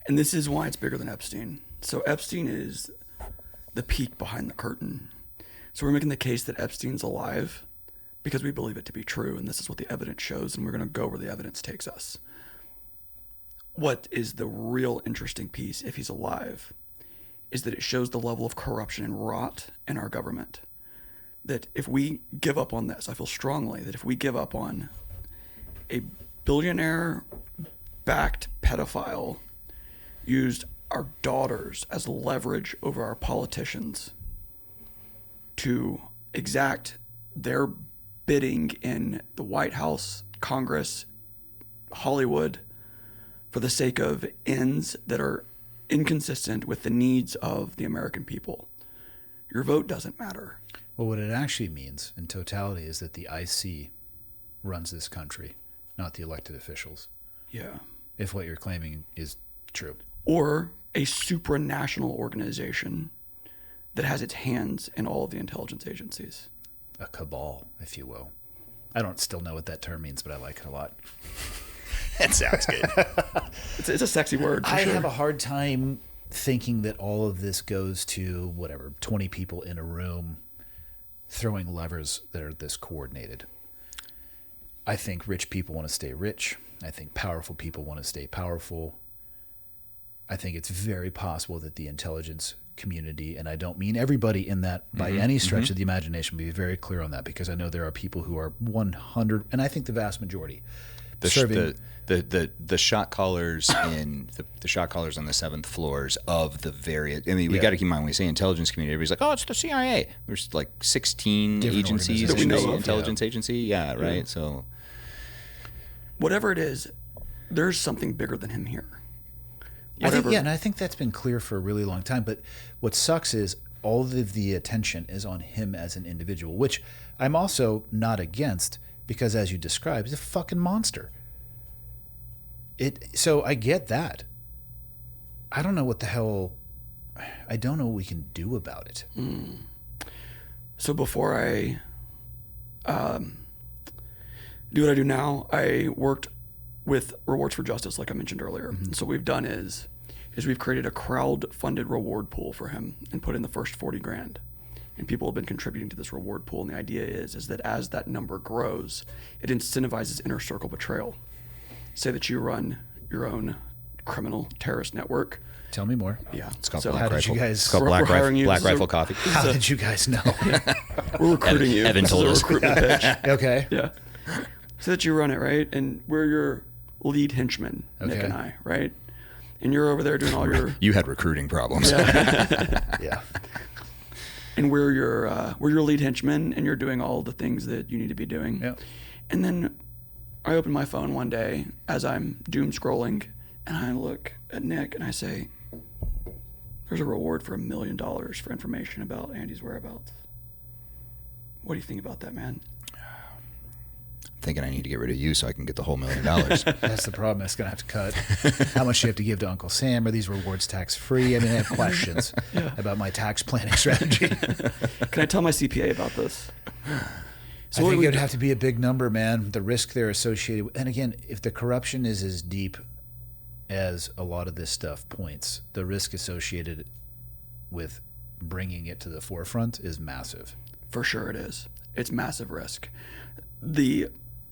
And this is why it's bigger than Epstein. So Epstein is the peek behind the curtain. So we're making the case that Epstein's alive because we believe it to be true, and this is what the evidence shows, and we're going to go where the evidence takes us. What is the real interesting piece, if he's alive, is that it shows the level of corruption and rot in our government. That if we give up on this, I feel strongly that if we give up on a billionaire-backed pedophile used our daughters as leverage over our politicians to exact their bidding in the White House, Congress, Hollywood, for the sake of ends that are inconsistent with the needs of the American people. Your vote doesn't matter. Well, what it actually means in totality is that the IC runs this country, not the elected officials. Yeah. If what you're claiming is true. Or a supranational organization that has its hands in all of the intelligence agencies. A cabal, if you will. I don't still know what that term means, but I like it a lot. That sounds good. It's a sexy word. I have a hard time thinking that all of this goes to 20 people in a room throwing levers that are this coordinated. I think rich people want to stay rich. I think powerful people want to stay powerful. I think it's very possible that the intelligence community, and I don't mean everybody in that by any stretch of the imagination. Be very clear on that, because I know there are people who are 100, and I think the vast majority, serving. The shot callers in the shot callers on the 7th floors of the various. I mean, we got to keep in mind when we say intelligence community, everybody's like, oh, it's the CIA. There's like 16 Different agencies organizations in that we the know of, intelligence agency. Yeah, right. Yeah. So Whatever it is, there's something bigger than him here. I think, and I think that's been clear for a really long time. But what sucks is all of the attention is on him as an individual, which I'm also not against, because as you described, he's a fucking monster. So I get that. I don't know what the hell. I don't know what we can do about it. So before I do what I do now, I worked with Rewards for Justice, like I mentioned earlier. So what we've done is we've created a crowd-funded reward pool for him and put in the first 40 grand. And people have been contributing to this reward pool. And the idea is that as that number grows, it incentivizes inner circle betrayal. Say that you run your own criminal terrorist network. Tell me more. Yeah. it's called So Black how did Rifle. you guys- It's called We're Black hiring you. Black This is a- Rifle Coffee. How did you guys know? We're recruiting you. Evan This told is a us. recruitment pitch. Okay. Yeah. So that you run it, right? And we're your lead henchman, Nick Okay. and I, right? And you're over there doing all your... You had recruiting problems. Yeah. And we're your lead henchman, and you're doing all the things that you need to be doing. Yeah. And then I open my phone one day as I'm doom scrolling, and I look at Nick and I say, "There's a reward for $1 million for information about Andy's whereabouts. What do you think about that, man?" Thinking I need to get rid of you so I can get the whole $1 million. That's the problem. It's going to have to cut. How much do you have to give to Uncle Sam? Are these rewards tax free? I mean, I have questions about my tax planning strategy. Can I tell my CPA about this? I what think we it'd do- have to be a big number, man. The risk there associated with, and again, if the corruption is as deep as a lot of this stuff points, the risk associated with bringing it to the forefront is massive. For sure it is. It's massive risk.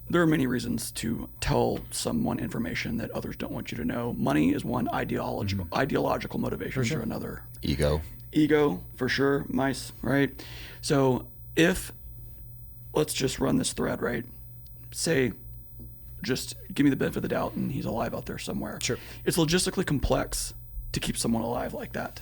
There are many reasons to tell someone information that others don't want you to know. Money is one, ideological motivations are another. Ego, For sure. Mice, right? So let's just run this thread, right? Say, just give me the benefit of the doubt and he's alive out there somewhere. Sure. It's logistically complex to keep someone alive like that.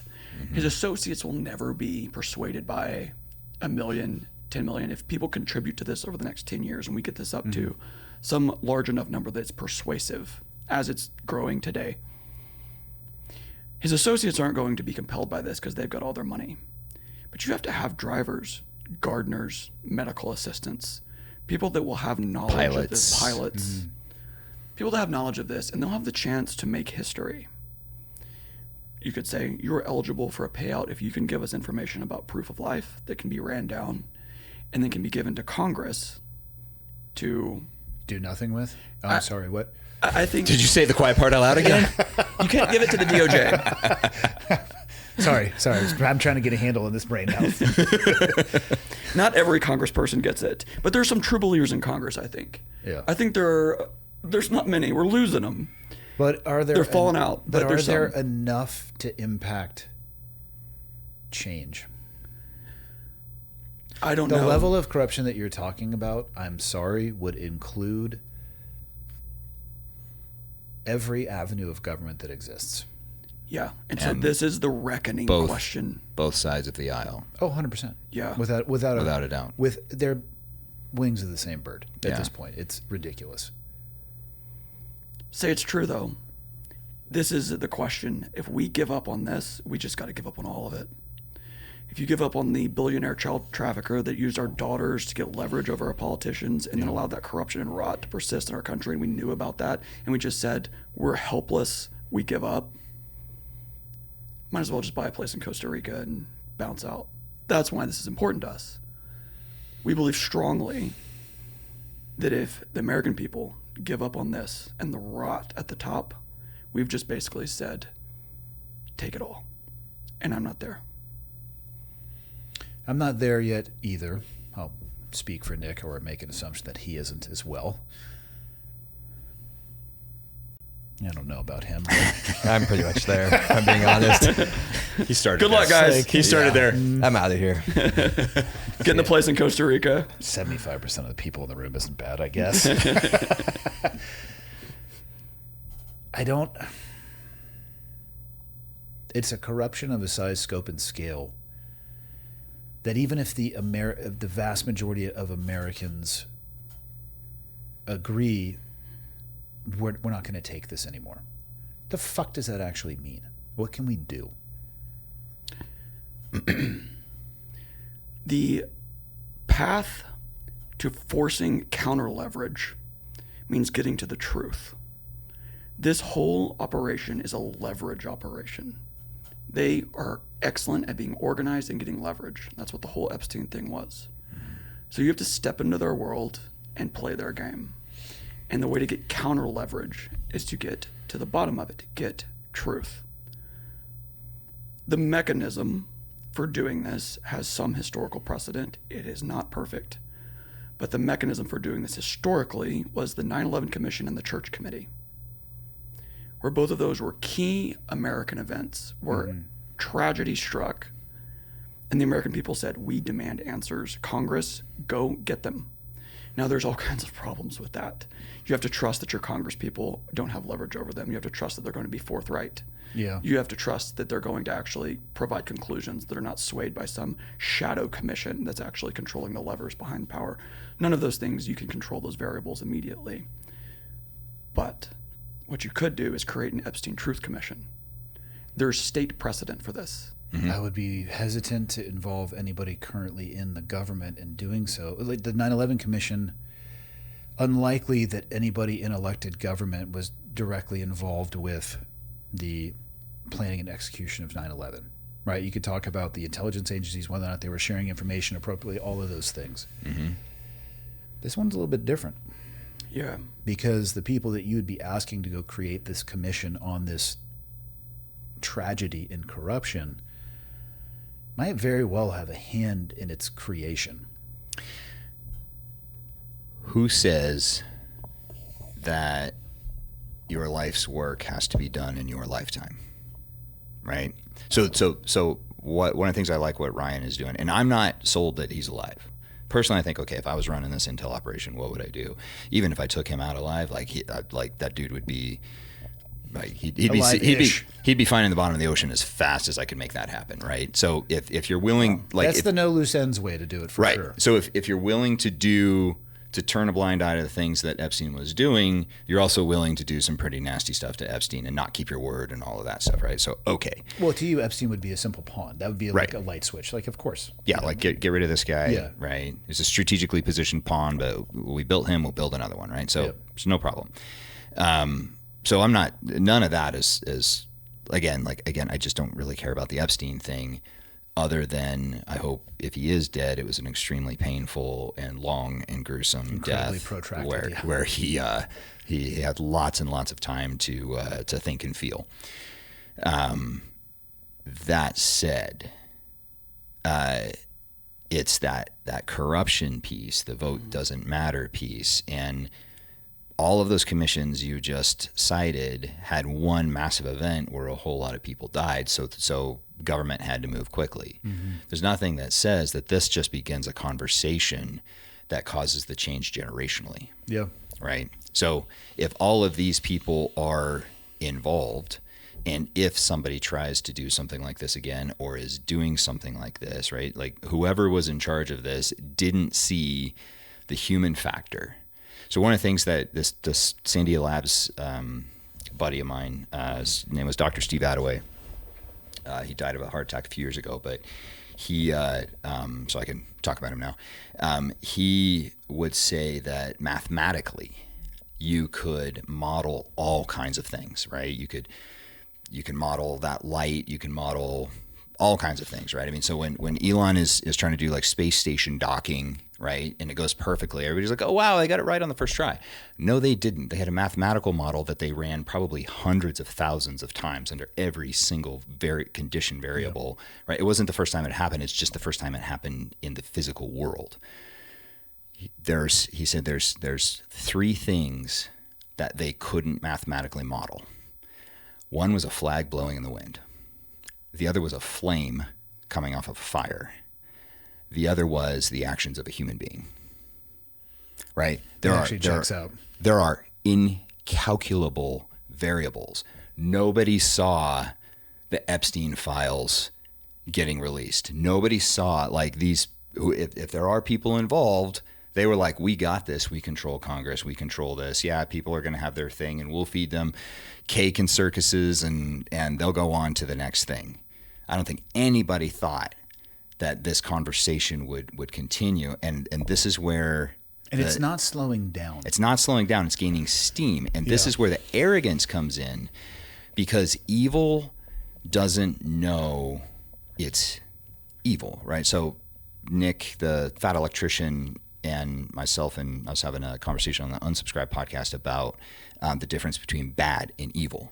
His associates will never be persuaded by $1 million, 10 million. If people contribute to this over the next 10 years and we get this up to some large enough number that's persuasive as it's growing today, his associates aren't going to be compelled by this because they've got all their money. But you have to have drivers, gardeners, medical assistants, people that will have knowledge of this, pilots, people that have knowledge of this, and they'll have the chance to make history. You could say you're eligible for a payout if you can give us information about proof of life that can be ran down and then can be given to Congress to Do nothing with? Oh, I'm sorry, what? I think Did you say the quiet part out loud again? you can't give it to the DOJ. Sorry. I'm trying to get a handle on this brain health. Not every congressperson gets it, but there's some true believers in Congress, I think. Yeah. I think there's not many. We're losing them. But are there? They're falling out, But but are there's there some. enough to impact change? I don't The know. level of corruption that you're talking about, I'm sorry, would include every avenue of government that exists. Yeah. And so And this is the reckoning both. question. Both sides of the aisle. Oh, 100%. Yeah. Without Without a doubt. With their wings of the same bird at Yeah. this point. It's ridiculous. Say it's true, though. This is the question. If we give up on this, we just got to give up on all of it. If you give up on the billionaire child trafficker that used our daughters to get leverage over our politicians and then allowed that corruption and rot to persist in our country, and we knew about that, and we just said, we're helpless, we give up, might as well just buy a place in Costa Rica and bounce out. That's why this is important to us. We believe strongly that if the American people give up on this and the rot at the top, we've just basically said, take it all. And I'm not there. I'm not there yet either. I'll speak for Nick or make an assumption that he isn't as well. I don't know about him. I'm pretty much there, if I'm being honest. He started. Good luck, there. guys. He started there. I'm out of here. Getting a place in Costa Rica. 75% of the people in the room isn't bad, I guess. It's a corruption of a size, scope, and scale that even if the vast majority of Americans agree, we're not going to take this anymore. The fuck does that actually mean? What can we do? The path to forcing counter leverage means getting to the truth. This whole operation is a leverage operation. They are excellent at being organized and getting leverage. That's what the whole Epstein thing was. So you have to step into their world and play their game. And the way to get counter leverage is to get to the bottom of it, get truth. The mechanism for doing this has some historical precedent. It is not perfect. But the mechanism for doing this historically was the 9/11 Commission and the Church Committee, where both of those were key American events where tragedy struck and the American people said, we demand answers. Congress, go get them. Now, there's all kinds of problems with that. You have to trust that your Congress people don't have leverage over them. You have to trust that they're going to be forthright. Yeah. You have to trust that they're going to actually provide conclusions that are not swayed by some shadow commission that's actually controlling the levers behind power. None of those things, you can control those variables immediately. But what you could do is create an Epstein Truth Commission. There's state precedent for this. I would be hesitant to involve anybody currently in the government in doing so. Like the 9/11 Commission, unlikely that anybody in elected government was directly involved with the planning and execution of 9/11, right? You could talk about the intelligence agencies, whether or not they were sharing information appropriately, all of those things. This one's a little bit different. Yeah. Because the people that you would be asking to go create this commission on this tragedy and corruption might very well have a hand in its creation. Who says that your life's work has to be done in your lifetime? Right? So one of the things I like what Ryan is doing, and I'm not sold that he's alive. Personally, I think, okay, if I was running this intel operation, what would I do? Even if I took him out alive, like that dude would be, like he'd be finding the bottom of the ocean as fast as I could make that happen, right? So if you're willing, that's the no loose ends way to do it, for sure. So if you're willing to turn a blind eye to the things that Epstein was doing, you're also willing to do some pretty nasty stuff to Epstein and not keep your word and all of that stuff, right? So, okay. Well, to you, Epstein would be a simple pawn. That would be like a light switch. Like, of course. Yeah, like get rid of this guy, right? He's a strategically positioned pawn, but we built him, we'll build another one, right? So it's no problem. So I'm not, none of that is again, I just don't really care about the Epstein thing. Other than, I hope if he is dead, it was an extremely painful and long and gruesome death, protracted, where he had lots and lots of time to think and feel. That said, it's that corruption piece, the vote doesn't matter piece, and all of those commissions you just cited had one massive event where a whole lot of people died. So government had to move quickly. There's nothing that says that this just begins a conversation that causes the change generationally. Yeah. Right. So if all of these people are involved, and if somebody tries to do something like this again, or is doing something like this, right? Like whoever was in charge of this didn't see the human factor. So one of the things that this Sandia Labs buddy of mine, his name was Dr. Steve Attaway. He died of a heart attack a few years ago, but he, so I can talk about him now. He would say that mathematically you could model all kinds of things, right? You can model that light, you can model all kinds of things, right? I mean, so when Elon is trying to do like space station docking, right, and it goes perfectly, everybody's like, oh wow, they got it right on the first try. No, they didn't. They had a mathematical model that they ran probably hundreds of thousands of times under every single condition variable, right? It wasn't the first time it happened, it's just the first time it happened in the physical world. He said there's three things that they couldn't mathematically model. One was a flag blowing in the wind. The other was a flame coming off of a fire. The other was the actions of a human being. Right? Checks out. There are incalculable variables. Nobody saw the Epstein files getting released. Nobody saw, like, these, if there are people involved, they were like, we got this. We control Congress. We control this. Yeah, people are going to have their thing, and we'll feed them cake and circuses, and they'll go on to the next thing. I don't think anybody thought that this conversation would continue. And this is where... And it's not slowing down. It's not slowing down. It's gaining steam. And this is where the arrogance comes in, because evil doesn't know it's evil, right? So Nick, the fat electrician, and myself and us having a conversation on the Unsubscribed podcast about the difference between bad and evil.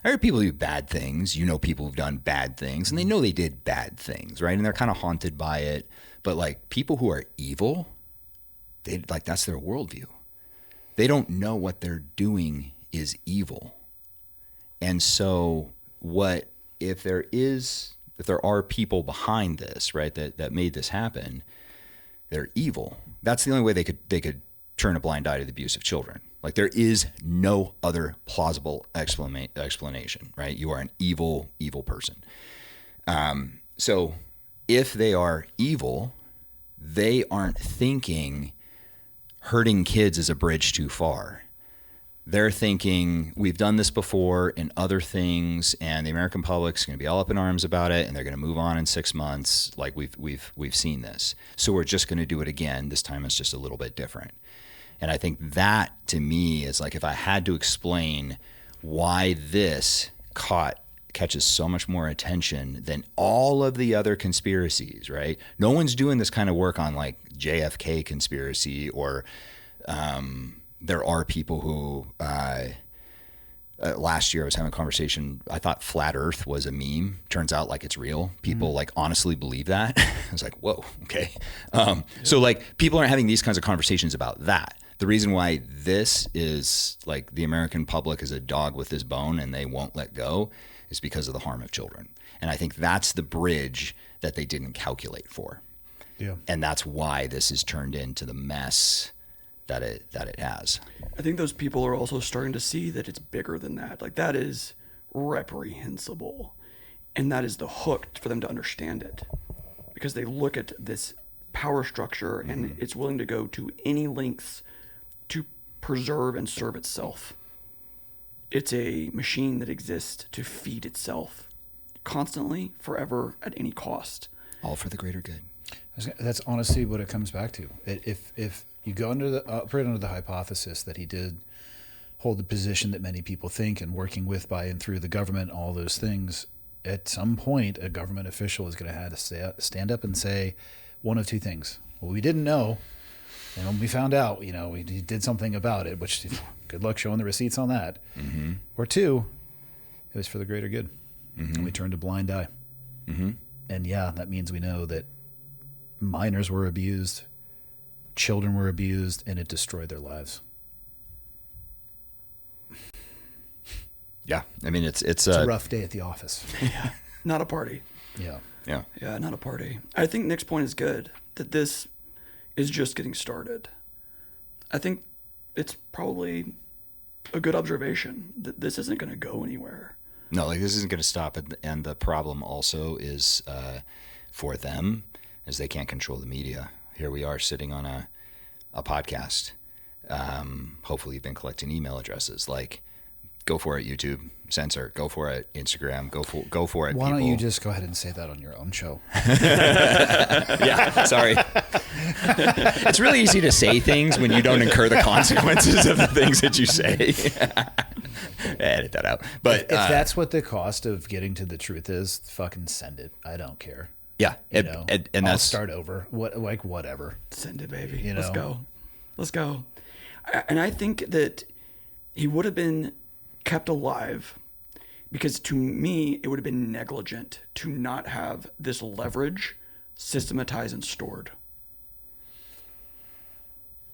I heard people do bad things. You know, people who've done bad things, and they know they did bad things, right? And they're kind of haunted by it. But like people who are evil, that's their worldview. They don't know what they're doing is evil. And so if there are people behind this, right, that made this happen, they're evil. That's the only way they could turn a blind eye to the abuse of children. Like, there is no other plausible explanation, right? You are an evil person. So if they are evil, they aren't thinking hurting kids is a bridge too far. They're thinking, we've done this before in other things, and the American public's going to be all up in arms about it, and they're going to move on in 6 months. Like, we've seen this, so we're just going to do it again. This time it's just a little bit different. And I think that, to me, is like, if I had to explain why this catches so much more attention than all of the other conspiracies, right? No one's doing this kind of work on like JFK conspiracy, or there are people who last year I was having a conversation. I thought flat Earth was a meme. Turns out like it's real. People like honestly believe that. I was like, whoa, okay. So like people aren't having these kinds of conversations about that. The reason why this is like the American public is a dog with this bone and they won't let go is because of the harm of children. And I think that's the bridge that they didn't calculate for. Yeah. And that's why this has turned into the mess that it has. I think those people are also starting to see that it's bigger than that. Like, that is reprehensible. And that is the hook for them to understand it. Because they look at this power structure and it's willing to go to any lengths to preserve and serve itself. It's a machine that exists to feed itself constantly, forever, at any cost. All for the greater good. That's honestly what it comes back to. If you go operate under the hypothesis that he did hold the position that many people think, and working with, by, and through the government, all those things, at some point a government official is going to have to stand up and say one of two things. Well, we didn't know, and when we found out, he did something about it, which good luck showing the receipts on that. Mm-hmm. Or two, it was for the greater good. Mm-hmm. And we turned a blind eye. Mm-hmm. And yeah, that means we know that minors were abused, children were abused, and it destroyed their lives. Yeah, I mean it's a rough day at the office. Yeah, not a party. Yeah, not a party. I think Nick's point is good, that this is just getting started. I think it's probably a good observation that this isn't going to go anywhere. No, like, this isn't going to stop. And the problem also is for them is they can't control the media. Here we are sitting on a podcast. Hopefully you've been collecting email addresses. Like, go for it, YouTube. Censor. Go for it, Instagram. Go for it, Why people. don't you just go ahead and say that on your own show? Yeah, sorry. It's really easy to say things when you don't incur the consequences of the things that you say. Edit that out. But if that's what the cost of getting to the truth is, fucking send it. I don't care. Yeah, and I'll that's start over. Whatever. Send it, baby. Let's go. And I think that he would have been kept alive because, to me, it would have been negligent to not have this leverage systematized and stored.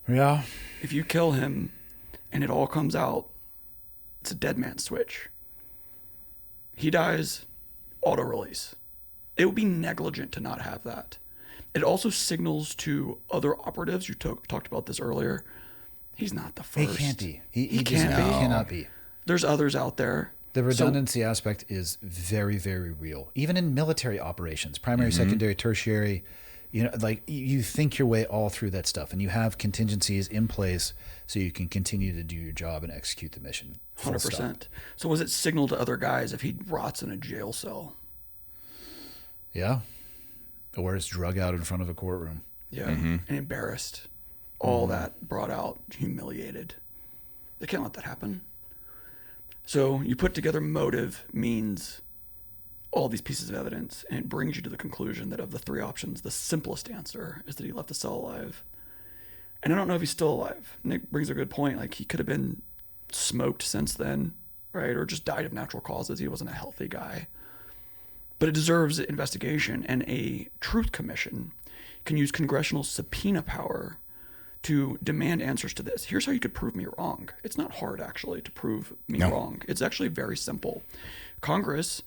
Yeah. If you kill him and it all comes out, it's a dead man switch. He dies, auto release. It would be negligent to not have that. It also signals to other operatives. You talked about this earlier. He's not the first. He can't be. He can't be. cannot be. There's others out there. The redundancy aspect is very, very real. Even in military operations, primary, secondary, tertiary, like you think your way all through that stuff, and you have contingencies in place so you can continue to do your job and execute the mission. 100%. So was it signal to other guys if he rots in a jail cell? Yeah. Or is drug out in front of a courtroom. Yeah. And embarrassed. All that brought out, humiliated. They can't let that happen. So you put together motive, means, all these pieces of evidence, and it brings you to the conclusion that of the three options, the simplest answer is that he left the cell alive. And I don't know if he's still alive. Nick brings a good point. Like, he could have been smoked since then, right? Or just died of natural causes. He wasn't a healthy guy. But it deserves investigation, and a truth commission can use congressional subpoena power to demand answers to this. Here's how you could prove me wrong. It's not hard, actually, to prove me wrong. It's actually very simple. Congress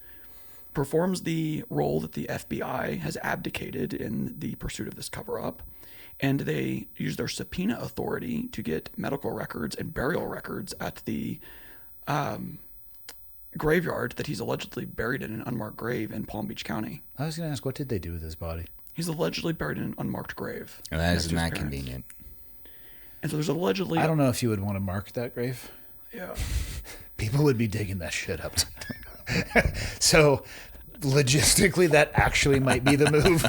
performs the role that the FBI has abdicated in the pursuit of this cover-up, and they use their subpoena authority to get medical records and burial records at the graveyard that he's allegedly buried in an unmarked grave in Palm Beach County. I was going to ask, what did they do with his body? He's allegedly buried in an unmarked grave. Oh, that is not convenient. And so there's allegedly... I don't know if you would want to mark that grave. Yeah. People would be digging that shit up. So logistically, that actually might be the move.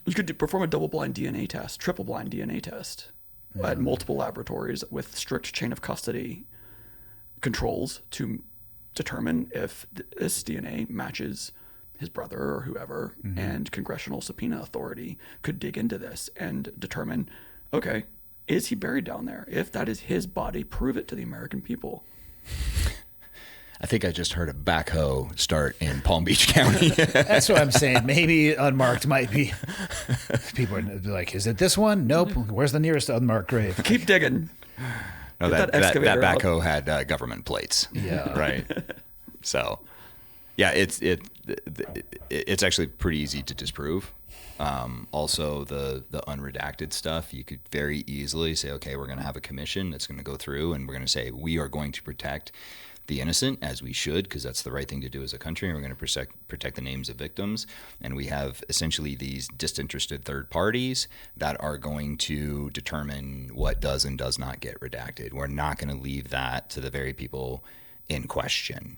You could perform a double-blind DNA test, triple-blind DNA test at multiple laboratories with strict chain of custody controls to determine if this DNA matches his brother or whoever, and congressional subpoena authority could dig into this and determine, okay, is he buried down there? If that is his body, prove it to the American people. I think I just heard a backhoe start in Palm Beach County. That's what I'm saying. Maybe unmarked might be. People are like, is it this one? Nope. Where's the nearest unmarked grave? Keep digging. No, that backhoe had government plates. Yeah. Right. So, yeah, it's actually pretty easy to disprove. Also, the unredacted stuff, you could very easily say, okay, we're going to have a commission that's going to go through, and we're going to say we are going to protect the innocent, as we should, because that's the right thing to do as a country, and we're going to protect the names of victims. And we have essentially these disinterested third parties that are going to determine what does and does not get redacted. We're not going to leave that to the very people in question.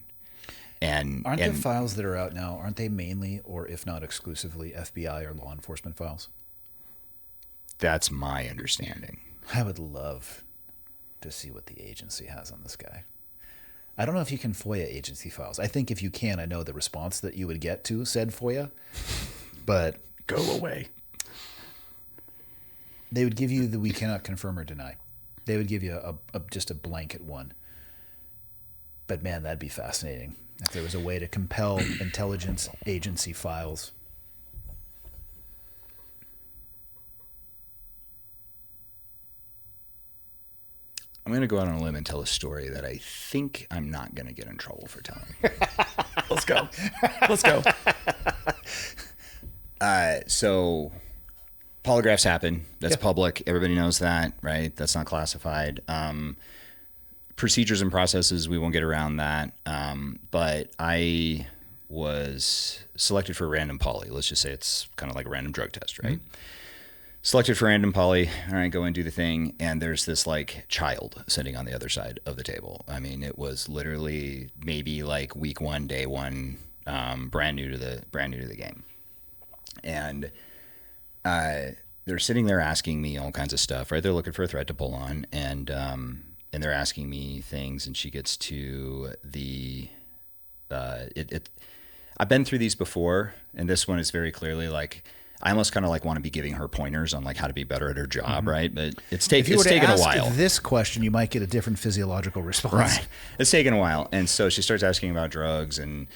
And aren't the files that are out now, aren't they mainly, or if not exclusively, FBI or law enforcement files? That's my understanding. I would love to see what the agency has on this guy. I don't know if you can FOIA agency files. I think if you can, I know the response that you would get to said FOIA, but go away. They would give you the we cannot confirm or deny. They would give you just a blanket one. But man, that'd be fascinating if there was a way to compel intelligence agency files. I'm going to go out on a limb and tell a story that I think I'm not going to get in trouble for telling. Let's go. Let's go. So polygraphs happen. That's public. Everybody knows that, right? That's not classified. Procedures and processes, we won't get around that. But I was selected for a random poly. Let's just say it's kind of like a random drug test, right? Mm-hmm. Selected for random poly. All right, go and do the thing. And there's this like child sitting on the other side of the table. I mean, it was literally maybe like week one, day one, brand new to the game. And they're sitting there asking me all kinds of stuff, right? They're looking for a thread to pull on, and they're asking me things. And she gets to the I've been through these before, and this one is very clearly like, I almost kind of like want to be giving her pointers on like how to be better at her job, right? But it's taken a while. This question, you might get a different physiological response. Right. It's taken a while. And so she starts asking about drugs and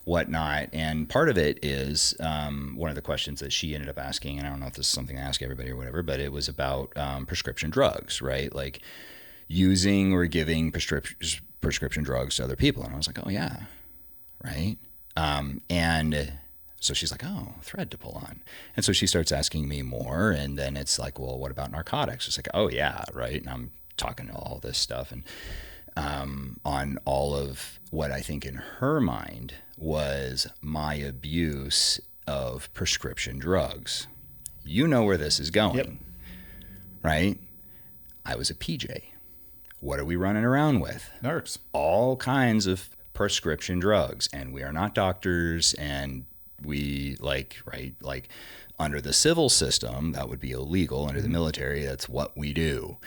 whatnot. And part of it is one of the questions that she ended up asking, and I don't know if this is something I ask everybody or whatever, but it was about prescription drugs, right? Like using or giving prescription drugs to other people. And I was like, oh yeah, right? And so she's like, oh, thread to pull on. And so she starts asking me more. And then it's like, well, what about narcotics? It's like, oh, yeah, right. And I'm talking to all this stuff and on all of what I think in her mind was my abuse of prescription drugs. You know where this is going, yep. Right? I was a PJ. What are we running around with? Narcs. All kinds of prescription drugs. And we are not doctors, and we like under the civil system, that would be illegal. Under the military, that's what we do.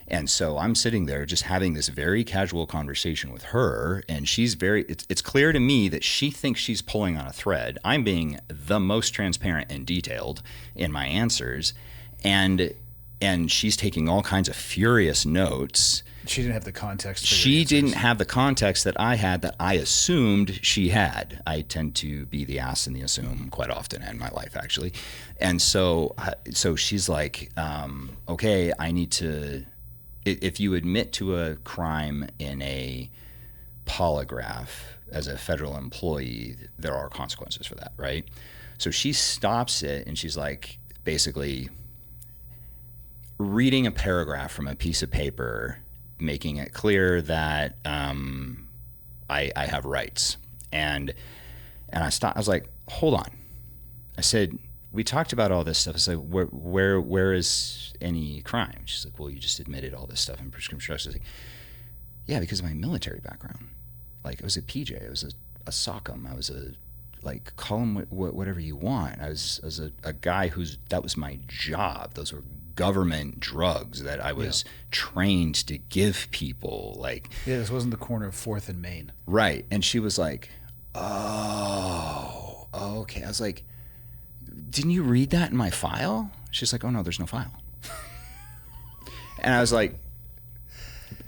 And so I'm sitting there just having this very casual conversation with her, and she's it's clear to me that she thinks she's pulling on a thread. I'm being the most transparent and detailed in my answers, and she's taking all kinds of furious notes. She didn't have the context. She didn't have the context that I had, that I assumed she had. I tend to be the ass in the assume quite often in my life, actually. And so she's like, okay, I need to, if you admit to a crime in a polygraph as a federal employee, there are consequences for that, right? So she stops it, and she's like, basically reading a paragraph from a piece of paper, making it clear that I have rights. And I stopped. I was like, hold on. I said, we talked about all this stuff. I said, where is any crime? She's like, well, you just admitted all this stuff in prescription drugs. I was like, yeah, because of my military background. Like, I was a PJ. I was a SOCM. I was a, like, call them whatever you want. I was a guy that was my job. Those were government drugs that I was trained to give people. Like, yeah, this wasn't the corner of 4th and Main. Right. And she was like, oh, okay. I was like, didn't you read that in my file? She's like, oh no, there's no file. And I was like,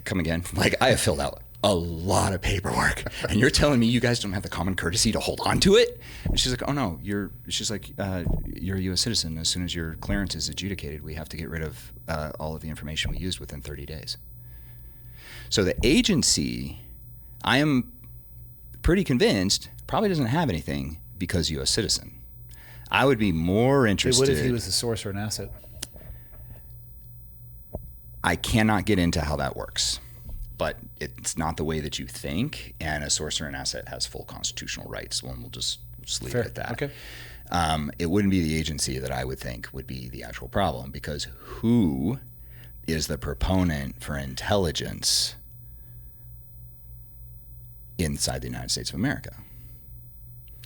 come again? Like, I have filled out a lot of paperwork, and you're telling me you guys don't have the common courtesy to hold on to it? And she's like, oh no, you're a U.S. citizen. As soon as your clearance is adjudicated, we have to get rid of all of the information we used within 30 days. So the agency, I am pretty convinced, probably doesn't have anything because U.S. citizen. I would be more interested. What if he was the source or an asset? I cannot get into how that works. But it's not the way that you think, and a source or an asset has full constitutional rights. We'll just leave it at that. Okay. It wouldn't be the agency that I would think would be the actual problem, because who is the proponent for intelligence inside the United States of America?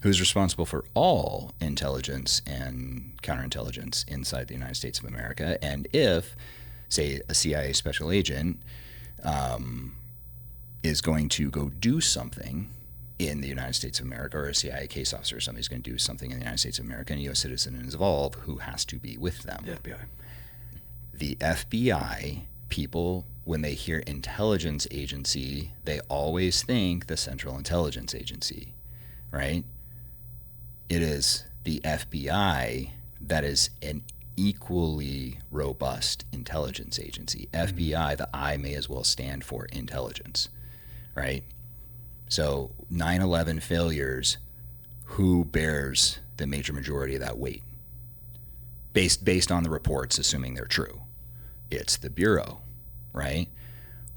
Who's responsible for all intelligence and counterintelligence inside the United States of America? And if, say, a CIA special agent is going to go do something in the United States of America, or a CIA case officer or somebody's going to do something in the United States of America, and a U.S. citizen is involved, who has to be with them? The FBI. The FBI people, when they hear intelligence agency, they always think the Central Intelligence Agency, right? It is the FBI that is an equally robust intelligence agency. FBI, the I may as well stand for intelligence, right? So 9/11 failures, who bears the major majority of that weight? Based on the reports, assuming they're true. It's the Bureau, right?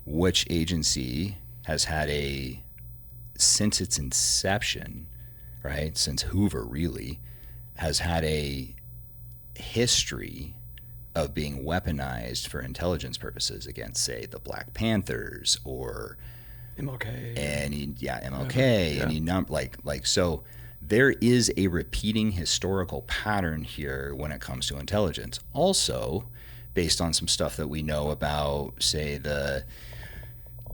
Which agency has had since its inception, right, since Hoover really, has had a history of being weaponized for intelligence purposes against, say, the Black Panthers or MLK. MLK. So there is a repeating historical pattern here when it comes to intelligence. Also, based on some stuff that we know about, say, the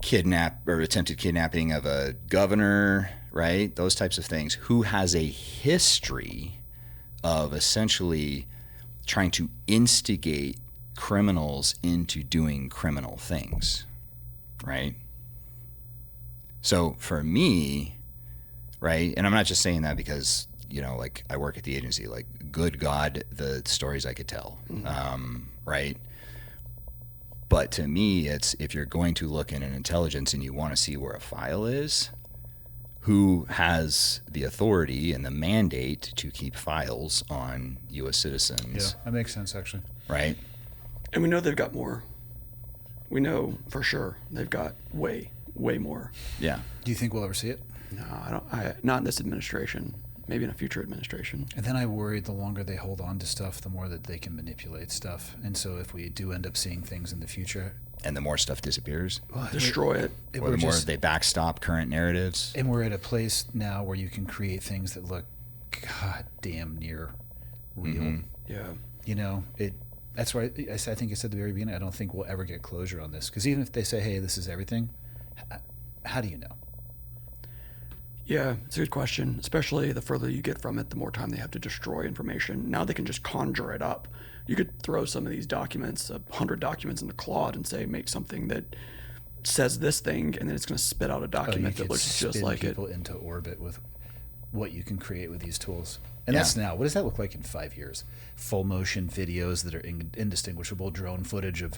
attempted kidnapping of a governor, right? Those types of things. Who has a history of essentially trying to instigate criminals into doing criminal things, right? So for me, right? And I'm not just saying that because, you know, like I work at the agency, like good God, the stories I could tell, right? But to me, it's if you're going to look in an intelligence and you want to see where a file is, who has the authority and the mandate to keep files on U.S. citizens? Yeah, that makes sense, actually. Right? And we know they've got more. We know for sure they've got way more. Yeah. Do you think we'll ever see it? No, not in this administration. Maybe in a future administration. And then I worry the longer they hold on to stuff, the more that they can manipulate stuff. And so if we do end up seeing things in the future, And the more stuff disappears, Destroy it. or the more they backstop current narratives. And we're at a place now where you can create things that look goddamn near real. Yeah. You know, that's why I think I said at the very beginning, I don't think we'll ever get closure on this. Because even if they say, hey, this is everything, how do you know? Yeah, it's a good question. Especially the further you get from it, the more time they have to destroy information. Now they can just conjure it up. You could throw some of these documents, 100 documents into Claude and say, make something that says this thing, and then it's going to spit out a document that looks just like it. people into orbit with what you can create with these tools. And that's now. What does that look like in 5 years? Full motion videos that are indistinguishable, drone footage of,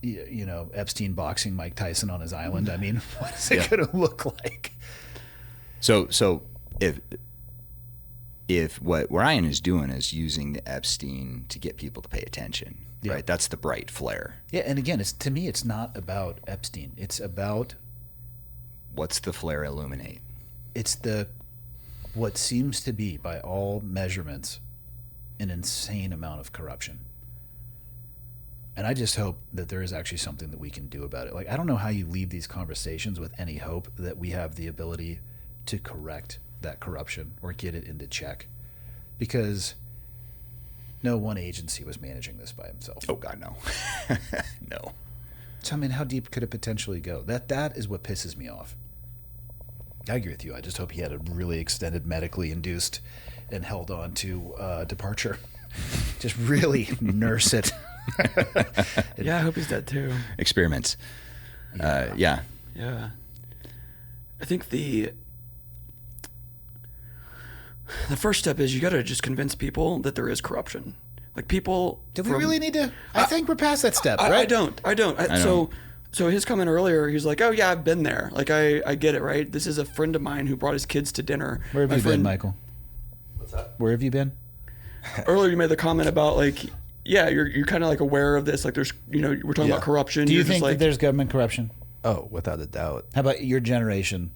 you know, Epstein boxing Mike Tyson on his island. I mean, what is it going to look like? So if what Ryan is doing is using the Epstein to get people to pay attention, right? That's the bright flare. Yeah, and again, to me, it's not about Epstein. It's about what's the flare illuminate? It's what seems to be, by all measurements, an insane amount of corruption. And I just hope that there is actually something that we can do about it. Like, I don't know how you leave these conversations with any hope that we have the ability to correct that corruption or get it into check, because no one agency was managing this by himself. Oh God, no. No. So I mean, how deep could it potentially go? That is what pisses me off. I agree with you. I just hope he had a really extended medically induced and held on to departure. Just really nurse it. Yeah, I hope he's dead too. Experiments. Yeah. Yeah. I think the first step is you got to just convince people that there is corruption. Like people. Do we really need to? I think we're past that step, right? I don't. So his comment earlier, he's like, "Oh yeah, I've been there. Like I get it, right? This is a friend of mine who brought his kids to dinner." Where have you been, Michael? What's that? Where have you been? Earlier, you made the comment about like, yeah, you're kind of like aware of this. Like there's, we're talking about corruption. Do you You're just think that there's government corruption? Oh, without a doubt. How about your generation?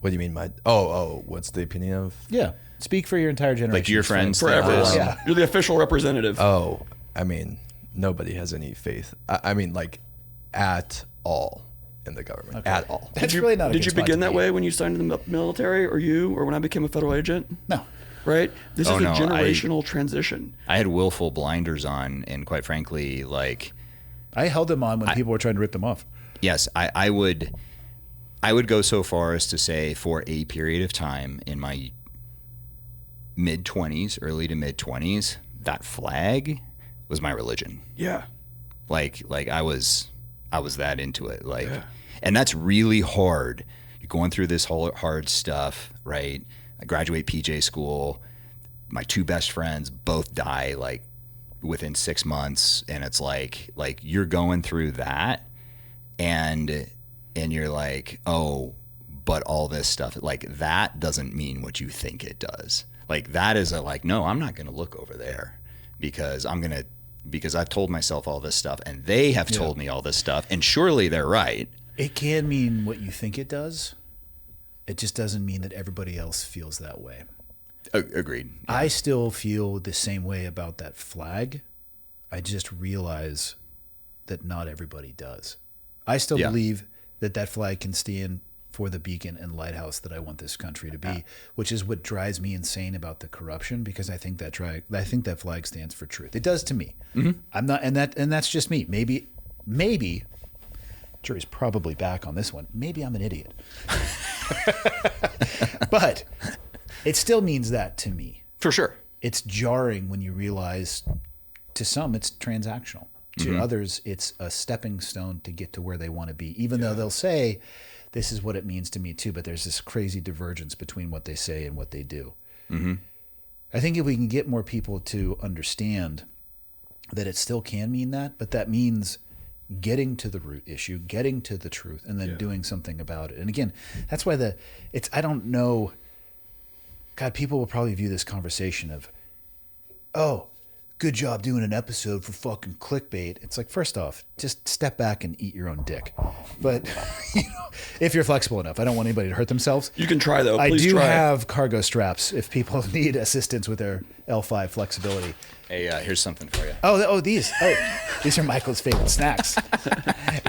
What do you mean what's the opinion of? Yeah. Speak for your entire generation. Like your friends. forever? Yeah. You're the official representative. Oh, I mean, nobody has any faith. I mean, like, at all in the government. Okay. At all. That's really not a Did good you spot begin to that be. way when you signed in the military, or when I became a federal agent? No. Right? This is a no, generational transition. I had willful blinders on, and quite frankly, like, I held them on when people were trying to rip them off. yes, I would go so far as to say for a period of time in my mid-20s, early to mid-20s, that flag was my religion. Yeah. Like I was that into it. Like, and that's really hard. You're going through this whole hard stuff, right? I graduate PJ school. My two best friends both die like within 6 months, and it's like you're going through that, and you're like, oh, but all this stuff, like, that doesn't mean what you think it does. Like, that is no, I'm not going to look over there because I've told myself all this stuff, and they have told me all this stuff, and surely they're right. It can mean what you think it does. It just doesn't mean that everybody else feels that way. Agreed. I still feel the same way about that flag. I just realize that not everybody does. I still believe that flag can stand for the beacon and lighthouse that I want this country to be, which is what drives me insane about the corruption, because I think that flag stands for truth. It does to me. Mm-hmm. I'm not, and that's just me. Maybe jury's probably back on this one. Maybe I'm an idiot. But it still means that to me. For sure. It's jarring when you realize, to some, it's transactional. To others, it's a stepping stone to get to where they want to be, even though they'll say this is what it means to me too, but there's this crazy divergence between what they say and what they do. Mm-hmm. I think if we can get more people to understand that it still can mean that, but that means getting to the root issue, getting to the truth, and then doing something about it. And again, that's why I don't know, God, people will probably view this conversation of, oh, good job doing an episode for fucking clickbait. It's like, first off, just step back and eat your own dick. But if you're flexible enough, I don't want anybody to hurt themselves. You can try though. I Please do try. have cargo straps if people need assistance with their L5 flexibility. Hey, here's something for you. These are Michael's favorite snacks.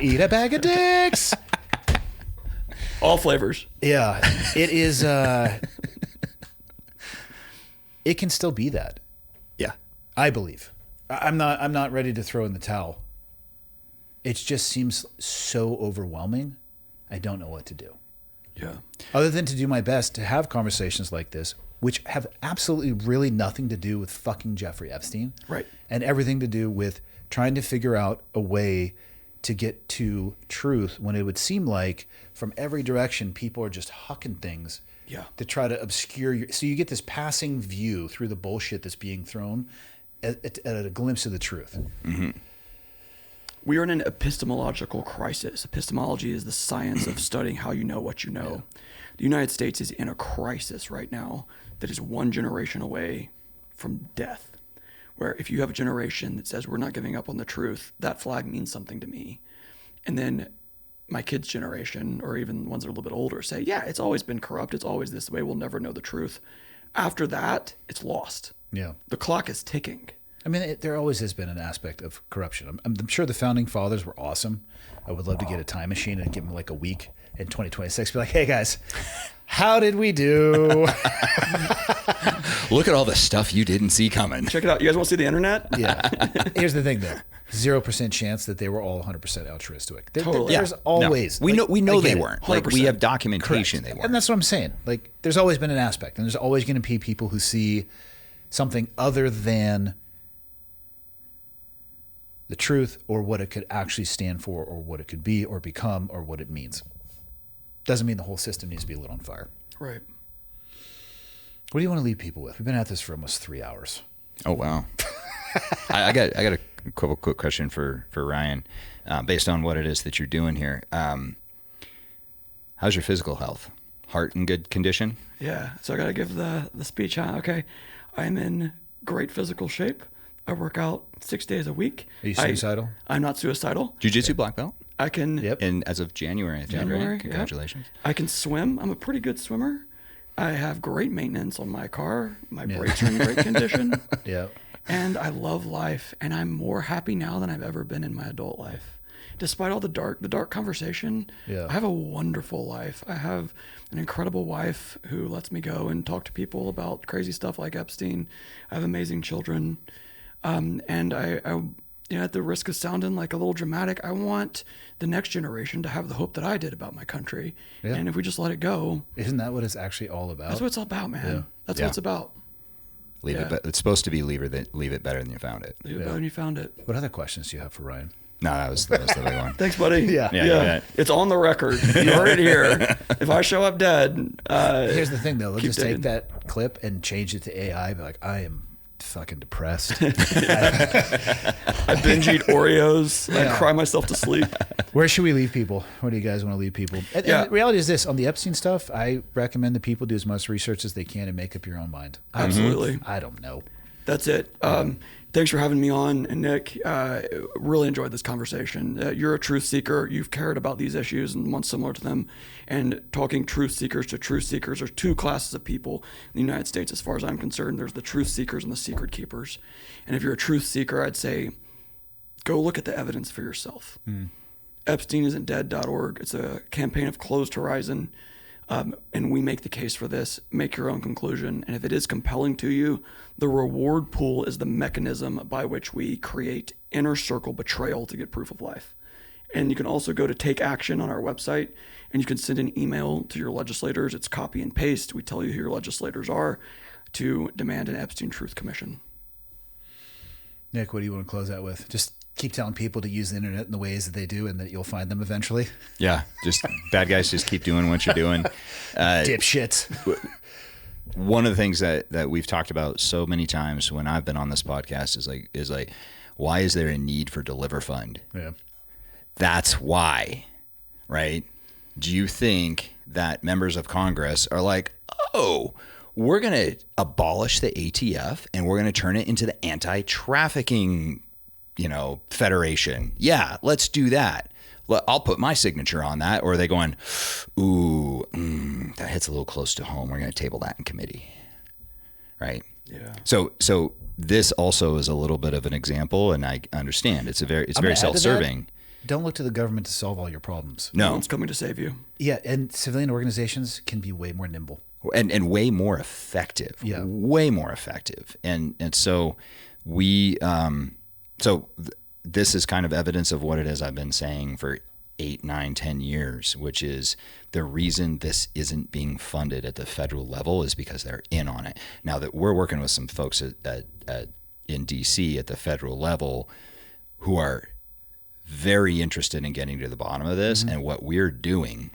Eat a bag of dicks. All flavors. Yeah, it is. It can still be that. Yeah. I believe. I'm not ready to throw in the towel. It just seems so overwhelming. I don't know what to do. Yeah. Other than to do my best to have conversations like this, which have absolutely really nothing to do with fucking Jeffrey Epstein. Right. And everything to do with trying to figure out a way to get to truth when it would seem like from every direction people are just hucking things to try to obscure so you get this passing view through the bullshit that's being thrown at a glimpse of the truth. Mm-hmm. We are in an epistemological crisis. Epistemology is the science of studying how you know what you know. Yeah. The United States is in a crisis right now that is one generation away from death, where if you have a generation that says we're not giving up on the truth, that flag means something to me. And then my kids' generation, or even ones that are a little bit older, say, yeah, it's always been corrupt. It's always this way. We'll never know the truth. After that, it's lost. Yeah. The clock is ticking. I mean, there always has been an aspect of corruption. I'm sure the founding fathers were awesome. I would love to get a time machine and give them like a week in 2026. Be like, hey guys, how did we do? Look at all the stuff you didn't see coming. Check it out. You guys want to see the internet? Yeah. Here's the thing though. 0% chance that they were all 100% altruistic. Totally. There's always. No. We know they it. weren't. Like, we have documentation they weren't. And that's what I'm saying. Like, there's always been an aspect, and there's always going to be people who see something other than the truth or what it could actually stand for or what it could be or become or what it means. Doesn't mean the whole system needs to be lit on fire. Right. What do you want to leave people with? We've been at this for almost 3 hours. Oh, wow. I got a quick question for Ryan, based on what it is that you're doing here. How's your physical health? Heart in good condition? Yeah. So I got to give the speech, huh? Okay. I'm in great physical shape. I work out 6 days a week. Are you suicidal? I'm not suicidal. Jiu-jitsu black belt? I can. Yep. And as of January, I think, right? Congratulations. Yep. I can swim. I'm a pretty good swimmer. I have great maintenance on my car. My brakes are in great condition. Yeah. And I love life. And I'm more happy now than I've ever been in my adult life. Despite all the dark conversation, I have a wonderful life. I have an incredible wife who lets me go and talk to people about crazy stuff like Epstein. I have amazing children. And I at the risk of sounding like a little dramatic, I want the next generation to have the hope that I did about my country. Yeah. And if we just let it go. Isn't that what it's actually all about? That's what it's all about, man. Yeah. That's what it's about. Leave it. But it's supposed to be leave it better than you found it. Leave it better than you found it. What other questions do you have for Ryan? No, that was the big one. Thanks, buddy. Yeah. It's on the record. You heard it here. If I show up dead, here's the thing though. They'll just take that clip and change it to AI. Be like, I am fucking depressed. I binge eat Oreos. I cry myself to sleep. Where should we leave people? Where do you guys want to leave people? And the reality is this: on the Epstein stuff, I recommend that people do as much research as they can and make up your own mind. Absolutely. I don't know. That's it. Thanks for having me on, and Nick. Really enjoyed this conversation. You're a truth seeker. You've cared about these issues and want similar to them. And talking truth seekers to truth seekers, there's two classes of people in the United States, as far as I'm concerned. There's the truth seekers and the secret keepers. And if you're a truth seeker, I'd say go look at the evidence for yourself. EpsteinIsn'tDead.org. It's a campaign of closed horizon. And we make the case for this. Make your own conclusion. And if it is compelling to you, the reward pool is the mechanism by which we create inner circle betrayal to get proof of life. And you can also go to Take Action on our website, and you can send an email to your legislators. It's copy and paste. We tell you who your legislators are to demand an Epstein Truth Commission. Nick, what do you want to close out with? Just keep telling people to use the internet in the ways that they do, and that you'll find them eventually. Yeah, just bad guys just keep doing what you're doing. Dipshits. One of the things that we've talked about so many times when I've been on this podcast is like, why is there a need for DeliverFund? Yeah. That's why, right? Do you think that members of Congress are like, oh, we're going to abolish the ATF and we're going to turn it into the anti-trafficking, federation? Yeah, let's do that. I'll put my signature on that. Or are they going, ooh, that hits a little close to home. We're going to table that in committee, right? Yeah. So this also is a little bit of an example, and I understand it's very self-serving. Don't look to the government to solve all your problems. No one's coming to save you. Yeah, and civilian organizations can be way more nimble. And way more effective. Yeah. Way more effective. And so this is kind of evidence of what it is I've been saying for 8, 9, 10 years, which is the reason this isn't being funded at the federal level is because they're in on it. Now that we're working with some folks in DC at the federal level who are very interested in getting to the bottom of this, and what we're doing,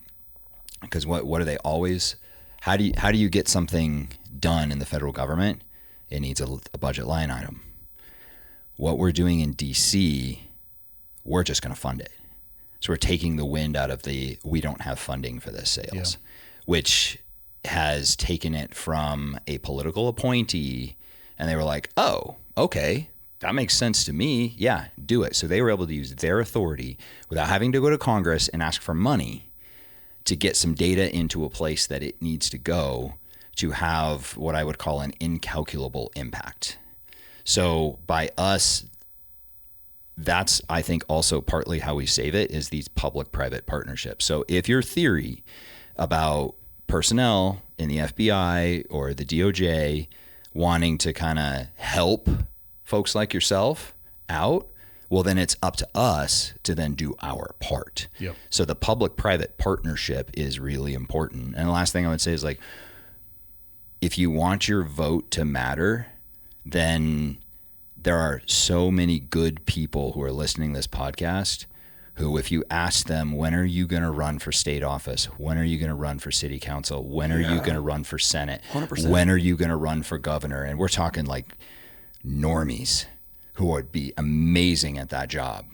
because what are they always, how do you get something done in the federal government? It needs a budget line item. What we're doing in DC, we're just going to fund it. So we're taking the wind out of we don't have funding for this sales, which has taken it from a political appointee, and they were like, oh, okay, that makes sense to me. Yeah, do it. So they were able to use their authority without having to go to Congress and ask for money to get some data into a place that it needs to go to have what I would call an incalculable impact. So by us, that's, I think, also partly how we save it is these public-private partnerships. So if your theory about personnel in the FBI or the DOJ wanting to kind of help folks like yourself out, well, then it's up to us to then do our part. Yep. So the public-private partnership is really important. And the last thing I would say is, like, if you want your vote to matter, then there are so many good people who are listening to this podcast who, if you ask them, when are you going to run for state office? When are you going to run for city council? When are you going to run for Senate? 100%. When are you going to run for governor? And we're talking like normies who would be amazing at that job.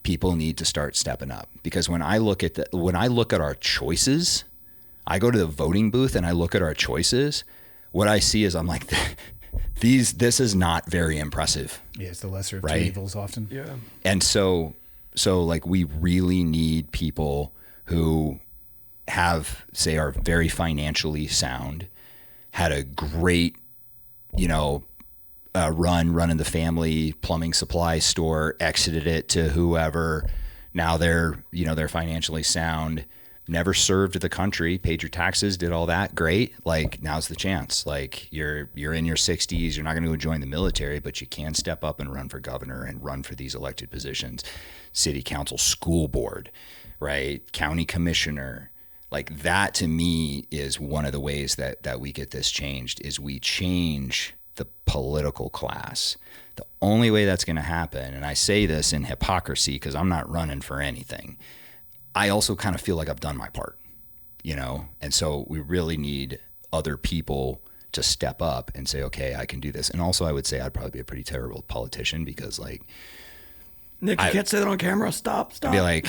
People need to start stepping up, because when I look at our choices, I go to the voting booth and I look at our choices. What I see is, I'm like, this is not very impressive. Yeah, it's the lesser of right? two evils often. Yeah. And so like, we really need people who are very financially sound, had a great, running the family plumbing supply store, exited it to whoever. Now they're financially sound, never served the country, paid your taxes, did all that. Great. Like, now's the chance. Like, you're in your 60s, you're not going to go join the military, but you can step up and run for governor and run for these elected positions, city council, school board, right? County commissioner. Like, that to me is one of the ways that we get this changed, is we change the political class. The only way that's going to happen, and I say this in hypocrisy because I'm not running for anything, I also kind of feel like I've done my part, and so we really need other people to step up and say, okay, I can do this. And also, I would say I'd probably be a pretty terrible politician, because, like, Nick, you can't say that on camera. Stop. I'd be like,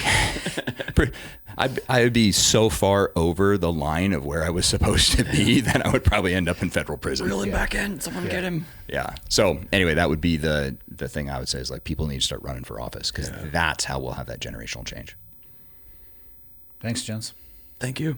I would be so far over the line of where I was supposed to be that I would probably end up in federal prison. Reel him back in. Someone get him. Yeah. So anyway, that would be the thing I would say is, like, people need to start running for office, because that's how we'll have that generational change. Thanks, gents. Thank you.